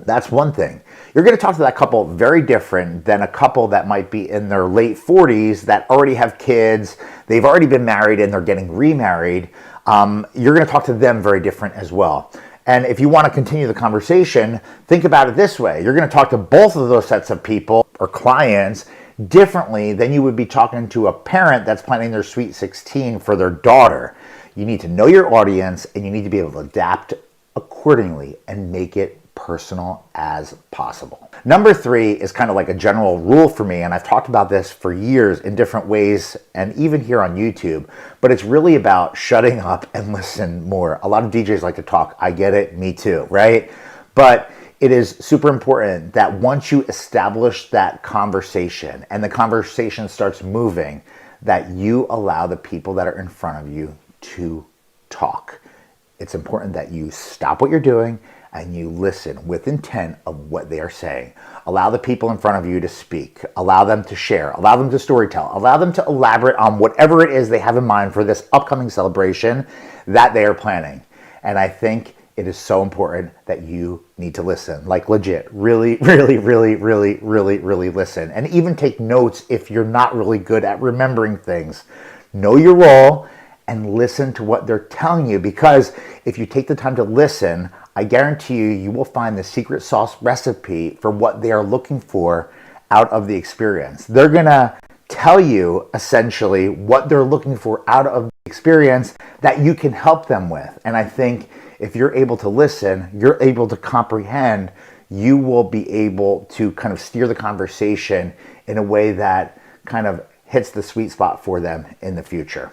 that's one thing. You're going to talk to that couple very different than a couple that might be in their late 40s that already have kids, they've already been married and they're getting remarried. You're going to talk to them very different as well. And if you want to continue the conversation, think about it this way. You're going to talk to both of those sets of people or clients differently than you would be talking to a parent that's planning their Sweet 16 for their daughter. You need to know your audience, and you need to be able to adapt accordingly and make it personal as possible. Number 3 is kind of like a general rule for me, and I've talked about this for years in different ways and even here on YouTube, but it's really about shutting up and listen more. A lot of DJs like to talk. I get it, me too, right? But it is super important that once you establish that conversation and the conversation starts moving, that you allow the people that are in front of you to talk. It's important that you stop what you're doing and you listen with intent of what they are saying. Allow the people in front of you to speak. Allow them to share. Allow them to storytell. Allow them to elaborate on whatever it is they have in mind for this upcoming celebration that they are planning. And I think it is so important that you need to listen. Like legit, really, really, really, really, really, really listen. And even take notes if you're not really good at remembering things. Know your role and listen to what they're telling you, because if you take the time to listen, I guarantee you, you will find the secret sauce recipe for what they are looking for out of the experience. They're gonna tell you essentially what they're looking for out of the experience that you can help them with. And I think if you're able to listen, you're able to comprehend, you will be able to kind of steer the conversation in a way that kind of hits the sweet spot for them in the future.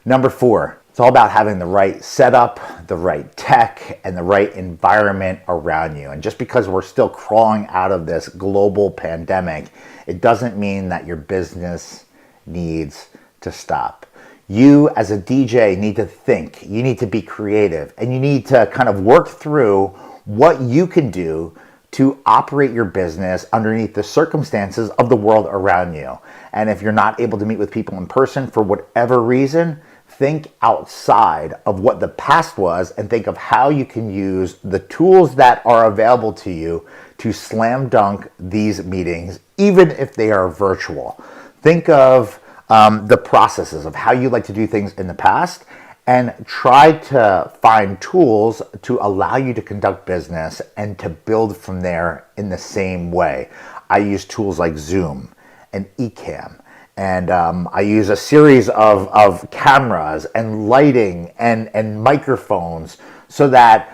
Number 4, it's all about having the right setup, the right tech, and the right environment around you. And just because we're still crawling out of this global pandemic, it doesn't mean that your business needs to stop. You as a DJ need to think, you need to be creative, and you need to kind of work through what you can do to operate your business underneath the circumstances of the world around you. And if you're not able to meet with people in person for whatever reason, think outside of what the past was and think of how you can use the tools that are available to you to slam dunk these meetings, even if they are virtual. Think of the processes of how you like to do things in the past and try to find tools to allow you to conduct business and to build from there in the same way. I use tools like Zoom and Ecamm, and I use a series of cameras and lighting and microphones so that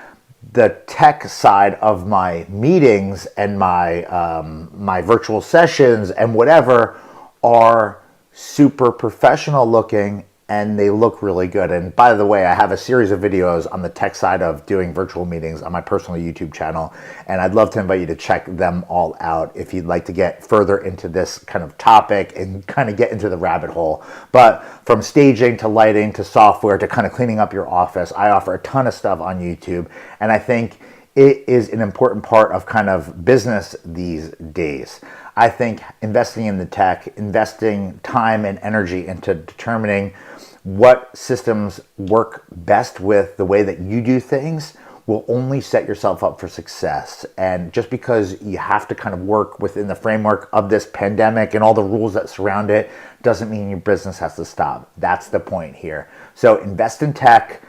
the tech side of my meetings and my virtual sessions and whatever are super professional looking, and they look really good. And by the way, I have a series of videos on the tech side of doing virtual meetings on my personal YouTube channel, and I'd love to invite you to check them all out if you'd like to get further into this kind of topic and kind of get into the rabbit hole. But from staging to lighting to software to kind of cleaning up your office, I offer a ton of stuff on YouTube, and I think it is an important part of kind of business these days. I think investing in the tech, investing time and energy into determining what systems work best with the way that you do things will only set yourself up for success. And just because you have to kind of work within the framework of this pandemic and all the rules that surround it doesn't mean your business has to stop. That's the point here. So invest in tech,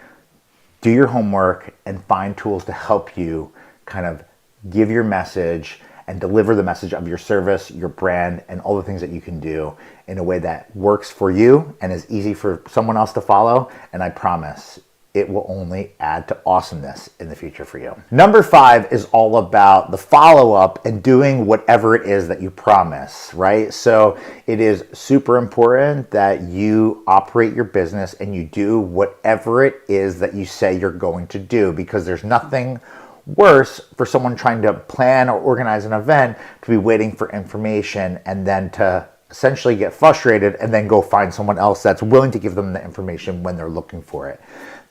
do your homework, and find tools to help you kind of give your message and deliver the message of your service, your brand, and all the things that you can do in a way that works for you and is easy for someone else to follow. And I promise it will only add to awesomeness in the future for you. Number 5 is all about the follow-up and doing whatever it is that you promise, right? So it is super important that you operate your business and you do whatever it is that you say you're going to do, because there's nothing worse for someone trying to plan or organize an event to be waiting for information and then to essentially get frustrated and then go find someone else that's willing to give them the information when they're looking for it.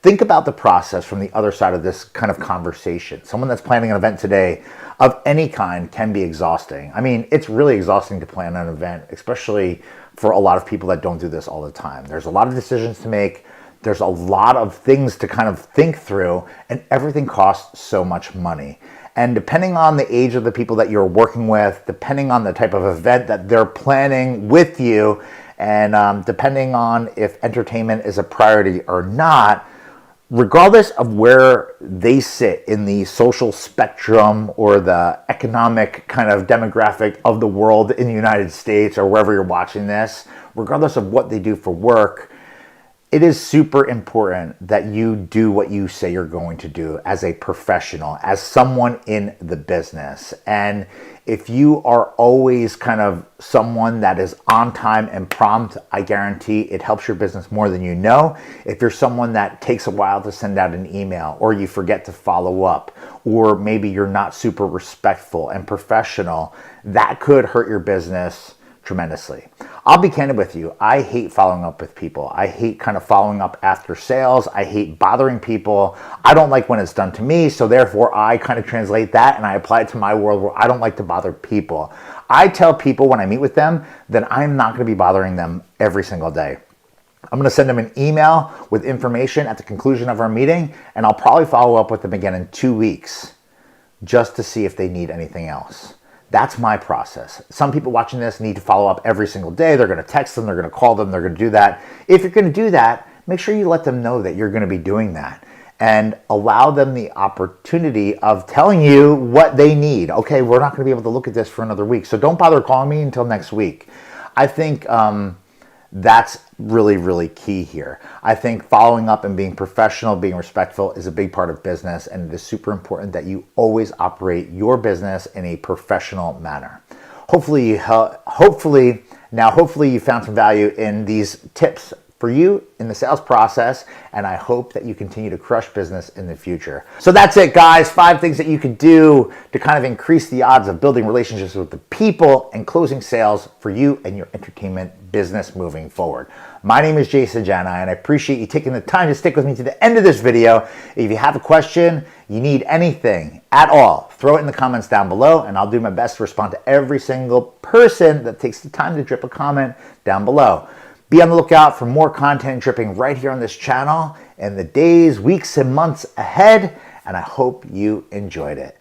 Think about the process from the other side of this kind of conversation. Someone that's planning an event today of any kind can be exhausting. I mean, it's really exhausting to plan an event, especially for a lot of people that don't do this all the time. There's a lot of decisions to make. There's a lot of things to kind of think through, and everything costs so much money. And depending on the age of the people that you're working with, depending on the type of event that they're planning with you, and depending on if entertainment is a priority or not, regardless of where they sit in the social spectrum or the economic kind of demographic of the world in the United States or wherever you're watching this, regardless of what they do for work, it is super important that you do what you say you're going to do as a professional, as someone in the business. And if you are always kind of someone that is on time and prompt, I guarantee it helps your business more than you know. If you're someone that takes a while to send out an email, or you forget to follow up, or maybe you're not super respectful and professional, that could hurt your business tremendously. I'll be candid with you. I hate following up with people. I hate kind of following up after sales. I hate bothering people. I don't like when it's done to me, so therefore I kind of translate that and I apply it to my world where I don't like to bother people. I tell people when I meet with them that I'm not going to be bothering them every single day. I'm going to send them an email with information at the conclusion of our meeting, and I'll probably follow up with them again in 2 weeks just to see if they need anything else. That's my process. Some people watching this need to follow up every single day. They're going to text them, they're going to call them, they're going to do that. If you're going to do that, make sure you let them know that you're going to be doing that and allow them the opportunity of telling you what they need. Okay, we're not going to be able to look at this for another week, so don't bother calling me until next week. I think that's really, really key here. I think following up and being professional, being respectful is a big part of business, and it is super important that you always operate your business in a professional manner. Hopefully you found some value in these tips for you in the sales process, and I hope that you continue to crush business in the future. So that's it, guys. 5 things that you can do to kind of increase the odds of building relationships with the people and closing sales for you and your entertainment business moving forward. My name is Jason Jani, and I appreciate you taking the time to stick with me to the end of this video. If you have a question, you need anything at all, throw it in the comments down below, and I'll do my best to respond to every single person that takes the time to drop a comment down below. Be on the lookout for more content dripping right here on this channel in the days, weeks, and months ahead, and I hope you enjoyed it.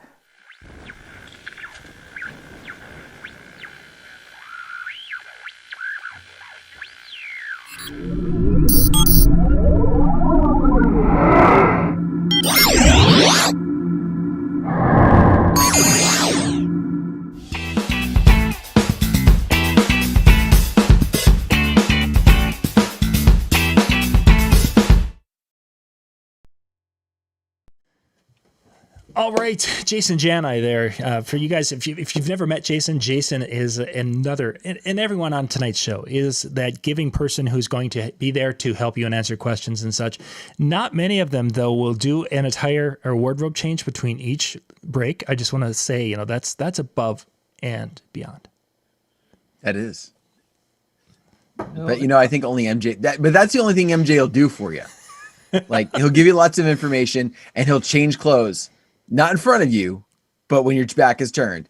All right, Jason Jani there. For you guys, if you've never met Jason, Jason is another, and everyone on tonight's show is that giving person who's going to be there to help you and answer questions and such. Not many of them, though, will do an attire or wardrobe change between each break. I just want to say, that's above and beyond. That is. But, I think only MJ, but that's the only thing MJ will do for you. Like, he'll give you lots of information, and he'll change clothes. Not in front of you, but when your back is turned,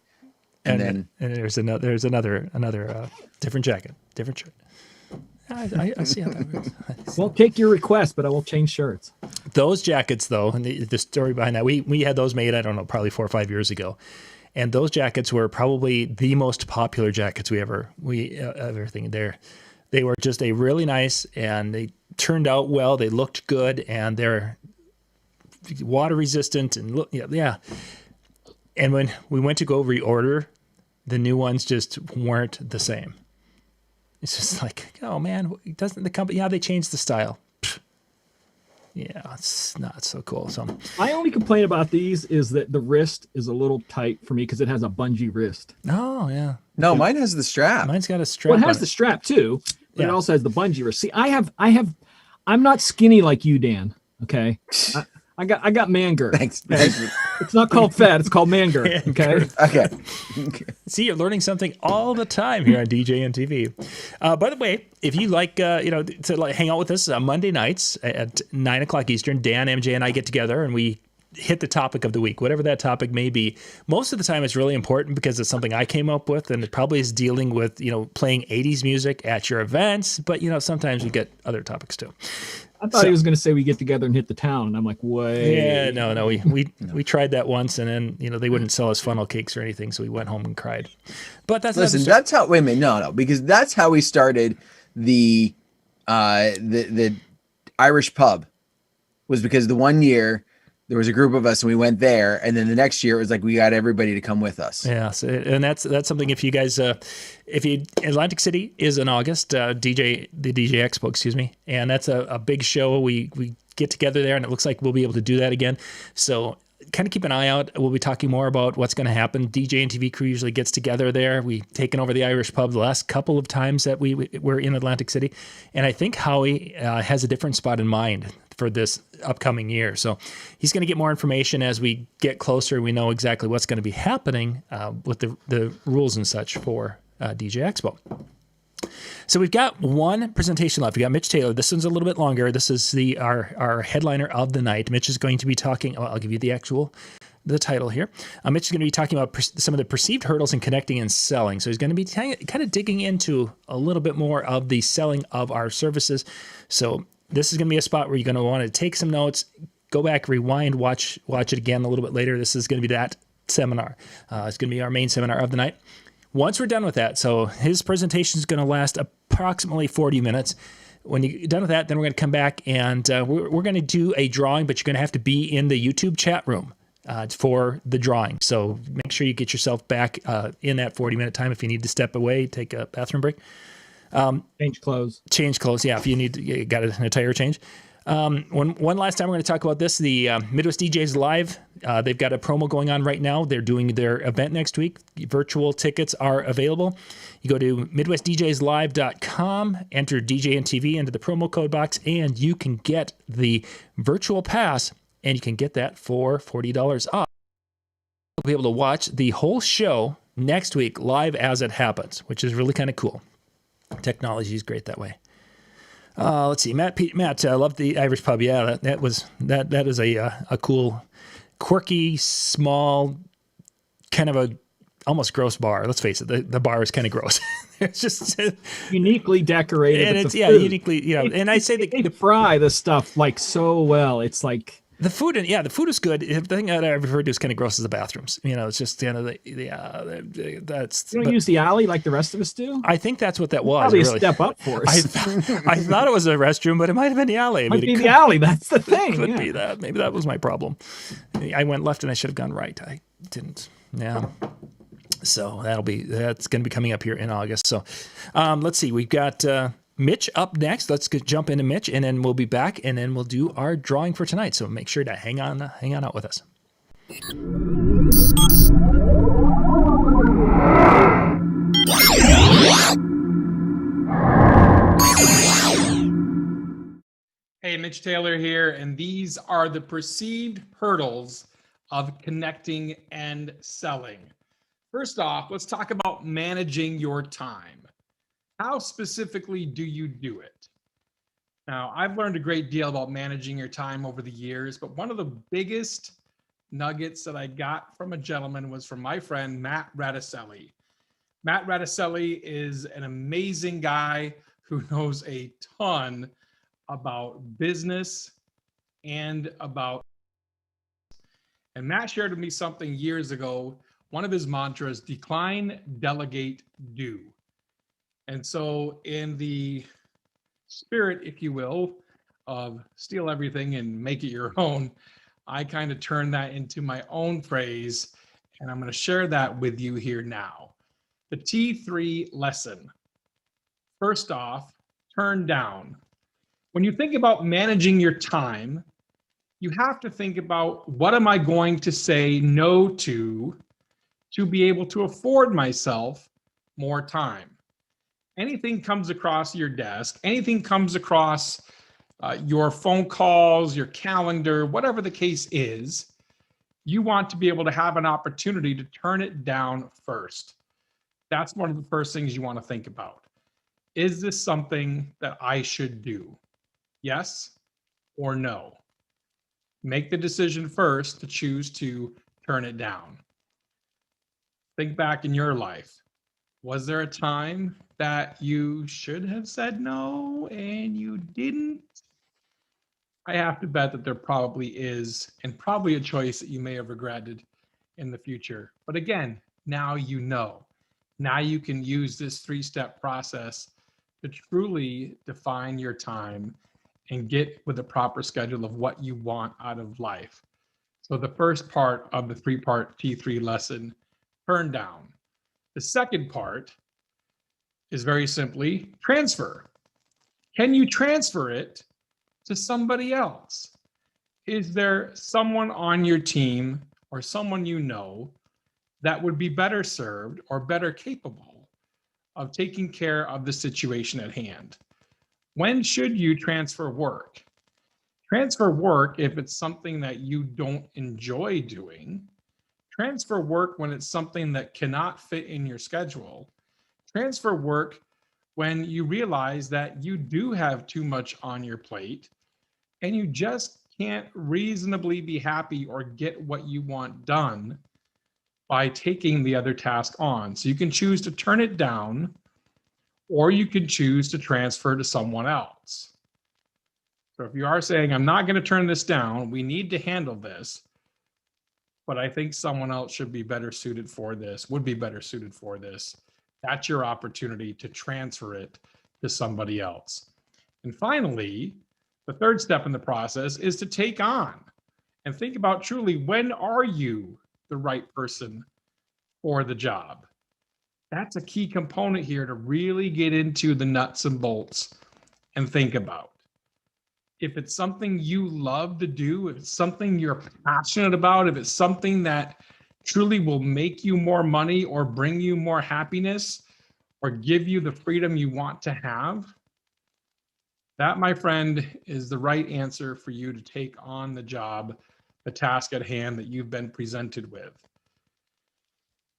and there's another different jacket, different shirt. I see how that works. Won't take your request, but I will change shirts. Those jackets, though, and the story behind that, we had those made, I don't know, probably 4 or 5 years ago, and those jackets were probably the most popular jackets we ever thing there. They were just a really nice, and they turned out well. They looked good, and they're water resistant, and yeah. And when we went to go reorder, the new ones just weren't the same. It's just like, oh man, doesn't the company? Yeah, they changed the style. Pfft. Yeah, it's not so cool. So my only complaint about these is that the wrist is a little tight for me because it has a bungee wrist. Oh yeah. No, mine has the strap. Mine's got a strap. Well, it has the strap too, but it also has the bungee wrist. See, I'm not skinny like you, Dan. Okay. I got man girth. Thanks. It's not called fat. It's called man girth. Okay. Okay. See, you're learning something all the time here on DJNTV. By the way, if you like, to hang out with us on Monday nights at 9 o'clock Eastern, Dan, MJ, and I get together and we hit the topic of the week, whatever that topic may be. Most of the time, it's really important because it's something I came up with, and it probably is dealing with playing 80s music at your events. But sometimes we get other topics too. I thought he was going to say we get together and hit the town, and I'm like, wait. Yeah, no, we tried that once, and then they wouldn't sell us funnel cakes or anything, so we went home and cried. But that's how. Wait a minute, no, because that's how we started the Irish pub. Was because the one year there was a group of us and we went there, and then the next year it was like we got everybody to come with us. Yeah, and that's something. If you guys, Atlantic City is in August, the DJ Expo, excuse me, and that's a big show. We get together there, and it looks like we'll be able to do that again. So kind of keep an eye out. We'll be talking more about what's going to happen. DJNTV crew usually gets together there. We've taken over the Irish pub the last couple of times that we were in Atlantic City, and I think Howie has a different spot in mind for this upcoming year. So he's going to get more information as we get closer. We know exactly what's going to be happening with the rules and such for DJ Expo. So we've got one presentation left. We got Mitch Taylor. This one's a little bit longer. This is our headliner of the night. Mitch is going to be talking. I'll give you the title here. Mitch is going to be talking about some of the perceived hurdles in connecting and selling. So he's going to be kind of digging into a little bit more of the selling of our services. So this is going to be a spot where you're going to want to take some notes, go back, rewind, watch it again a little bit later. This is going to be that seminar. It's going to be our main seminar of the night. Once we're done with that, so his presentation is going to last approximately 40 minutes. When you're done with that, then we're going to come back and we're going to do a drawing, but you're going to have to be in the YouTube chat room. for the drawing. So make sure you get yourself back in that 40-minute time. If you need to step away, take a bathroom break. Change clothes. Yeah, if you got an attire change. One last time we're going to talk about this. The Midwest DJs Live, they've got a promo going on right now. They're doing their event next week. Virtual tickets are available. You go to MidwestDJsLive.com, enter DJNTV into the promo code box, and you can get the virtual pass, and you can get that for $40 off. You'll be able to watch the whole show next week live as it happens, which is really kind of cool. Technology is great that way. Let's see, Matt, I love the Irish pub. Yeah, that is a cool, quirky, small, kind of a almost gross bar. Let's face it, the bar is kind of gross. It's just uniquely decorated, and it's uniquely, And I say they fry the stuff like so well. It's like the food, and the food is good. The thing that I've heard is kind of gross is the bathrooms. It's just that's. You don't use the alley like the rest of us do. I think that's what that was. Probably a step up for us. I thought it was a restroom, but it might have been the alley. Might be the alley. That's the thing. It could be that. Maybe that was my problem. I went left and I should have gone right. I didn't. Yeah. So that's going to be coming up here in August. So let's see. We've got Mitch up next. Let's jump into Mitch, and then we'll be back, and then we'll do our drawing for tonight. So make sure to hang on out with us. Hey, Mitch Taylor here, and these are the perceived hurdles of connecting and selling. First off, let's talk about managing your time. How specifically do you do it? Now, I've learned a great deal about managing your time over the years, but one of the biggest nuggets that I got from a gentleman was from my friend, Matt Radicelli. Matt Radicelli is an amazing guy who knows a ton about business and Matt shared with me something years ago. One of his mantras, decline, delegate, do. And so in the spirit, if you will, of steal everything and make it your own, I kind of turned that into my own phrase, and I'm going to share that with you here now. The T3 lesson. First off, turn down. When you think about managing your time, you have to think about, what am I going to say no to be able to afford myself more time? Anything comes across your desk, anything comes across your phone calls, your calendar, whatever the case is, you want to be able to have an opportunity to turn it down first. That's one of the first things you want to think about. Is this something that I should do? Yes or no? Make the decision first to choose to turn it down. Think back in your life. Was there a time that you should have said no and you didn't? I have to bet that there probably is, and probably a choice that you may have regretted in the future. But again, now you know. Now you can use this 3-step process to truly define your time and get with a proper schedule of what you want out of life. So the first part of the 3-part T3 lesson, turn down. The second part is very simply transfer. Can you transfer it to somebody else? Is there someone on your team or someone you know that would be better served or better capable of taking care of the situation at hand? When should you transfer work? Transfer work if it's something that you don't enjoy doing. Transfer work when it's something that cannot fit in your schedule. Transfer work when you realize that you do have too much on your plate and you just can't reasonably be happy or get what you want done by taking the other task on. So you can choose to turn it down, or you can choose to transfer to someone else. So if you are saying, I'm not going to turn this down, we need to handle this, but I think someone else should be better suited for this, would be better suited for this, that's your opportunity to transfer it to somebody else. And finally, the third step in the process is to take on. And think about truly, when are you the right person for the job? That's a key component here to really get into the nuts and bolts and think about. If it's something you love to do, if it's something you're passionate about, if it's something that truly will make you more money or bring you more happiness or give you the freedom you want to have, that, my friend, is the right answer for you to take on the job, the task at hand that you've been presented with.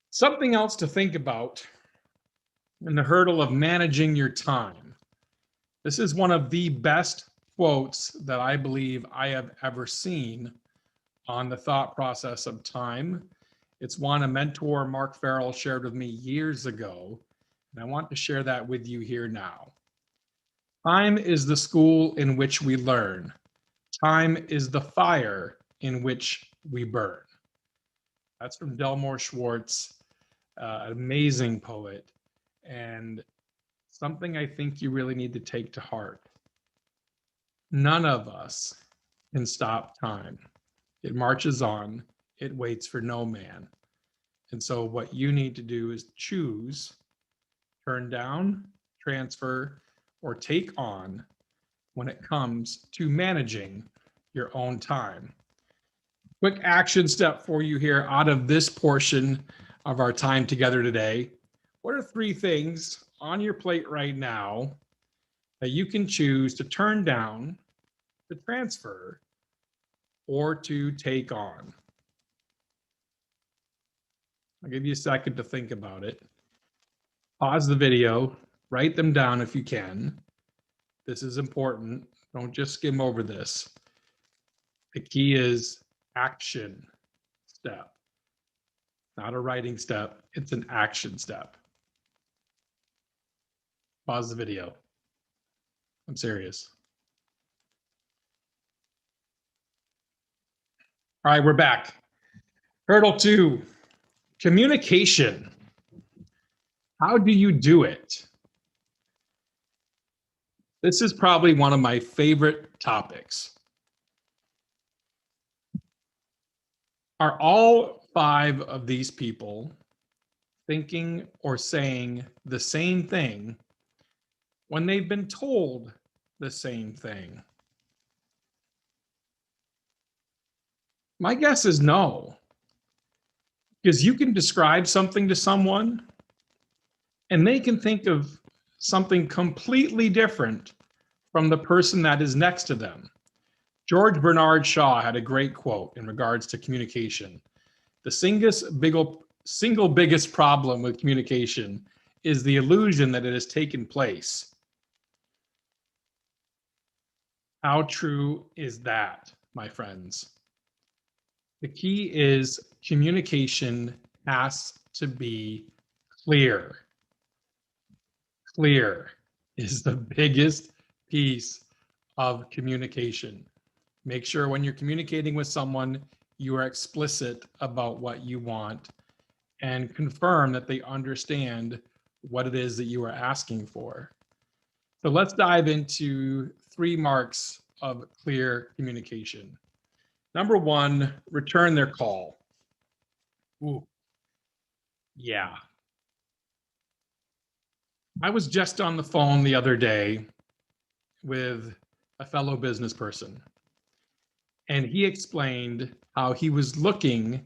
Something else to think about in the hurdle of managing your time. This is one of the best quotes that I believe I have ever seen on the thought process of time. It's one a mentor, Mark Farrell, shared with me years ago, and I want to share that with you here now. Time is the school in which we learn. Time is the fire in which we burn. That's from Delmore Schwartz, an amazing poet, and something I think you really need to take to heart. None of us can stop time. It marches on. It waits for no man. And so what you need to do is choose, turn down, transfer, or take on when it comes to managing your own time. Quick action step for you here out of this portion of our time together today. What are 3 things on your plate right now that you can choose to turn down, to transfer, or to take on? I'll give you a second to think about it. Pause the video, write them down if you can. This is important. Don't just skim over this. The key is action step. Not a writing step, it's an action step. Pause the video. I'm serious. All right, we're back. Hurdle 2, communication. How do you do it? This is probably one of my favorite topics. Are all 5 of these people thinking or saying the same thing when they've been told the same thing? My guess is no. Because you can describe something to someone and they can think of something completely different from the person that is next to them. George Bernard Shaw had a great quote in regards to communication. The single biggest problem with communication is the illusion that it has taken place. How true is that, my friends? The key is communication has to be clear. Clear is the biggest piece of communication. Make sure when you're communicating with someone, you are explicit about what you want and confirm that they understand what it is that you are asking for. So let's dive into 3 marks of clear communication. Number 1, return their call. Ooh, yeah. I was just on the phone the other day with a fellow business person, and he explained how he was looking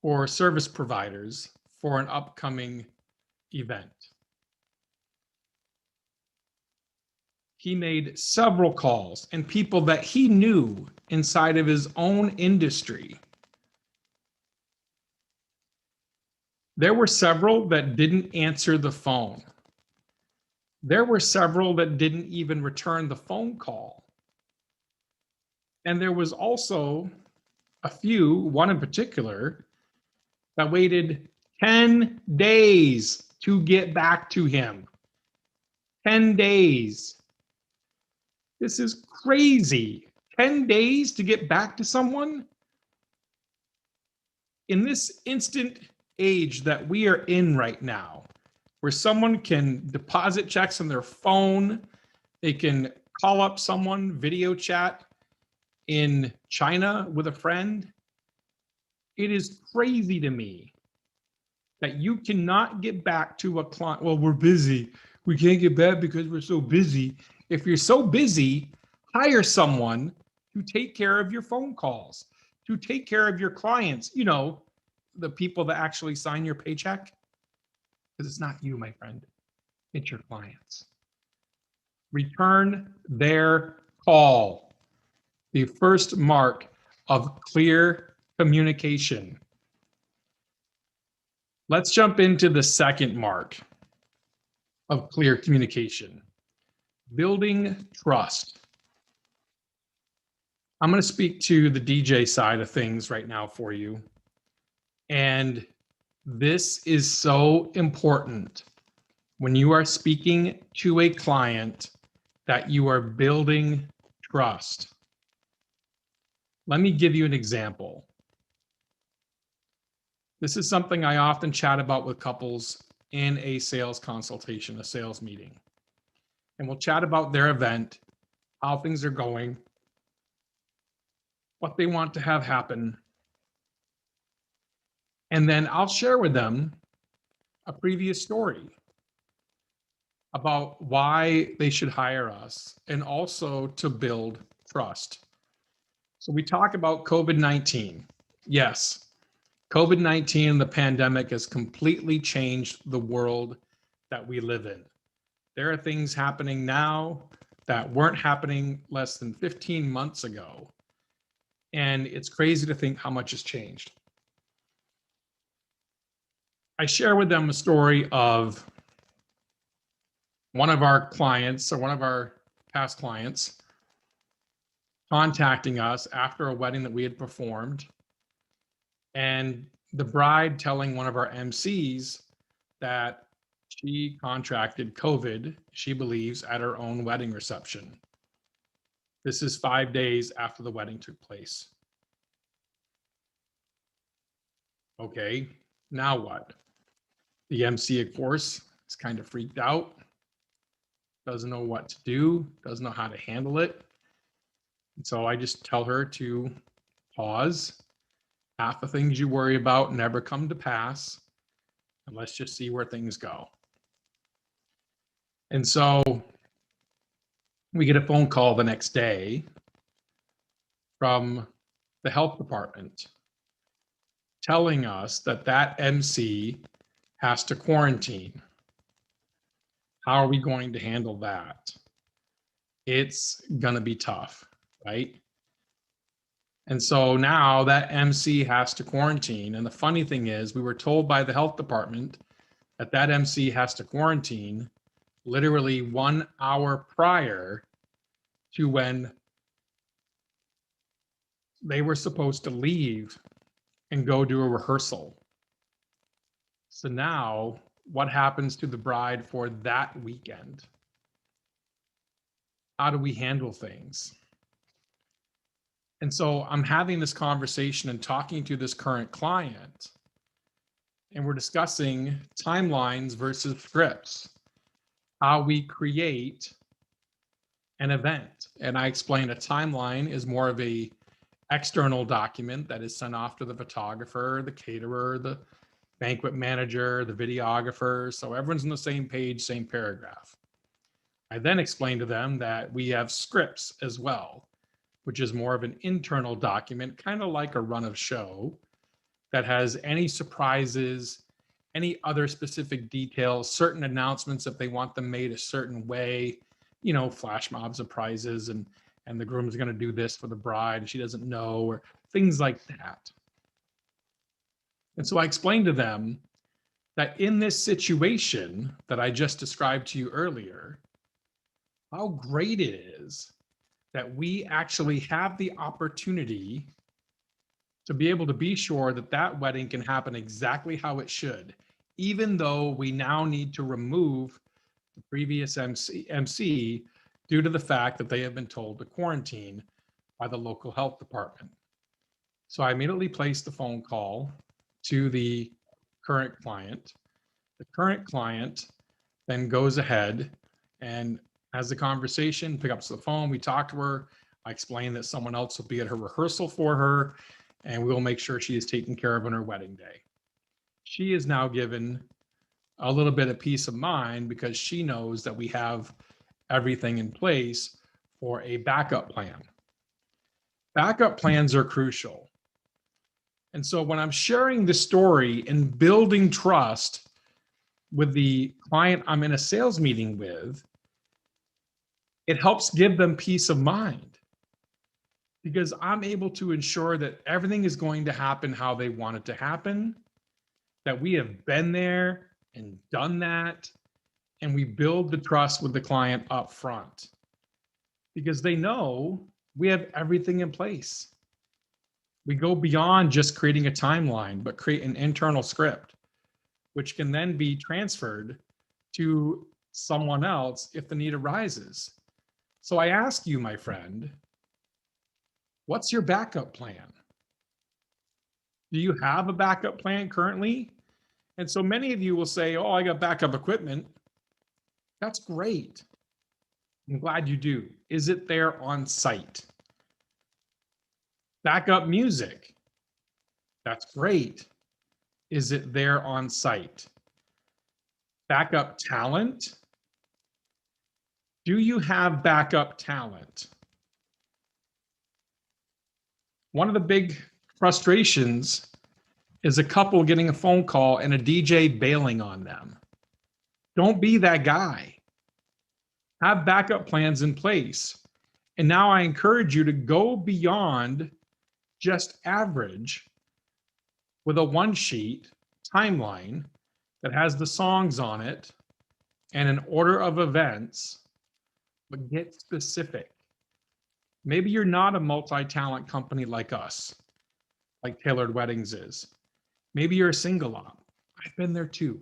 for service providers for an upcoming event. He made several calls and people that he knew inside of his own industry. There were several that didn't answer the phone. There were several that didn't even return the phone call. And there was also a few, one in particular, that waited 10 days to get back to him. 10 days. This is crazy. 10 days to get back to someone? In this instant age that we are in right now, where someone can deposit checks on their phone, they can call up someone, video chat, in China with a friend, it is crazy to me that you cannot get back to a client. Well, we're busy. We can't get back because we're so busy. If you're so busy, hire someone to take care of your phone calls, to take care of your clients, you know, the people that actually sign your paycheck. Because it's not you, my friend, it's your clients. Return their call. The first mark of clear communication. Let's jump into the second mark of clear communication. Building trust. I'm going to speak to the DJ side of things right now for you. And this is so important when you are speaking to a client that you are building trust. Let me give you an example. This is something I often chat about with couples in a sales consultation, a sales meeting. And we'll chat about their event, how things are going, what they want to have happen. And then I'll share with them a previous story about why they should hire us and also to build trust. So we talk about COVID-19. Yes, COVID-19, the pandemic, has completely changed the world that we live in. There are things happening now that weren't happening less than 15 months ago. And it's crazy to think how much has changed. I share with them a story of one of our clients, or one of our past clients, contacting us after a wedding that we had performed, and the bride telling one of our MCs that she contracted COVID, she believes, at her own wedding reception. This is 5 days after the wedding took place. Okay, now what? The MC, of course, is kind of freaked out, doesn't know what to do, doesn't know how to handle it. And so I just tell her to pause. Half the things you worry about never come to pass, and let's just see where things go. And so we get a phone call the next day from the health department telling us that that MC has to quarantine. How are we going to handle that? It's gonna be tough, right? And so now that MC has to quarantine. And the funny thing is, we were told by the health department that that MC has to quarantine literally 1 hour prior to when they were supposed to leave and go do a rehearsal. So now what happens to the bride for that weekend? How do we handle things? And so I'm having this conversation and talking to this current client, and we're discussing timelines versus scripts, how we create an event. And I explained a timeline is more of a external document that is sent off to the photographer, the caterer, the banquet manager, the videographer. So everyone's on the same page, same paragraph. I then explained to them that we have scripts as well, which is more of an internal document, kind of like a run of show that has any surprises, any other specific details, certain announcements if they want them made a certain way, you know, flash mobs of prizes and the groom's going to do this for the bride and she doesn't know, or things like that. And so I explained to them that in this situation that I just described to you earlier, how great it is that we actually have the opportunity to be able to be sure that that wedding can happen exactly how it should, even though we now need to remove the previous MC due to the fact that they have been told to quarantine by the local health department. So I immediately placed the phone call to the current client. The current client then goes ahead and has the conversation, picks up the phone, we talk to her. I explained that someone else will be at her rehearsal for her, and we will make sure she is taken care of on her wedding day. She is now given a little bit of peace of mind because she knows that we have everything in place for a backup plan. Backup plans are crucial. And so when I'm sharing the story and building trust with the client I'm in a sales meeting with, it helps give them peace of mind because I'm able to ensure that everything is going to happen how they want it to happen, that we have been there and done that, and we build the trust with the client up front because they know we have everything in place. We go beyond just creating a timeline, but create an internal script, which can then be transferred to someone else if the need arises. So I ask you, my friend, what's your backup plan? Do you have a backup plan currently? And so many of you will say, oh, I got backup equipment. That's great. I'm glad you do. Is it there on site? Backup music. That's great. Is it there on site? Backup talent. Do you have backup talent? One of the big frustrations is a couple getting a phone call and a DJ bailing on them. Don't be that guy. Have backup plans in place. And now I encourage you to go beyond just average with a one-sheet timeline that has the songs on it and an order of events, but get specific. Maybe you're not a multi-talent company like us, like Tailored Weddings is. Maybe you're a single op. I've been there too.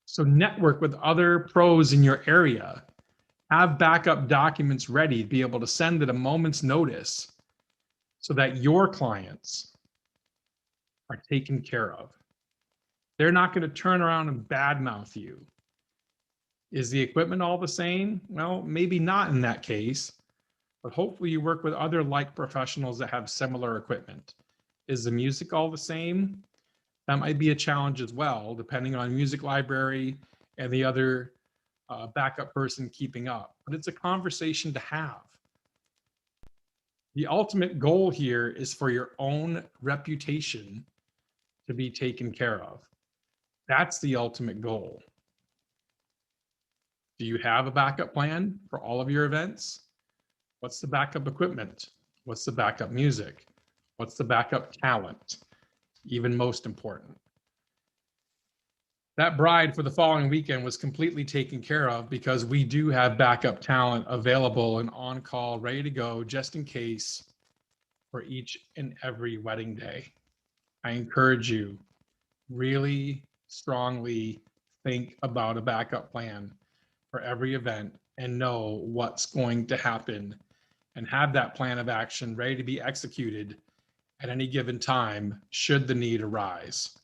So network with other pros in your area. Have backup documents ready to be able to send at a moment's notice so that your clients are taken care of. They're not going to turn around and badmouth you. Is the equipment all the same? Well, maybe not in that case, but hopefully you work with other like professionals that have similar equipment. Is the music all the same? That might be a challenge as well, depending on music library and the other backup person keeping up. But it's a conversation to have. The ultimate goal here is for your own reputation to be taken care of. That's the ultimate goal. Do you have a backup plan for all of your events? What's the backup equipment? What's the backup music? What's the backup talent? Even most important. That bride for the following weekend was completely taken care of because we do have backup talent available and on call, ready to go, just in case for each and every wedding day. I encourage you, really strongly think about a backup plan for every event and know what's going to happen and have that plan of action ready to be executed at any given time should the need arise.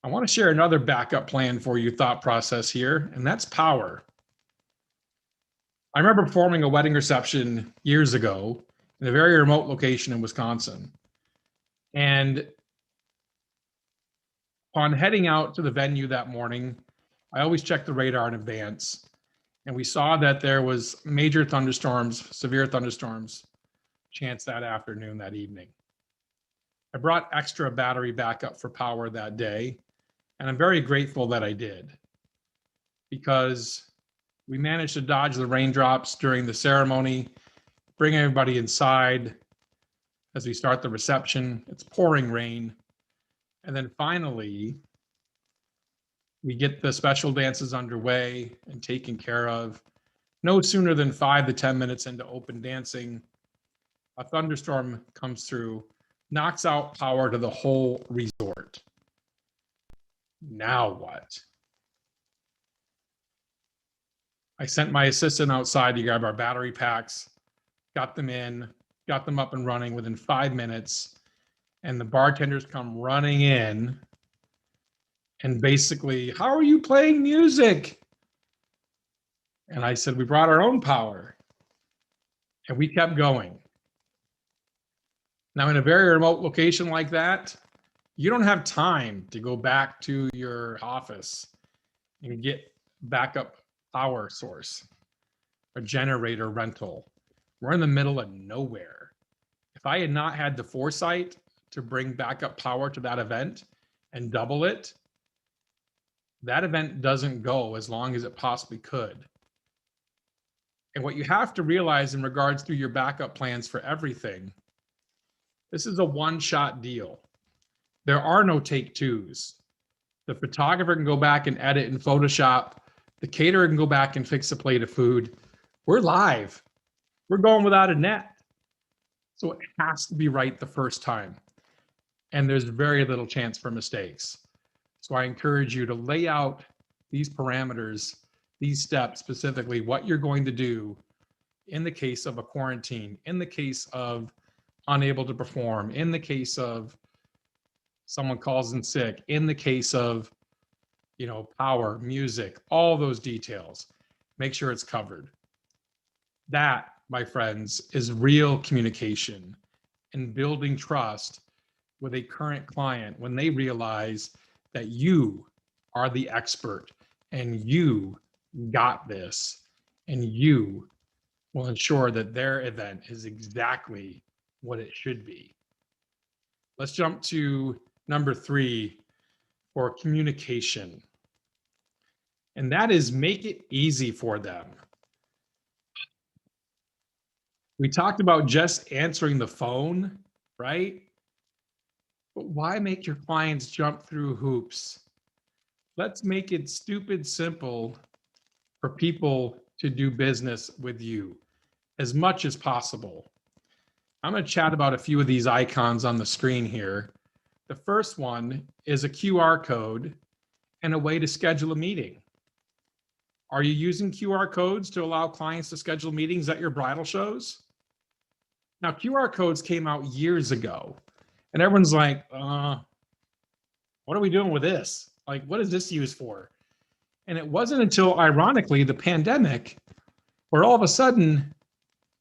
I want to share another backup plan for you thought process here, and that's power. I remember performing a wedding reception years ago in a very remote location in Wisconsin. And upon heading out to the venue that morning, I always check the radar in advance. And we saw that there was major thunderstorms, severe thunderstorms, chance that afternoon, that evening. I brought extra battery backup for power that day. And I'm very grateful that I did because we managed to dodge the raindrops during the ceremony, bring everybody inside as we start the reception. It's pouring rain. And then finally, we get the special dances underway and taken care of. No sooner than 5 to 10 minutes into open dancing, a thunderstorm comes through, knocks out power to the whole resort. Now what? I sent my assistant outside to grab our battery packs, got them in, got them up and running within 5 minutes, and the bartenders come running in and basically, how are you playing music? And I said, we brought our own power. And we kept going. Now, in a very remote location like that, you don't have time to go back to your office and get backup power source or generator rental. We're in the middle of nowhere. If I had not had the foresight to bring backup power to that event and double it, that event doesn't go as long as it possibly could. And what you have to realize in regards to your backup plans for everything, this is a one-shot deal. There are no take twos. The photographer can go back and edit in Photoshop. The caterer can go back and fix a plate of food. We're live. We're going without a net. So it has to be right the first time. And there's very little chance for mistakes. So I encourage you to lay out these parameters, these steps, specifically what you're going to do in the case of a quarantine, in the case of unable to perform, in the case of someone calls in sick, in the case of, power, music, all those details. Make sure it's covered. That, my friends, is real communication and building trust with a current client when they realize that you are the expert and you got this and you will ensure that their event is exactly what it should be. Let's jump to number 3 for communication. And that is make it easy for them. We talked about just answering the phone, right? But why make your clients jump through hoops? Let's make it stupid simple for people to do business with you as much as possible. I'm going to chat about a few of these icons on the screen here. The first one is a QR code and a way to schedule a meeting. Are you using QR codes to allow clients to schedule meetings at your bridal shows? Now, QR codes came out years ago, and everyone's like, what are we doing with this? Like, what is this used for? And it wasn't until, ironically, the pandemic, where all of a sudden,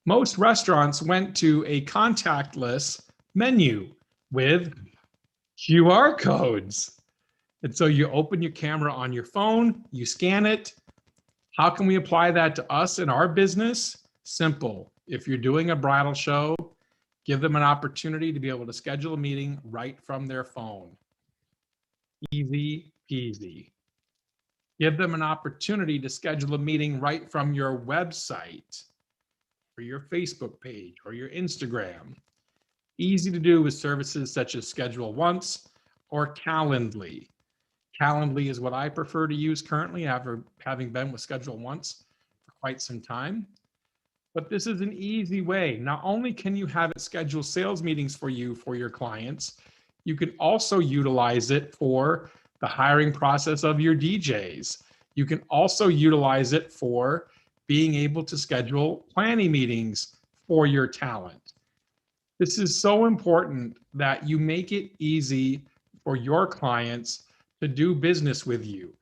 most restaurants went to a contactless menu with QR codes. And so you open your camera on your phone, you scan it. How can we apply that to us in our business? Simple. If you're doing a bridal show, give them an opportunity to be able to schedule a meeting right from their phone. Easy peasy. Give them an opportunity to schedule a meeting right from your website or your Facebook page or your Instagram. Easy to do with services such as Schedule Once or Calendly. Calendly is what I prefer to use currently after having been with Schedule Once for quite some time. But this is an easy way. Not only can you have it schedule sales meetings for you, for your clients, you can also utilize it for the hiring process of your DJs. You can also utilize it for being able to schedule planning meetings for your talent. This is so important that you make it easy for your clients to do business with you.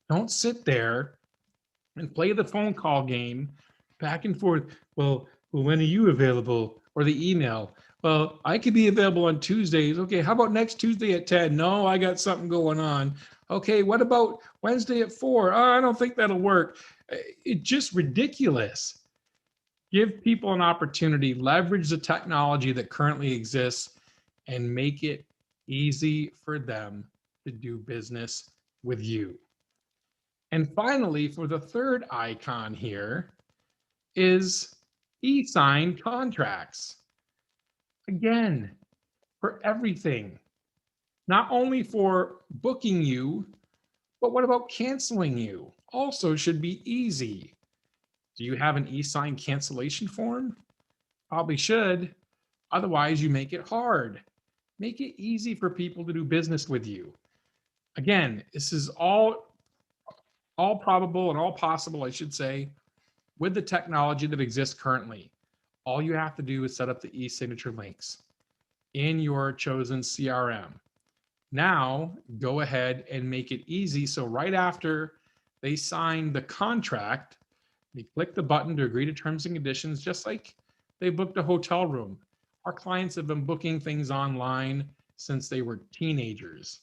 Don't sit there and play the phone call game back and forth. Well, when are you available? Or the email. Well, I could be available on Tuesdays. Okay, how about next Tuesday at 10? No, I got something going on. Okay, what about Wednesday at 4? Oh, I don't think that'll work. It's just ridiculous. Give people an opportunity, leverage the technology that currently exists, and make it easy for them to do business with you. And finally, for the third icon here is e-sign contracts. Again, for everything, not only for booking you, but what about canceling you? Also should be easy. Do you have an e-sign cancellation form? Probably should. Otherwise, you make it hard. Make it easy for people to do business with you. Again, this is all probable and all possible, I should say, with the technology that exists currently. All you have to do is set up the e-signature links in your chosen CRM. Now, go ahead and make it easy. So right after they sign the contract, they click the button to agree to terms and conditions, just like They booked a hotel room. Our clients have been booking things online since they were teenagers.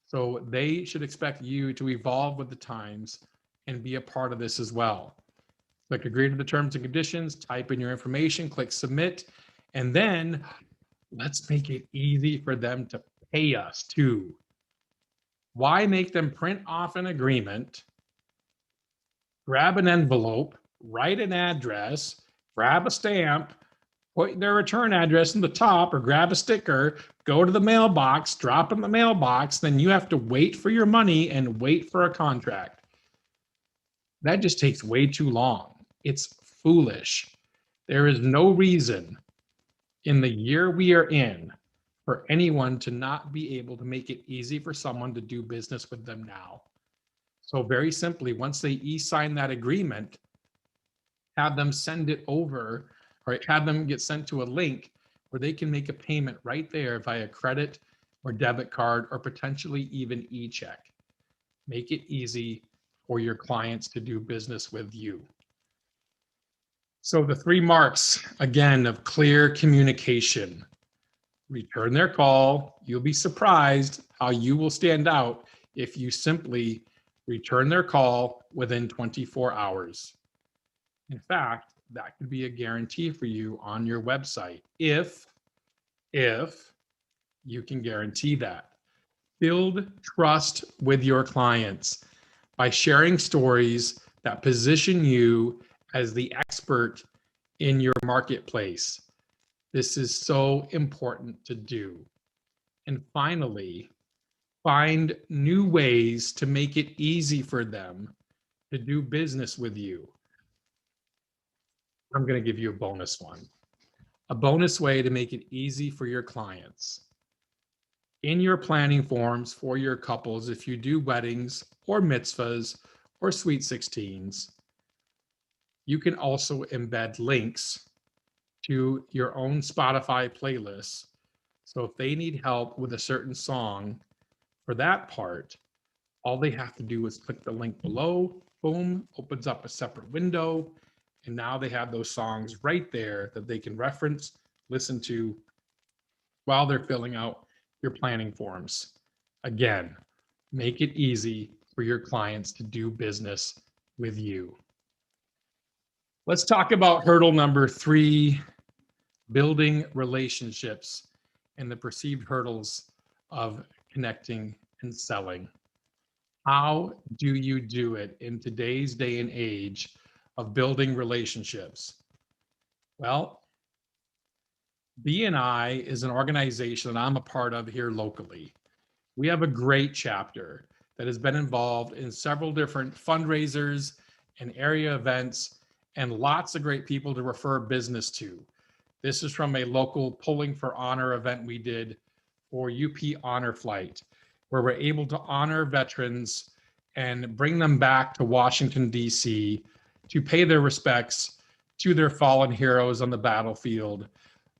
So they should expect you to evolve with the times and be a part of this as well. Click agree to the terms and conditions, type in your information, click submit, and then let's make it easy for them to pay us too. Why make them print off an agreement, grab an envelope, write an address, grab a stamp, put their return address in the top, or grab a sticker, go to the mailbox, drop in the mailbox, then you have to wait for your money and wait for a contract. That just takes way too long. It's foolish. There is no reason in the year we are in for anyone to not be able to make it easy for someone to do business with them now. So very simply, once they e-sign that agreement, have them send it over, or have them get sent to a link where they can make a payment right there via credit or debit card, or potentially even e-check. Make it easy for your clients to do business with you. So the 3 marks, again, of clear communication. Return their call. You'll be surprised how you will stand out if you simply return their call within 24 hours. In fact, that could be a guarantee for you on your website if you can guarantee that. Build trust with your clients by sharing stories that position you as the expert in your marketplace. This is so important to do. And finally, find new ways to make it easy for them to do business with you. I'm going to give you a bonus one. A bonus way to make it easy for your clients. In your planning forms for your couples, if you do weddings or mitzvahs or sweet 16s, you can also embed links to your own Spotify playlists. So if they need help with a certain song for that part, all they have to do is click the link below, boom, opens up a separate window, and now they have those songs right there that they can reference, listen to while they're filling out your planning forms. Again, make it easy for your clients to do business with you. Let's talk about hurdle number 3, building relationships and the perceived hurdles of connecting and selling. How do you do it in today's day and age of building relationships? Well, BNI is an organization that I'm a part of here locally. We have a great chapter that has been involved in several different fundraisers and area events, and lots of great people to refer business to. This is from a local Pulling for Honor event we did for UP Honor Flight, where we're able to honor veterans and bring them back to Washington, D.C. to pay their respects to their fallen heroes on the battlefield,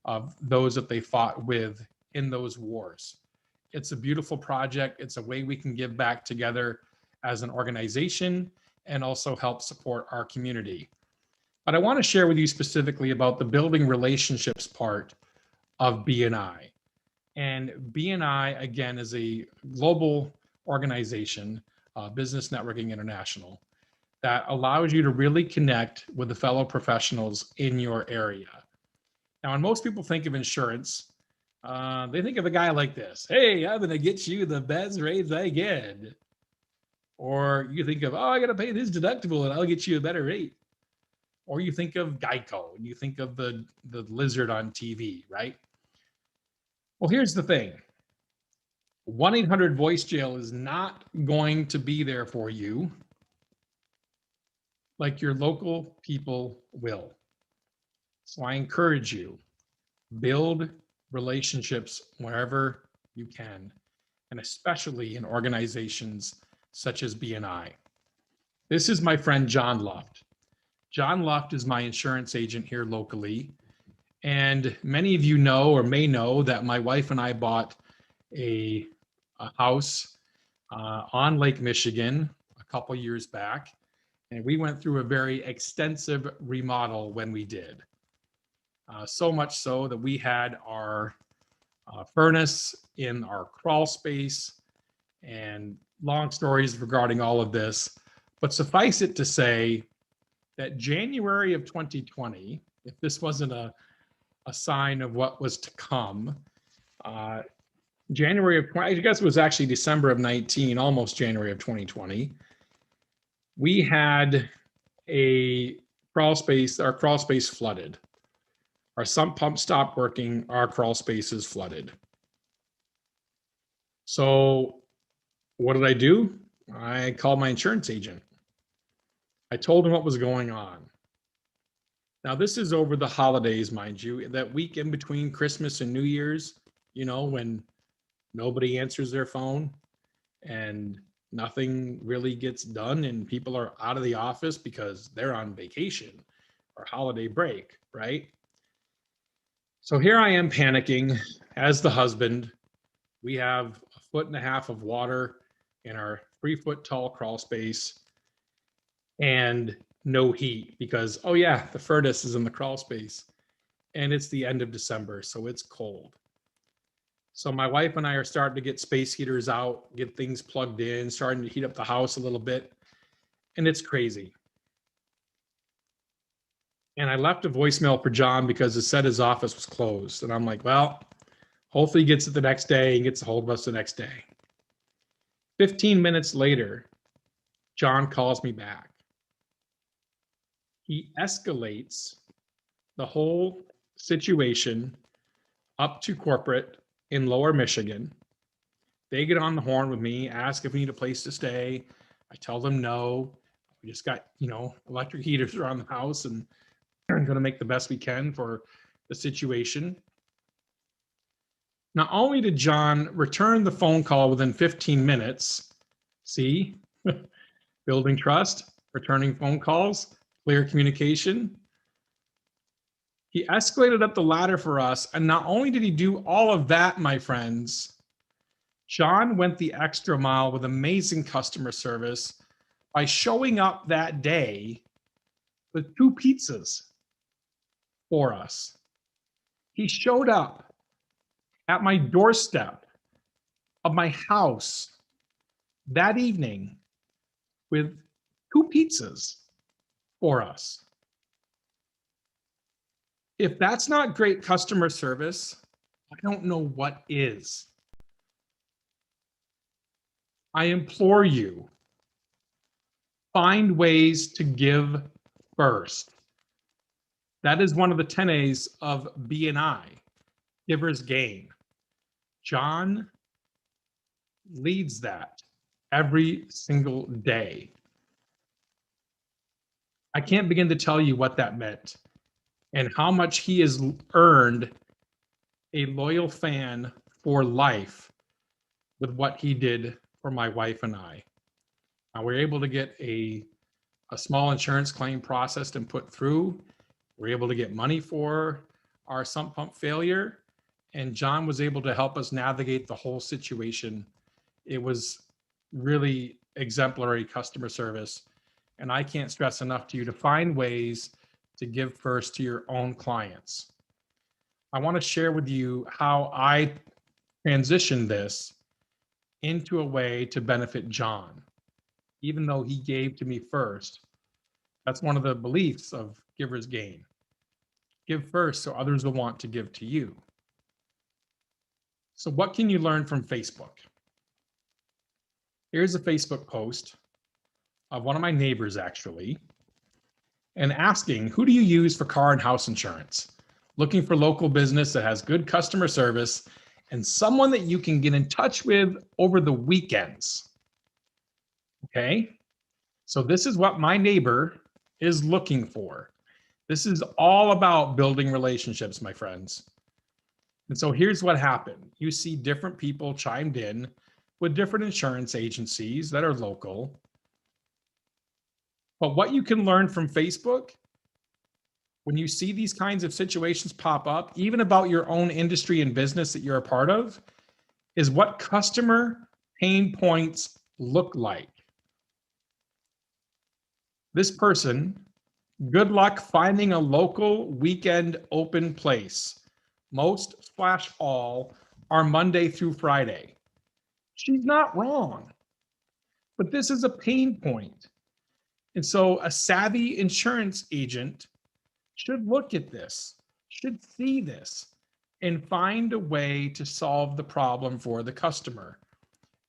of those that they fought with in those wars. It's a beautiful project. It's a way we can give back together as an organization and also help support our community. But I want to share with you specifically about the building relationships part of BNI. And BNI, again, is a global organization, Business Networking International, that allows you to really connect with the fellow professionals in your area. Now, when most people think of insurance, they think of a guy like this. Hey, I'm going to get you the best rates I get. Or you think of, oh, I got to pay this deductible and I'll get you a better rate. Or you think of Geico and you think of the lizard on TV, right? Well, here's the thing. 1-800 Jail is not going to be there for you like your local people will. So I encourage you, build relationships wherever you can, and especially in organizations such as BNI. This is my friend John Luft. John Luft is my insurance agent here locally. And many of you know or may know that my wife and I bought a house on Lake Michigan a couple years back. And we went through a very extensive remodel when we did. So much so that we had our furnace in our crawl space, and long stories regarding all of this. But suffice it to say that January of 2020, if this wasn't a sign of what was to come, January of 20, I guess it was actually December of 19, almost January of 2020, we had a crawl space, our crawl space flooded. Our sump pump stopped working, our crawl space is flooded. So what did I do? I called my insurance agent. I told him what was going on. Now, this is over the holidays, mind you, that week in between Christmas and New Year's, you know, when nobody answers their phone and nothing really gets done and people are out of the office because they're on vacation or holiday break, right? So here I am panicking as the husband. We have 1.5 feet of water in our 3-foot tall crawl space and no heat because, oh yeah, the furnace is in the crawl space and it's the end of December, so it's cold. So my wife and I are starting to get space heaters out, get things plugged in, starting to heat up the house a little bit, and it's crazy. And I left a voicemail for John because it said his office was closed. And I'm like, well, hopefully he gets it the next day and gets a hold of us the next day. 15 minutes later, John calls me back. He escalates the whole situation up to corporate in Lower Michigan. They get on the horn with me, ask if we need a place to stay. I tell them no. We just got, electric heaters around the house and we're going to make the best we can for the situation. Not only did John return the phone call within 15 minutes, see, building trust, returning phone calls, clear communication. He escalated up the ladder for us. And not only did he do all of that, my friends, John went the extra mile with amazing customer service by showing up that day with 2 pizzas for us. He showed up at my doorstep of my house that evening with 2 pizzas for us. If that's not great customer service, I don't know what is. I implore you, find ways to give first. That is one of the 10 A's of B&I, Giver's Gain. John leads that every single day. I can't begin to tell you what that meant and how much he has earned a loyal fan for life with what he did for my wife and I. We were able to get a small insurance claim processed and put through. We were able to get money for our sump pump failure, and John was able to help us navigate the whole situation. It was really exemplary customer service, and I can't stress enough to you to find ways to give first to your own clients. I want to share with you how I transitioned this into a way to benefit John, even though he gave to me first. That's one of the beliefs of Giver's Gain. Give first so others will want to give to you. So what can you learn from Facebook? Here's a Facebook post of one of my neighbors actually, and asking, who do you use for car and house insurance? Looking for local business that has good customer service and someone that you can get in touch with over the weekends. Okay, so this is what my neighbor is looking for. This is all about building relationships, my friends. And so here's what happened. You see different people chimed in with different insurance agencies that are local. But what you can learn from Facebook, when you see these kinds of situations pop up, even about your own industry and business that you're a part of, is what customer pain points look like. This person Good luck finding a local weekend open place. Most / all are Monday through Friday. She's not wrong, but this is a pain point. And so a savvy insurance agent should look at this, should see this, and find a way to solve the problem for the customer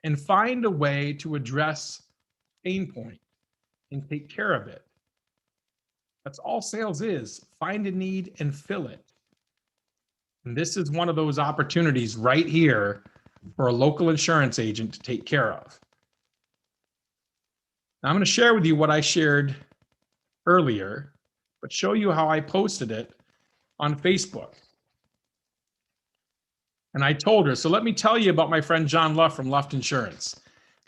and find a way to address pain point and take care of it. That's all sales is. Find a need and fill it. And this is one of those opportunities right here for a local insurance agent to take care of. Now I'm going to share with you what I shared earlier, but show you how I posted it on Facebook. And I told her, so let me tell you about my friend John Luft from Luft Insurance.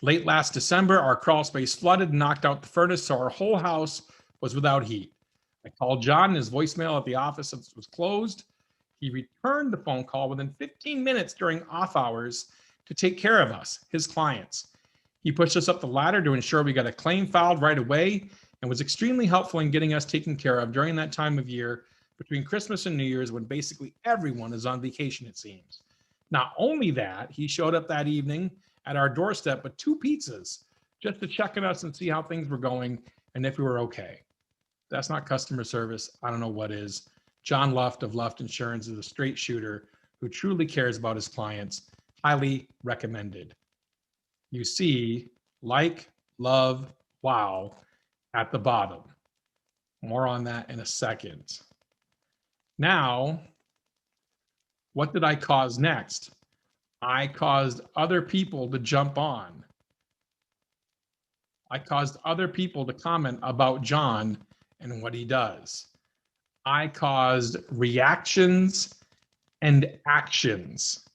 Late last December, our crawl space flooded and knocked out the furnace, so our whole house was without heat. I called John, and his voicemail at the office was closed. He returned the phone call within 15 minutes during off hours to take care of us, his clients. He pushed us up the ladder to ensure we got a claim filed right away and was extremely helpful in getting us taken care of during that time of year between Christmas and New Year's when basically everyone is on vacation, it seems. Not only that, he showed up that evening at our doorstep with 2 pizzas just to check on us and see how things were going and if we were okay. That's not customer service. I don't know what is. John Luft of Luft Insurance is a straight shooter who truly cares about his clients. Highly recommended. You see like, love, wow at the bottom. More on that in a second. Now, what did I cause next? I caused other people to jump on. I caused other people to comment about John and what he does. I caused reactions and actions.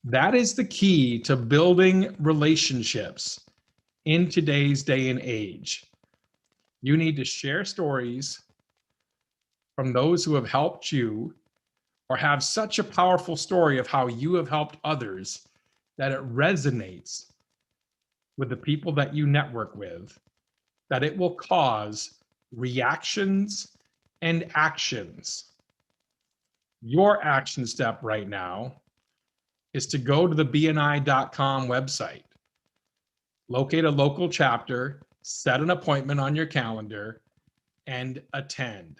That is the key to building relationships in today's day and age. You need to share stories from those who have helped you or have such a powerful story of how you have helped others that it resonates with the people that you network with, that it will cause reactions and actions. Your action step right now is to go to the BNI.com website, locate a local chapter, set an appointment on your calendar, and attend.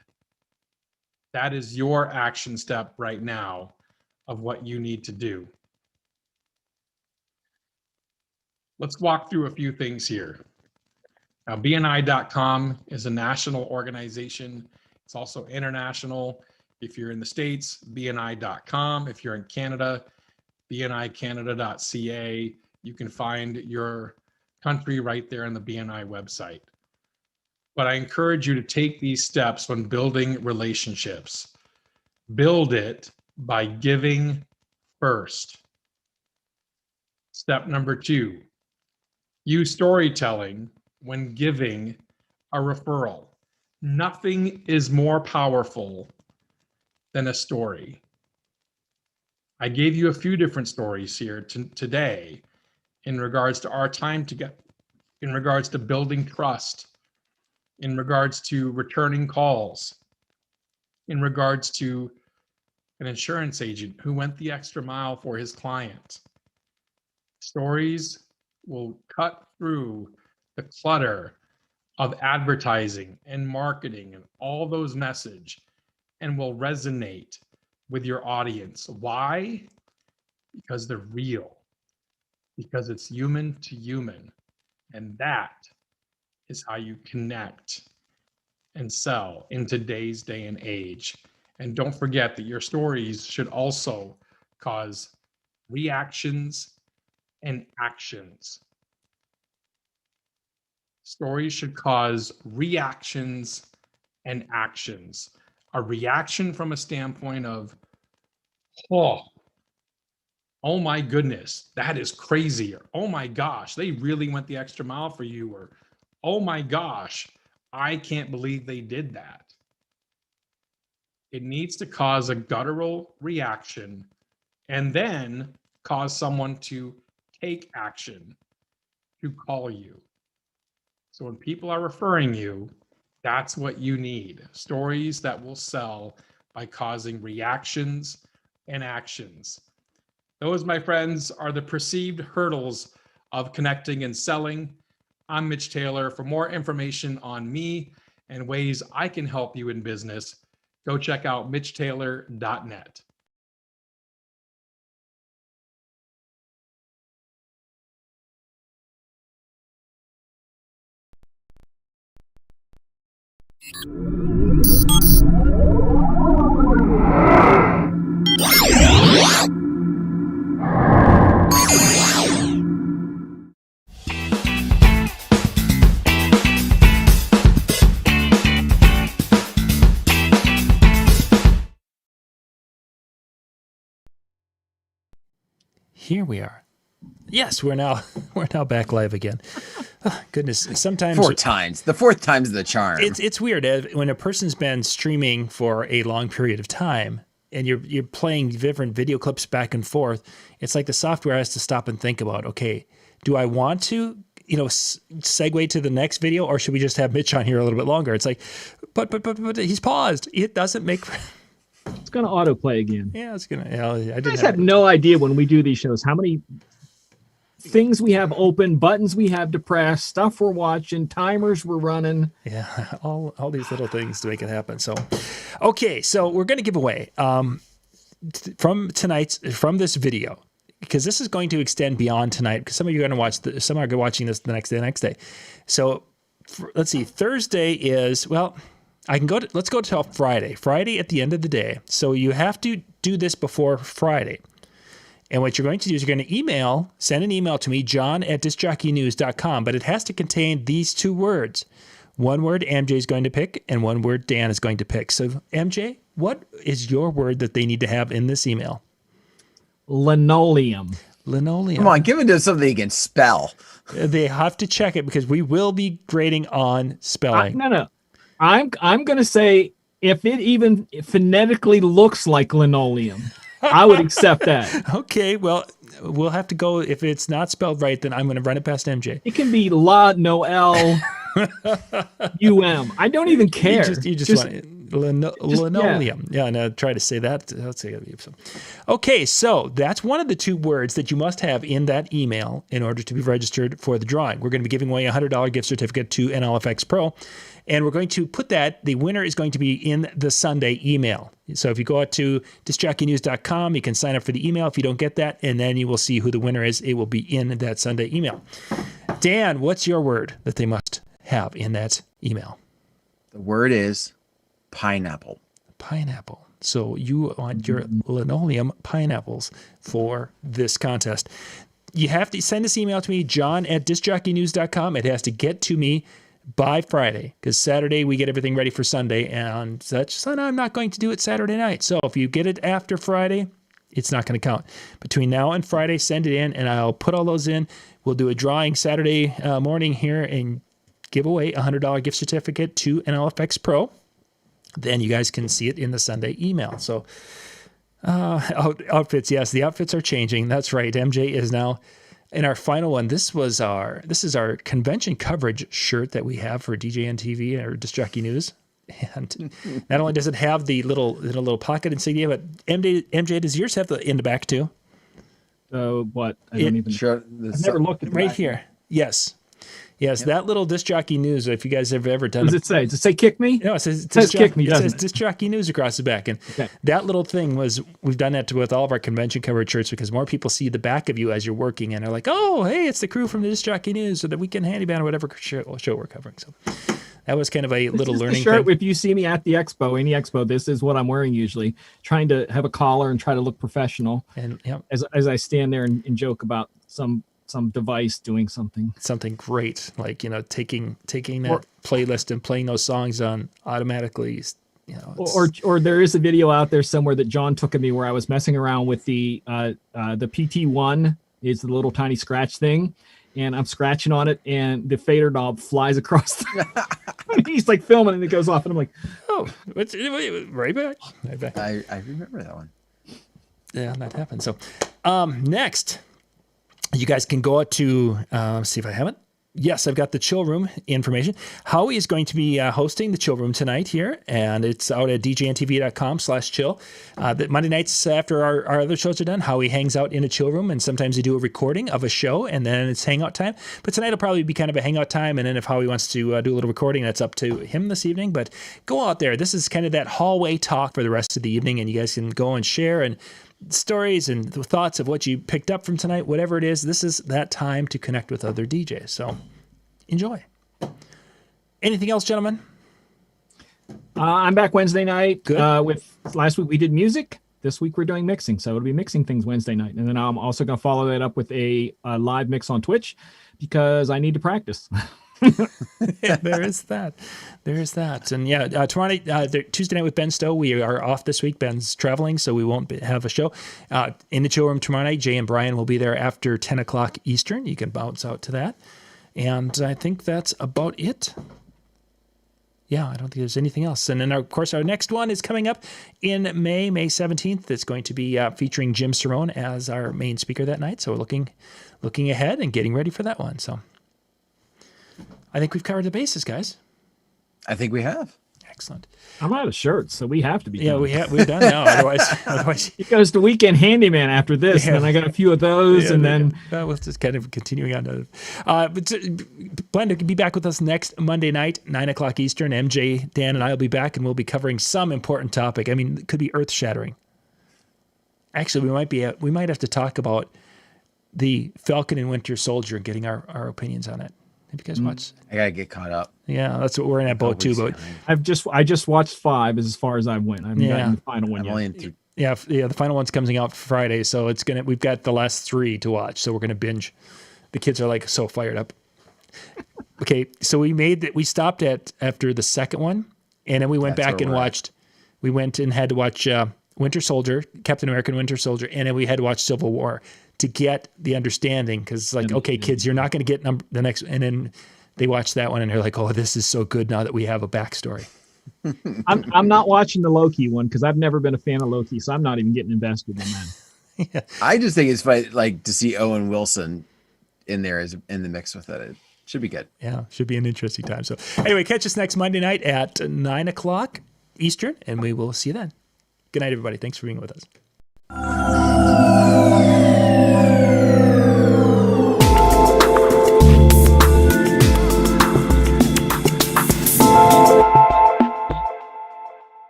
That is your action step right now of what you need to do. Let's walk through a few things here. Now, BNI.com is a national organization. It's also international. If you're in the States, BNI.com. If you're in Canada, BNICanada.ca. You can find your country right there on the BNI website. But I encourage you to take these steps when building relationships. Build it by giving first. Step number 2, use storytelling when giving a referral. Nothing is more powerful than a story. I gave you a few different stories here today in regards to our time together, in regards to building trust, in regards to returning calls, in regards to an insurance agent who went the extra mile for his client. Stories will cut through the clutter of advertising and marketing and all those messages and will resonate with your audience. Why? Because they're real, because it's human to human. And that is how you connect and sell in today's day and age. And don't forget that your stories should also cause reactions and actions. Stories should cause reactions and actions. A reaction from a standpoint of, oh my goodness, that is crazy. Or, oh my gosh, they really went the extra mile for you. Or, oh my gosh, I can't believe they did that. It needs to cause a guttural reaction and then cause someone to take action, to call you. So when people are referring you, That's what you need. Stories that will sell by causing reactions and actions. Those, my friends, are the perceived hurdles of connecting and selling. I'm Mitch Taylor. For more information on me and ways I can help you in business, go check out mitchtaylor.net. Here we are. Yes, we're now back live again. Oh, goodness, sometimes The fourth time's the charm. it's weird when a person's been streaming for a long period of time and you're playing different video clips back and forth. It's like the software has to stop and think about, okay, do I want to segue to the next video, or should we just have Mitch on here a little bit longer? It's like, but he's paused. It doesn't make. It's going to autoplay again. Yeah, it's gonna. Yeah, I guys have no idea when we do these shows how many things we have open, buttons we have to press, stuff we're watching, timers we're running. Yeah, all these little things to make it happen. So, okay, so we're going to give away from this video, because this is going to extend beyond tonight, because some of you are going to watch some are watching this the next day. So let's see, Thursday is, well, let's go till Friday at the end of the day. So you have to do this before Friday. And what you're going to do is you're going to send an email to me, john@discjockeynews.com, but it has to contain these two words. One word MJ is going to pick, and one word Dan is going to pick. So MJ, what is your word that they need to have in this email? Linoleum. Linoleum. Come on, give it to something you can spell. They have to check it, because we will be grading on spelling. No. I'm going to say, if it even phonetically looks like linoleum, I would accept that. Okay, well, we'll have to go. If it's not spelled right, then I'm going to run it past MJ. It can be La Noel I don't even care. You just want it. Linoleum. Yeah, no, try to say that. Let's say it. Okay, so that's one of the two words that you must have in that email in order to be registered for the drawing. We're going to be giving away a $100 gift certificate to NLFX Pro. And we're going to put the winner is going to be in the Sunday email. So if you go out to discjockeynews.com, you can sign up for the email if you don't get that, and then you will see who the winner is. It will be in that Sunday email. Dan, what's your word that they must have in that email? The word is pineapple. Pineapple. So you want your linoleum pineapples for this contest. You have to send this email to me, john@discjockeynews.com. It has to get to me by Friday, because Saturday we get everything ready for Sunday and such. So I'm not going to do it Saturday night. So if you get it after Friday, it's not going to count. Between now and Friday, send it in, and I'll put all those in. We'll do a drawing Saturday morning here and give away a $100 gift certificate to NLFX Pro. Then you guys can see it in the Sunday email. So outfits, yes, the outfits are changing. That's right. MJ is now in our final one. This is our convention coverage shirt that we have for DJNTV or Disc Jockey News. And not only does it have the little pocket insignia, but MJ, does yours have the in the back too? What? I don't even. Sure, I've never looked at the right back. here. Yes. Yes, that little Disc Jockey News, if you guys have ever done Does it say? Does it say kick me? No, it says kick me, It doesn't says it? Disc Jockey News across the back. And Okay. that little thing we've done that with all of our convention coverage shirts, because more people see the back of you as you're working and are like, oh, hey, it's the crew from the Disc Jockey News or the Weekend Handyman or whatever show we're covering. So that was kind of a little This is learning the shirt, thing. if you see me at the expo, any expo, this is what I'm wearing usually. Trying to have a collar and try to look professional. And yeah, As I stand there and joke about some device doing something. something great, like, taking that playlist and playing those songs on automatically. Or there is a video out there somewhere that John took of me where I was messing around with the PT1 is the little tiny scratch thing, and I'm scratching on it, and the fader knob flies across. He's like filming, and it goes off, and I'm like, oh, right back. I remember that one. Yeah, that happened. So next, you guys can go out to, see if I have it. Yes, I've got the chill room information. Howie is going to be hosting the chill room tonight here, and it's out at djntv.com/chill. Monday nights after our other shows are done, Howie hangs out in a chill room, and sometimes they do a recording of a show, and then it's hangout time. But tonight will probably be kind of a hangout time, and then if Howie wants to do a little recording, that's up to him this evening. But go out there. This is kind of that hallway talk for the rest of the evening, and you guys can go and share and stories and the thoughts of what you picked up from tonight, whatever it is. This is that time to connect with other DJs. So enjoy. Anything else, gentlemen? I'm back Wednesday night. Good. With last week we did music. This week we're doing mixing, so it'll be mixing things Wednesday night, and then I'm also going to follow that up with a live mix on Twitch because I need to practice. Yeah, there is that. And yeah, tomorrow night, Tuesday night with Ben Stowe, we are off this week. Ben's traveling, so we won't have a show. In the chill room tomorrow night, Jay and Brian will be there after 10 o'clock Eastern. You can bounce out to that. And I think that's about it. Yeah, I don't think there's anything else. And then, of course, our next one is coming up in May 17th. It's going to be featuring Jim Cerrone as our main speaker that night. So we're looking ahead and getting ready for that one. So I think we've covered the bases, guys. I think we have. Excellent. I'm out of shirts, so we have to be. Yeah, done. we're done now. Otherwise, It goes to Weekend Handyman after this, and then I got a few of those, and then we'll just kind of continuing on to. Plan to be back with us next Monday night, 9 o'clock Eastern. MJ, Dan, and I will be back, and we'll be covering some important topic. I mean, it could be earth shattering. Actually, we might have to talk about the Falcon and Winter Soldier and getting our opinions on it. Have you guys watched? I gotta get caught up. Yeah, that's what we're in that boat too. But I just watched 5 as far as I went. I haven't gotten the final one I'm yet. only in through. yeah, the final one's coming out Friday, so we've got the last 3 to watch, so we're gonna binge. The kids are like so fired up. Okay, so we stopped after the second one, and then we went back and watched. We went and had to watch Winter Soldier, Captain America: Winter Soldier, and then we had to watch Civil War to get the understanding, because okay, kids, you're not going to get the next, and then they watch that one and they're like, oh, this is so good now that we have a backstory. I'm not watching the Loki one because I've never been a fan of Loki, so I'm not even getting invested in that. Yeah. I just think it's fun, like to see Owen Wilson in there as in the mix with it. It should be good. Yeah, should be an interesting time. So anyway, catch us next Monday night at 9 o'clock Eastern, and we will see you then. Good night, everybody. Thanks for being with us.